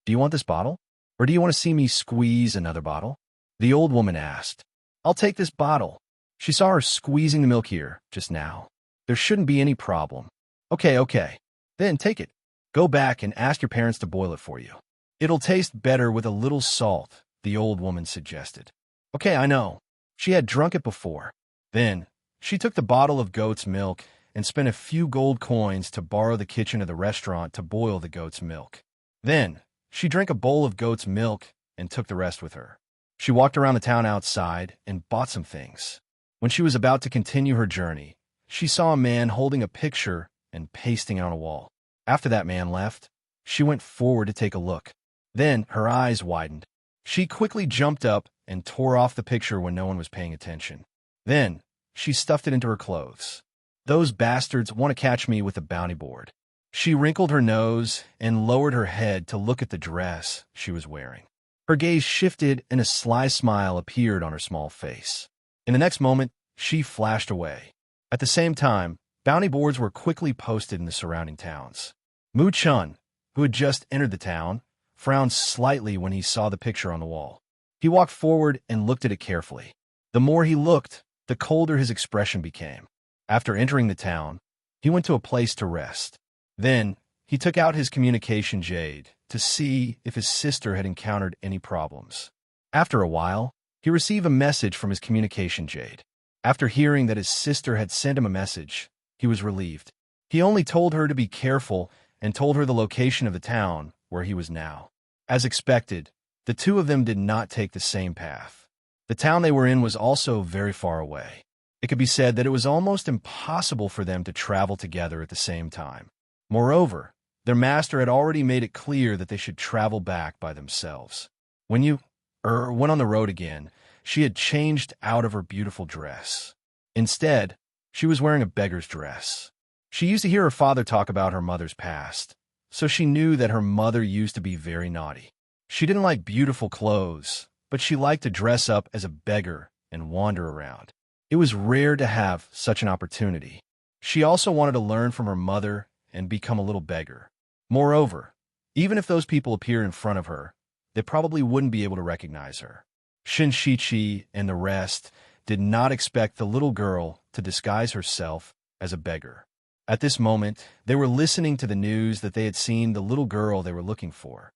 Do you want this bottle? Or do you want to see me squeeze another bottle? The old woman asked. I'll take this bottle. She saw her squeezing the milk here just now. There shouldn't be any problem. Okay. Then take it. Go back and ask your parents to boil it for you. It'll taste better with a little salt, the old woman suggested. Okay, I know. She had drunk it before. Then, she took the bottle of goat's milk and spent a few gold coins to borrow the kitchen of the restaurant to boil the goat's milk. Then, she drank a bowl of goat's milk and took the rest with her. She walked around the town outside and bought some things. When she was about to continue her journey, she saw a man holding a picture and pasting it on a wall. After that man left, she went forward to take a look. Then her eyes widened. She quickly jumped up and tore off the picture when no one was paying attention. Then she stuffed it into her clothes. Those bastards want to catch me with a bounty board. She wrinkled her nose and lowered her head to look at the dress she was wearing. Her gaze shifted and a sly smile appeared on her small face. In the next moment, she flashed away. At the same time, bounty boards were quickly posted in the surrounding towns. Mu Chun, who had just entered the town, frowned slightly when he saw the picture on the wall. He walked forward and looked at it carefully. The more he looked, the colder his expression became. After entering the town, he went to a place to rest. Then, he took out his communication jade to see if his sister had encountered any problems. After a while, he received a message from his communication jade. After hearing that his sister had sent him a message, he was relieved. He only told her to be careful and told her the location of the town where he was now. As expected, the two of them did not take the same path. The town they were in was also very far away. It could be said that it was almost impossible for them to travel together at the same time. Moreover, their master had already made it clear that they should travel back by themselves. When you went on the road again, she had changed out of her beautiful dress. Instead, she was wearing a beggar's dress. She used to hear her father talk about her mother's past, so she knew that her mother used to be very naughty. She didn't like beautiful clothes, but she liked to dress up as a beggar and wander around. It was rare to have such an opportunity. She also wanted to learn from her mother and become a little beggar. Moreover, even if those people appeared in front of her, they probably wouldn't be able to recognize her. Shinshichi and the rest did not expect the little girl to disguise herself as a beggar. At this moment, they were listening to the news that they had seen the little girl they were looking for.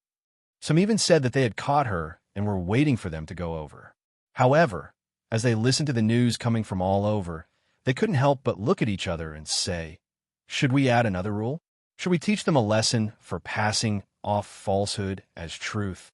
Some even said that they had caught her and were waiting for them to go over. However, as they listened to the news coming from all over, they couldn't help but look at each other and say, should we add another rule? Should we teach them a lesson for passing off falsehood as truth?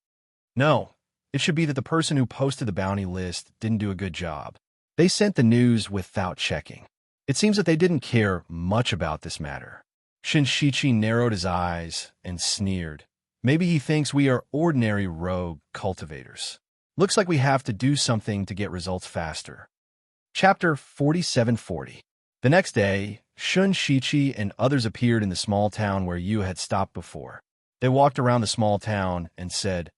No, it should be that the person who posted the bounty list didn't do a good job. They sent the news without checking. It seems that they didn't care much about this matter. Shinshichi narrowed his eyes and sneered. Maybe he thinks we are ordinary rogue cultivators. Looks like we have to do something to get results faster. Chapter 4740. The next day, Shun Shichi and others appeared in the small town where Yu had stopped before. They walked around the small town and said,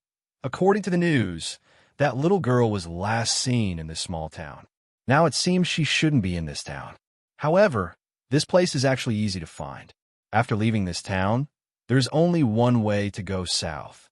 according to the news, that little girl was last seen in this small town. Now it seems she shouldn't be in this town. However, this place is actually easy to find. After leaving this town, there's only one way to go south.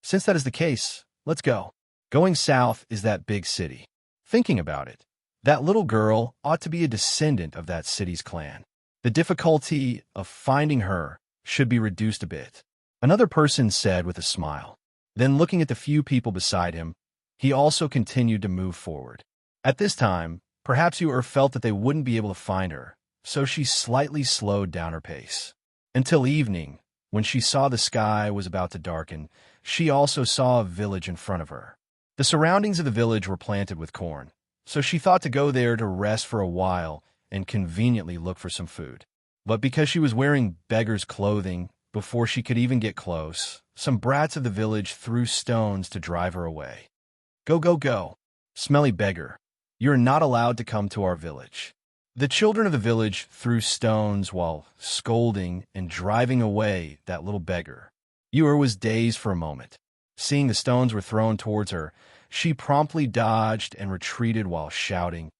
Since that is the case, let's go. Going south is that big city. Thinking about it, that little girl ought to be a descendant of that city's clan. The difficulty of finding her should be reduced a bit. Another person said with a smile. Then looking at the few people beside him, he also continued to move forward. At this time, perhaps Yu felt that they wouldn't be able to find her, so she slightly slowed down her pace. Until evening, when she saw the sky was about to darken, she also saw a village in front of her. The surroundings of the village were planted with corn, so she thought to go there to rest for a while and conveniently look for some food. But because she was wearing beggar's clothing, before she could even get close, some brats of the village threw stones to drive her away. Go, smelly beggar. You're not allowed to come to our village. The children of the village threw stones while scolding and driving away that little beggar. Yu was dazed for a moment. Seeing the stones were thrown towards her, she promptly dodged and retreated while shouting,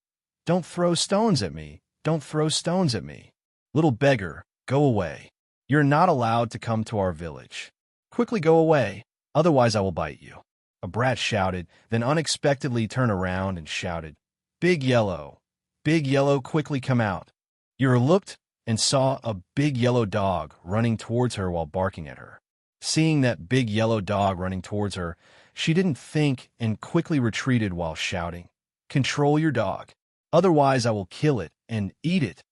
"Don't throw stones at me! Don't throw stones at me!" "Little beggar, go away. You're not allowed to come to our village. Quickly go away, otherwise I will bite you." A brat shouted, then unexpectedly turned around and shouted, Big Yellow, quickly come out." Yor looked and saw a big yellow dog running towards her while barking at her. Seeing that big yellow dog running towards her, she didn't think and quickly retreated while shouting, "Control your dog, otherwise I will kill it and eat it.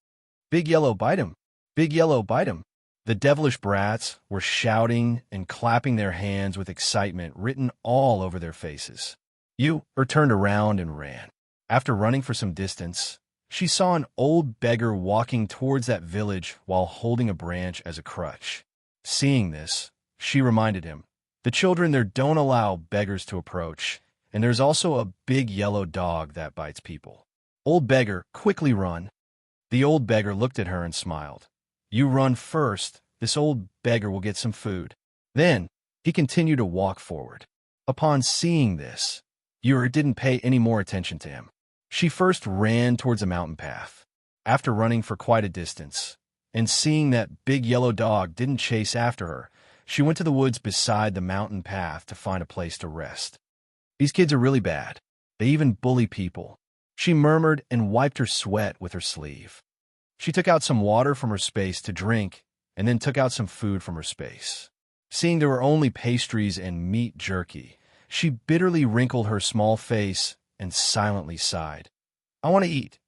Big Yellow, bite him. Big Yellow, bite him." The devilish brats were shouting and clapping their hands with excitement written all over their faces. Yor turned around and ran. After running for some distance, she saw an old beggar walking towards that village while holding a branch as a crutch. Seeing this, she reminded him, "The children there don't allow beggars to approach, and there's also a big yellow dog that bites people. Old beggar, quickly run." The old beggar looked at her and smiled. "You run first, this old beggar will get some food." Then he continued to walk forward. Upon seeing this, Yor didn't pay any more attention to him. She first ran towards a mountain path. After running for quite a distance, and seeing that big yellow dog didn't chase after her, she went to the woods beside the mountain path to find a place to rest. "These kids are really bad. They even bully people," she murmured and wiped her sweat with her sleeve. She took out some water from her space to drink, and then took out some food from her space. Seeing there were only pastries and meat jerky, she bitterly wrinkled her small face and silently sighed. "I want to eat.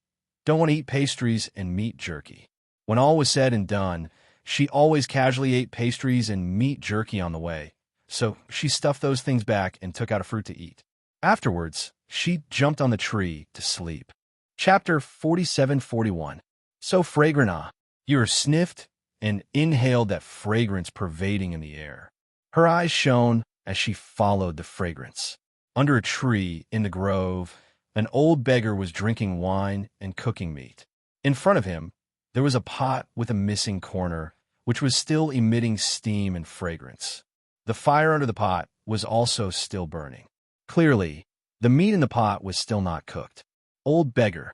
Don't want to eat pastries and meat jerky." When all was said and done, she always casually ate pastries and meat jerky on the way, so she stuffed those things back and took out a fruit to eat. Afterwards, she jumped on the tree to sleep. Chapter 47-41. So fragrant, ah! Yor sniffed and inhaled that fragrance pervading in the air. Her eyes shone as she followed the fragrance. Under a tree in the grove, an old beggar was drinking wine and cooking meat. In front of him, there was a pot with a missing corner, which was still emitting steam and fragrance. The fire under the pot was also still burning. Clearly, the meat in the pot was still not cooked. Old beggar,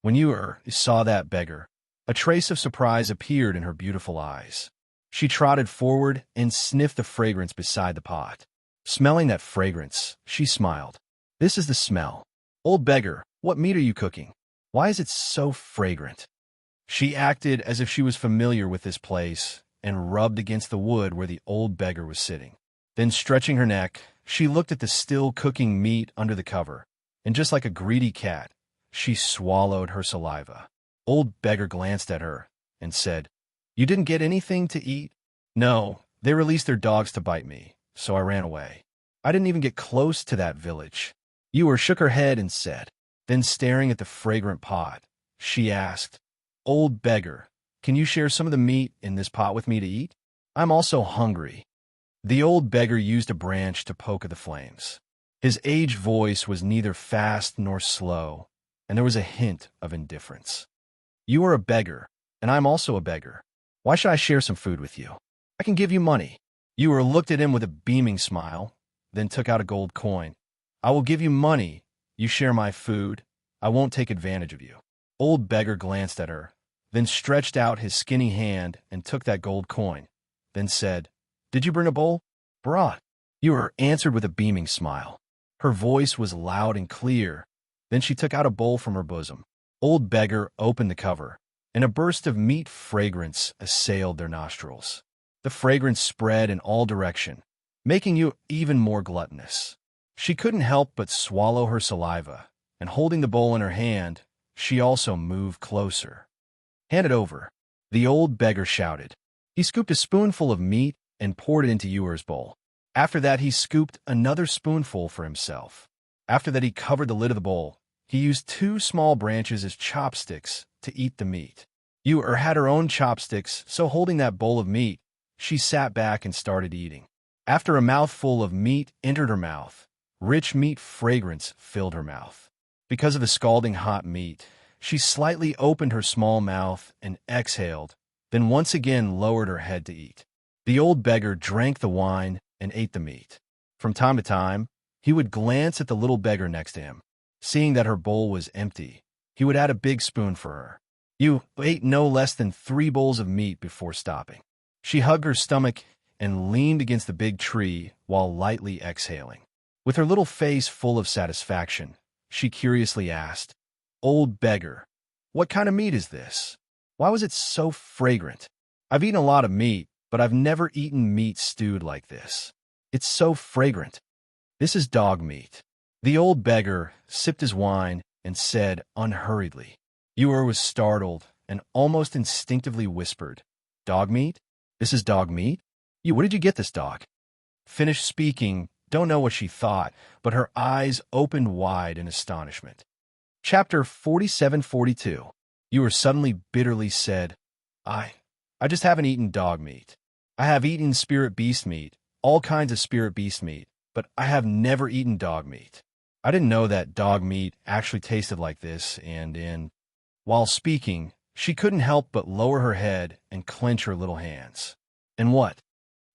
when Yor saw that beggar, a trace of surprise appeared in her beautiful eyes. She trotted forward and sniffed the fragrance beside the pot. Smelling that fragrance, she smiled. "This is the smell. Old beggar, what meat are you cooking? Why is it so fragrant?" She acted as if she was familiar with this place and rubbed against the wood where the old beggar was sitting. Then, stretching her neck, she looked at the still cooking meat under the cover, and just like a greedy cat, she swallowed her saliva. Old beggar glanced at her and said, "You didn't get anything to eat?" "No, they released their dogs to bite me, so I ran away. I didn't even get close to that village." Yor shook her head and said. Then, staring at the fragrant pot, she asked, "Old beggar, can you share some of the meat in this pot with me to eat? I'm also hungry." The old beggar used a branch to poke at the flames. His aged voice was neither fast nor slow, and there was a hint of indifference. "You are a beggar, and I'm also a beggar. Why should I share some food with you? I can give you money." Yor looked at him with a beaming smile, then took out a gold coin. "I will give you money. You share my food. I won't take advantage of you." Old beggar glanced at her, then stretched out his skinny hand and took that gold coin, then said, "Did you bring a bowl?" "Brought." Yor answered with a beaming smile. Her voice was loud and clear. Then she took out a bowl from her bosom. Old beggar opened the cover, and a burst of meat fragrance assailed their nostrils. The fragrance spread in all directions, making you even more gluttonous. She couldn't help but swallow her saliva, and holding the bowl in her hand, she also moved closer. "Hand it over," the old beggar shouted. He scooped a spoonful of meat and poured it into Yor's bowl. After that, he scooped another spoonful for himself. After that, he covered the lid of the bowl. He used 2 small branches as chopsticks to eat the meat. Yor had her own chopsticks, so holding that bowl of meat, she sat back and started eating. After a mouthful of meat entered her mouth, rich meat fragrance filled her mouth. Because of the scalding hot meat, she slightly opened her small mouth and exhaled, then once again lowered her head to eat. The old beggar drank the wine and ate the meat. From time to time, he would glance at the little beggar next to him. Seeing that her bowl was empty, he would add a big spoon for her. You ate no less than 3 bowls of meat before stopping. She hugged her stomach and leaned against the big tree while lightly exhaling. With her little face full of satisfaction, she curiously asked, "Old beggar, what kind of meat is this? Why was it so fragrant? I've eaten a lot of meat, but I've never eaten meat stewed like this. It's so fragrant." "This is dog meat." The old beggar sipped his wine and said unhurriedly. Ewer was startled and almost instinctively whispered, "Dog meat? This is dog meat? Where did you get this dog?" Finished speaking, don't know what she thought, but her eyes opened wide in astonishment. Chapter 47-42. Ewer suddenly bitterly said, I just haven't eaten dog meat. I have eaten spirit beast meat, all kinds of spirit beast meat, but I have never eaten dog meat. I didn't know that dog meat actually tasted like this, While speaking, she couldn't help but lower her head and clench her little hands. "And what?"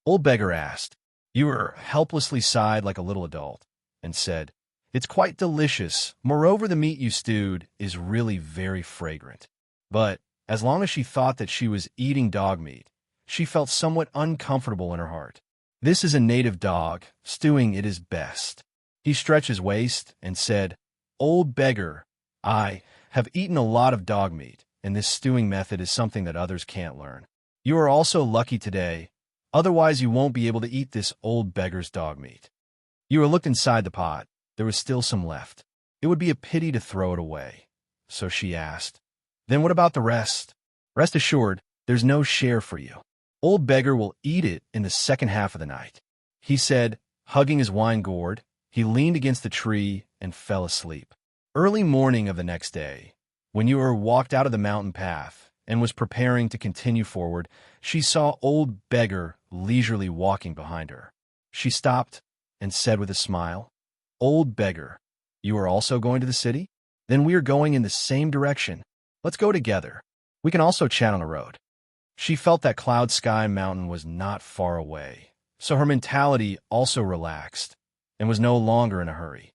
Old beggar asked. Ewer helplessly sighed like a little adult and said, "It's quite delicious. Moreover, the meat you stewed is really very fragrant." But as long as she thought that she was eating dog meat, she felt somewhat uncomfortable in her heart. "This is a native dog. Stewing it is best." He stretched his waist and said, "Old beggar, I have eaten a lot of dog meat, and this stewing method is something that others can't learn. You are also lucky today, otherwise you won't be able to eat this old beggar's dog meat." Ewer looked inside the pot. There was still some left. It would be a pity to throw it away. So she asked, "Then what about the rest?" "Rest assured, there's no share for you. Old beggar will eat it in the second half of the night," he said, hugging his wine gourd. He leaned against the tree and fell asleep. Early morning of the next day, when Ewer walked out of the mountain path and was preparing to continue forward, she saw old beggar leisurely walking behind her. She stopped and said with a smile, "Old beggar, you are also going to the city? Then we are going in the same direction. Let's go together. We can also chat on the road." She felt that Cloud Sky Mountain was not far away, so her mentality also relaxed and was no longer in a hurry.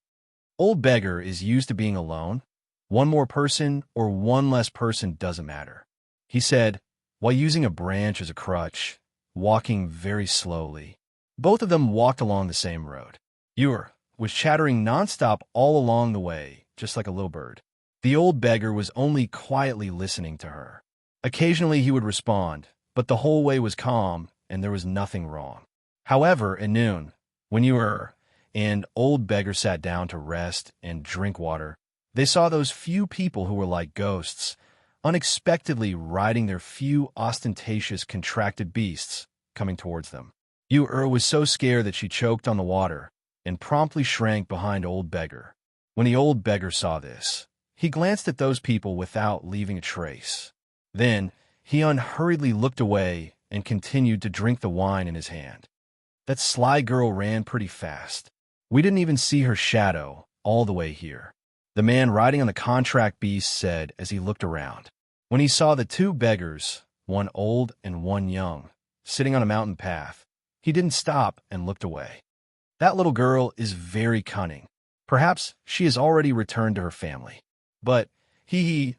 Old beggar is used to being alone. One more person or one less person doesn't matter, he said, while using a branch as a crutch, walking very slowly. Both of them walked along the same road. Ewer was chattering nonstop all along the way, just like a little bird. The old beggar was only quietly listening to her. Occasionally he would respond, but the whole way was calm and there was nothing wrong. However, at noon, when Ewer and old beggar sat down to rest and drink water, they saw those few people who were like ghosts, unexpectedly riding their few ostentatious contracted beasts coming towards them. Ewer was so scared that she choked on the water and promptly shrank behind old beggar. When the old beggar saw this, he glanced at those people without leaving a trace. Then he unhurriedly looked away and continued to drink the wine in his hand. That sly girl ran pretty fast. We didn't even see her shadow all the way here, the man riding on the contract beast said as he looked around. When he saw the 2 beggars, one old and one young, sitting on a mountain path, he didn't stop and looked away. "That little girl is very cunning. Perhaps she has already returned to her family. But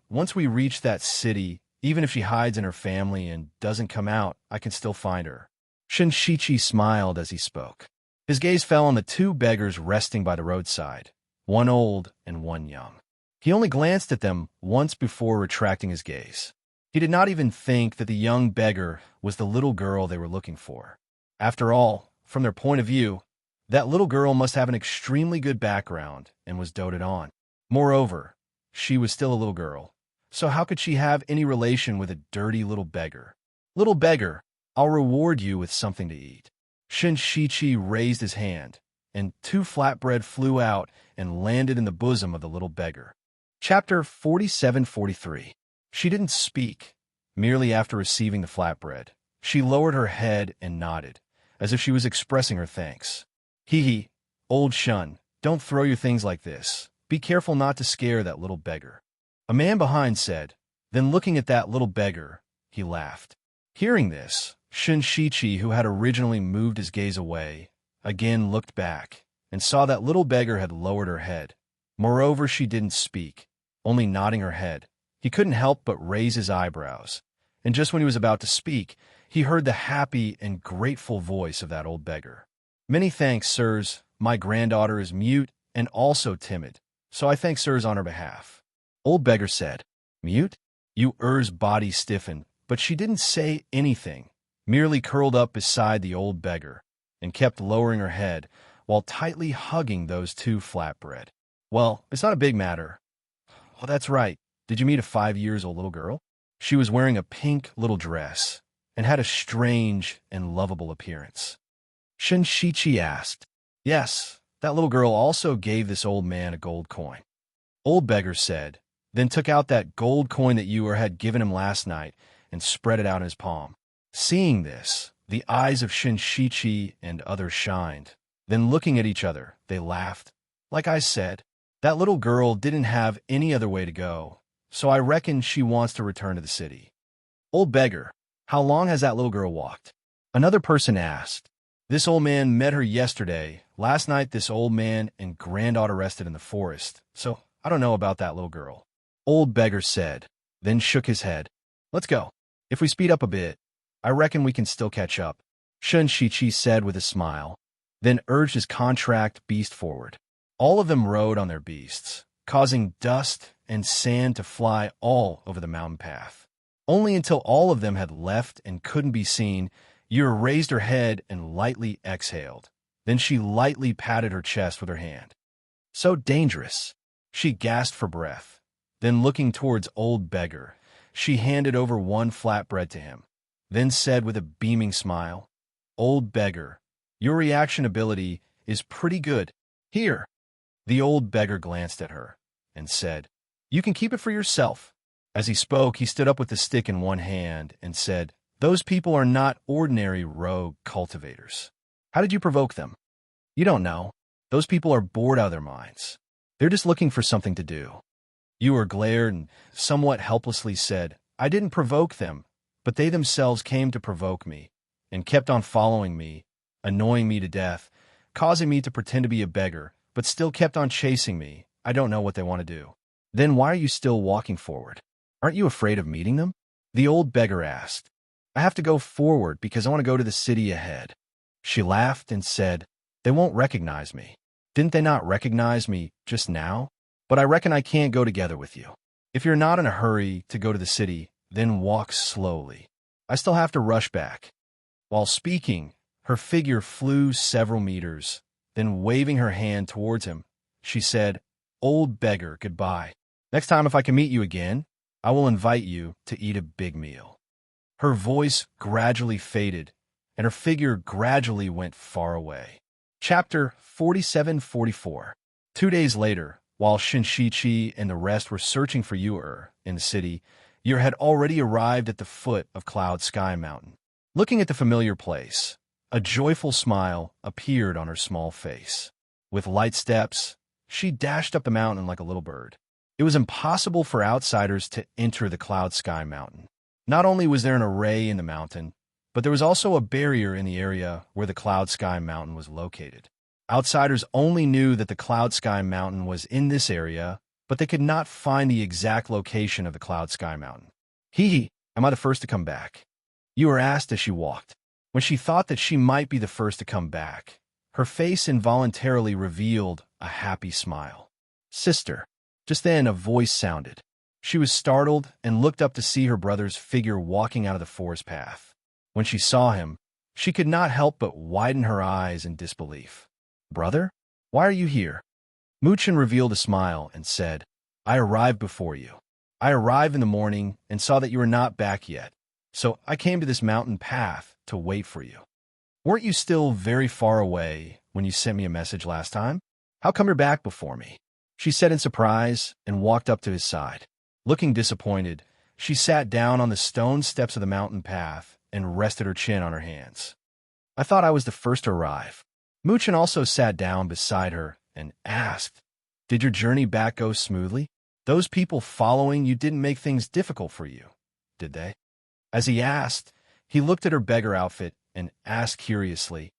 once we reach that city, even if she hides in her family and doesn't come out, I can still find her." Shinshichi smiled as he spoke. His gaze fell on the 2 beggars resting by the roadside, one old and one young. He only glanced at them once before retracting his gaze. He did not even think that the young beggar was the little girl they were looking for. After all, from their point of view, that little girl must have an extremely good background and was doted on. Moreover, she was still a little girl, so how could she have any relation with a dirty little beggar? "Little beggar, I'll reward you with something to eat." Shinshichi raised his hand, and 2 flatbread flew out and landed in the bosom of the little beggar. Chapter 47-43. She didn't speak. Merely after receiving the flatbread, she lowered her head and nodded, as if she was expressing her thanks. "Hee, old Shun, don't throw your things like this. Be careful not to scare that little beggar." A man behind said. Then looking at that little beggar, he laughed. Hearing this, Shinshichi, who had originally moved his gaze away, again looked back and saw that little beggar had lowered her head. Moreover, she didn't speak, only nodding her head. He couldn't help but raise his eyebrows, and just when he was about to speak, he heard the happy and grateful voice of that old beggar. "Many thanks, sirs. My granddaughter is mute and also timid, so I thank sirs on her behalf." Old beggar said, "Mute?" Er's body stiffened, but she didn't say anything, merely curled up beside the old beggar and kept lowering her head while tightly hugging those two flatbread. "Well, it's not a big matter." "Oh, that's right. Did you meet a 5-year-old little girl?" She was wearing a pink little dress and had a strange and lovable appearance. Shinshichi asked. "Yes, that little girl also gave this old man a gold coin." Old beggar said, then took out that gold coin that had given him last night and spread it out in his palm. Seeing this, the eyes of Shinshichi and others shined. Then looking at each other, they laughed. "Like I said, that little girl didn't have any other way to go, so I reckon she wants to return to the city." "Old beggar, how long has that little girl walked?" Another person asked. "This old man met her yesterday. Last night this old man and granddaughter rested in the forest, so I don't know about that little girl." Old beggar said, then shook his head. "Let's go. If we speed up a bit, I reckon we can still catch up," Shinshichi said with a smile, then urged his contract beast forward. All of them rode on their beasts, causing dust and sand to fly all over the mountain path. Only until all of them had left and couldn't be seen, Yer raised her head and lightly exhaled. Then she lightly patted her chest with her hand. "So dangerous." She gasped for breath. Then looking towards old beggar, she handed over one flatbread to him, then said with a beaming smile, "Old beggar, your reaction ability is pretty good. Here." The old beggar glanced at her and said, "You can keep it for yourself." As he spoke, he stood up with the stick in one hand and said, "Those people are not ordinary rogue cultivators. How did you provoke them?" "You don't know. Those people are bored out of their minds. They're just looking for something to do." Ewer glared and somewhat helplessly said, "I didn't provoke them, but they themselves came to provoke me, and kept on following me, annoying me to death, causing me to pretend to be a beggar, but still kept on chasing me. I don't know what they want to do." "Then why are you still walking forward? Aren't you afraid of meeting them?" the old beggar asked. "I have to go forward because I want to go to the city ahead." She laughed and said, "They won't recognize me. Didn't they not recognize me just now? But I reckon I can't go together with you. If you're not in a hurry to go to the city, then walk slowly. I still have to rush back." While speaking, her figure flew several meters. Then waving her hand towards him, she said, "Old beggar, goodbye. Next time if I can meet you again, I will invite you to eat a big meal." Her voice gradually faded, and her figure gradually went far away. Chapter 47-44. 2 days later, while Shinshichi and the rest were searching for in the city, Yer had already arrived at the foot of Cloud Sky Mountain. Looking at the familiar place, a joyful smile appeared on her small face. With light steps, she dashed up the mountain like a little bird. It was impossible for outsiders to enter the Cloud Sky Mountain. Not only was there an array in the mountain, but there was also a barrier in the area where the Cloud Sky Mountain was located. Outsiders only knew that the Cloud Sky Mountain was in this area, but they could not find the exact location of the Cloud Sky Mountain. "Hee, am I the first to come back?" Ewer asked as she walked. When she thought that she might be the first to come back, her face involuntarily revealed a happy smile. "Sister." Just then a voice sounded. She was startled and looked up to see her brother's figure walking out of the forest path. When she saw him, she could not help but widen her eyes in disbelief. "Brother, why are you here?" Muchin revealed a smile and said, "I arrived before you. I arrived in the morning and saw that you were not back yet, so I came to this mountain path to wait for you. Weren't you still very far away when you sent me a message last time? How come you're back before me?" she said in surprise and walked up to his side. Looking disappointed, she sat down on the stone steps of the mountain path and rested her chin on her hands. "I thought I was the first to arrive." Muchin also sat down beside her and asked, "Did your journey back go smoothly? Those people following you didn't make things difficult for you, did they?" As he asked, he looked at her beggar outfit and asked curiously,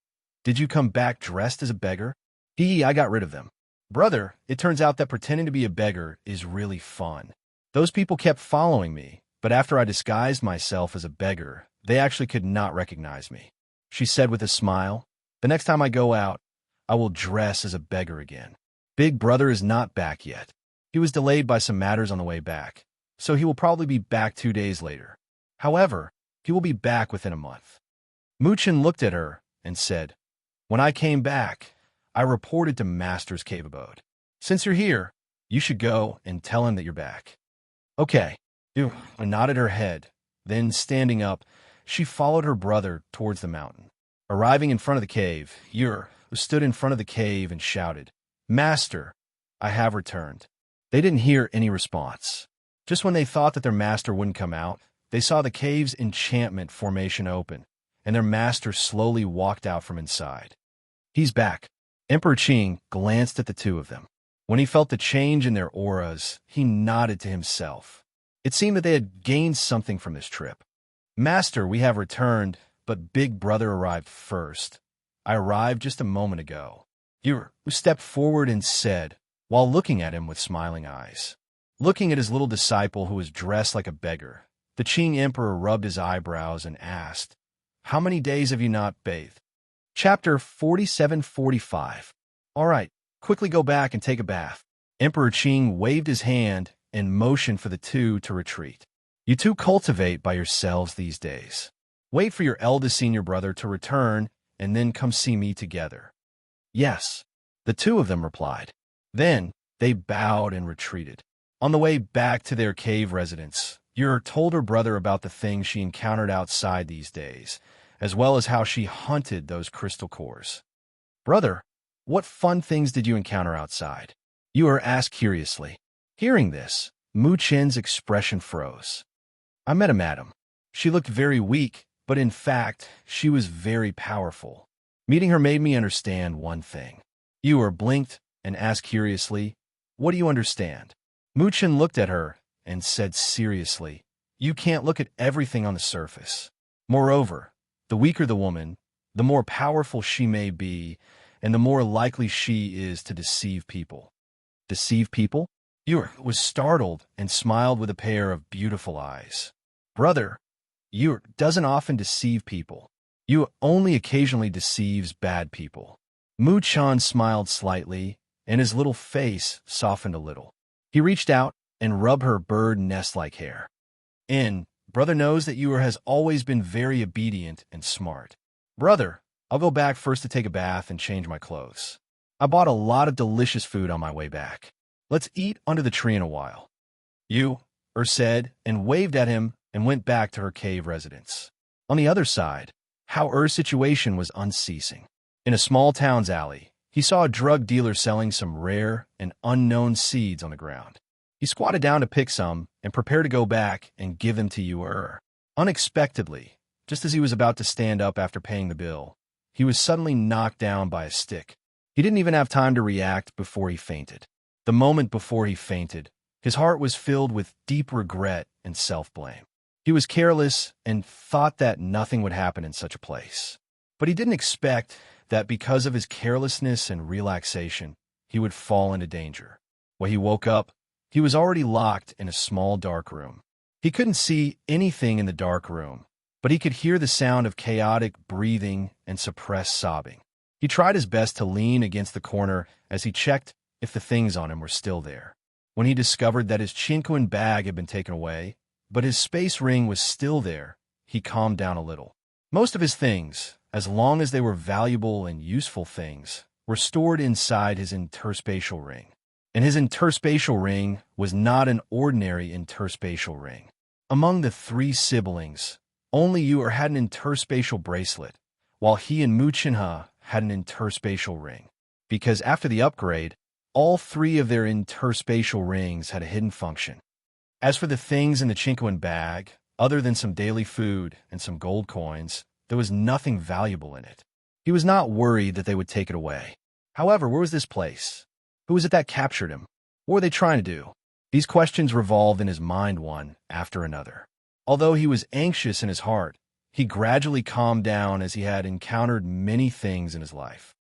"Did you come back dressed as a beggar?" I got rid of them." "Brother, it turns out that pretending to be a beggar is really fun. Those people kept following me, but after I disguised myself as a beggar, they actually could not recognize me. She said with a smile, the next time I go out, I will dress as a beggar again. Big Brother is not back yet. He was delayed by some matters on the way back, so he will probably be back 2 days later. However, he will be back within a month. Muchin looked at her and said, when I came back, I reported to Master's cave abode. Since you're here, you should go and tell him that you're back. Okay. Ew. Nodded her head. Then, standing up, she followed her brother towards the mountain. Arriving in front of the cave, Ur stood in front of the cave and shouted, Master, I have returned. They didn't hear any response. Just when they thought that their master wouldn't come out, they saw the cave's enchantment formation open, and their master slowly walked out from inside. He's back. Emperor Qing glanced at the two of them. When he felt the change in their auras, he nodded to himself. It seemed that they had gained something from this trip. Master, we have returned, but Big Brother arrived first. I arrived just a moment ago. Ur stepped forward and said, while looking at him with smiling eyes. Looking at his little disciple who was dressed like a beggar, the Qing Emperor rubbed his eyebrows and asked, how many days have you not bathed? Chapter 47-45. All right, quickly go back and take a bath. Emperor Qing waved his hand and motioned for the two to retreat. You two cultivate by yourselves these days. Wait for your eldest senior brother to return and then come see me together. Yes, the two of them replied. Then they bowed and retreated. On the way back to their cave residence, Ur told her brother about the things she encountered outside these days, as well as how she hunted those crystal cores. Brother, what fun things did you encounter outside? Ur asked curiously. Hearing this, Mu Chen's expression froze. I met a madam. She looked very weak, but in fact, she was very powerful. Meeting her made me understand one thing. Ur blinked and asked curiously, what do you understand? Mu Chen looked at her and said seriously, you can't look at everything on the surface. Moreover, the weaker the woman, the more powerful she may be, and the more likely she is to deceive people. Deceive people? Ur was startled and smiled with a pair of beautiful eyes. Brother, Ur doesn't often deceive people. You only occasionally deceives bad people. Mu Chan smiled slightly, and his little face softened a little. He reached out and rubbed her bird nest-like hair. Brother knows that Ur has always been very obedient and smart. Brother, I'll go back first to take a bath and change my clothes. I bought a lot of delicious food on my way back. Let's eat under the tree in a while. Ur said, and waved at him and went back to her cave residence. On the other side, Hao Er's situation was unceasing. In a small town's alley, he saw a drug dealer selling some rare and unknown seeds on the ground. He squatted down to pick some and prepared to go back and give them to Ur. Unexpectedly, just as he was about to stand up after paying the bill, he was suddenly knocked down by a stick. He didn't even have time to react before he fainted. The moment before he fainted, his heart was filled with deep regret and self-blame. He was careless and thought that nothing would happen in such a place. But he didn't expect that because of his carelessness and relaxation, he would fall into danger. When he woke up, he was already locked in a small dark room. He couldn't see anything in the dark room, but he could hear the sound of chaotic breathing and suppressed sobbing. He tried his best to lean against the corner as he checked if the things on him were still there. When he discovered that his Chinquan bag had been taken away, but his space ring was still there, he calmed down a little. Most of his things, as long as they were valuable and useful things, were stored inside his interspatial ring. And his interspatial ring was not an ordinary interspatial ring. Among the three siblings, only Ur had an interspatial bracelet, while he and Mu Chenhe had an interspatial ring. Because after the upgrade, all three of their interspatial rings had a hidden function. As for the things in the Chinquan bag, other than some daily food and some gold coins, there was nothing valuable in it. He was not worried that they would take it away. However, where was this place? Who was it that captured him? What were they trying to do? These questions revolved in his mind one after another. Although he was anxious in his heart, he gradually calmed down as he had encountered many things in his life.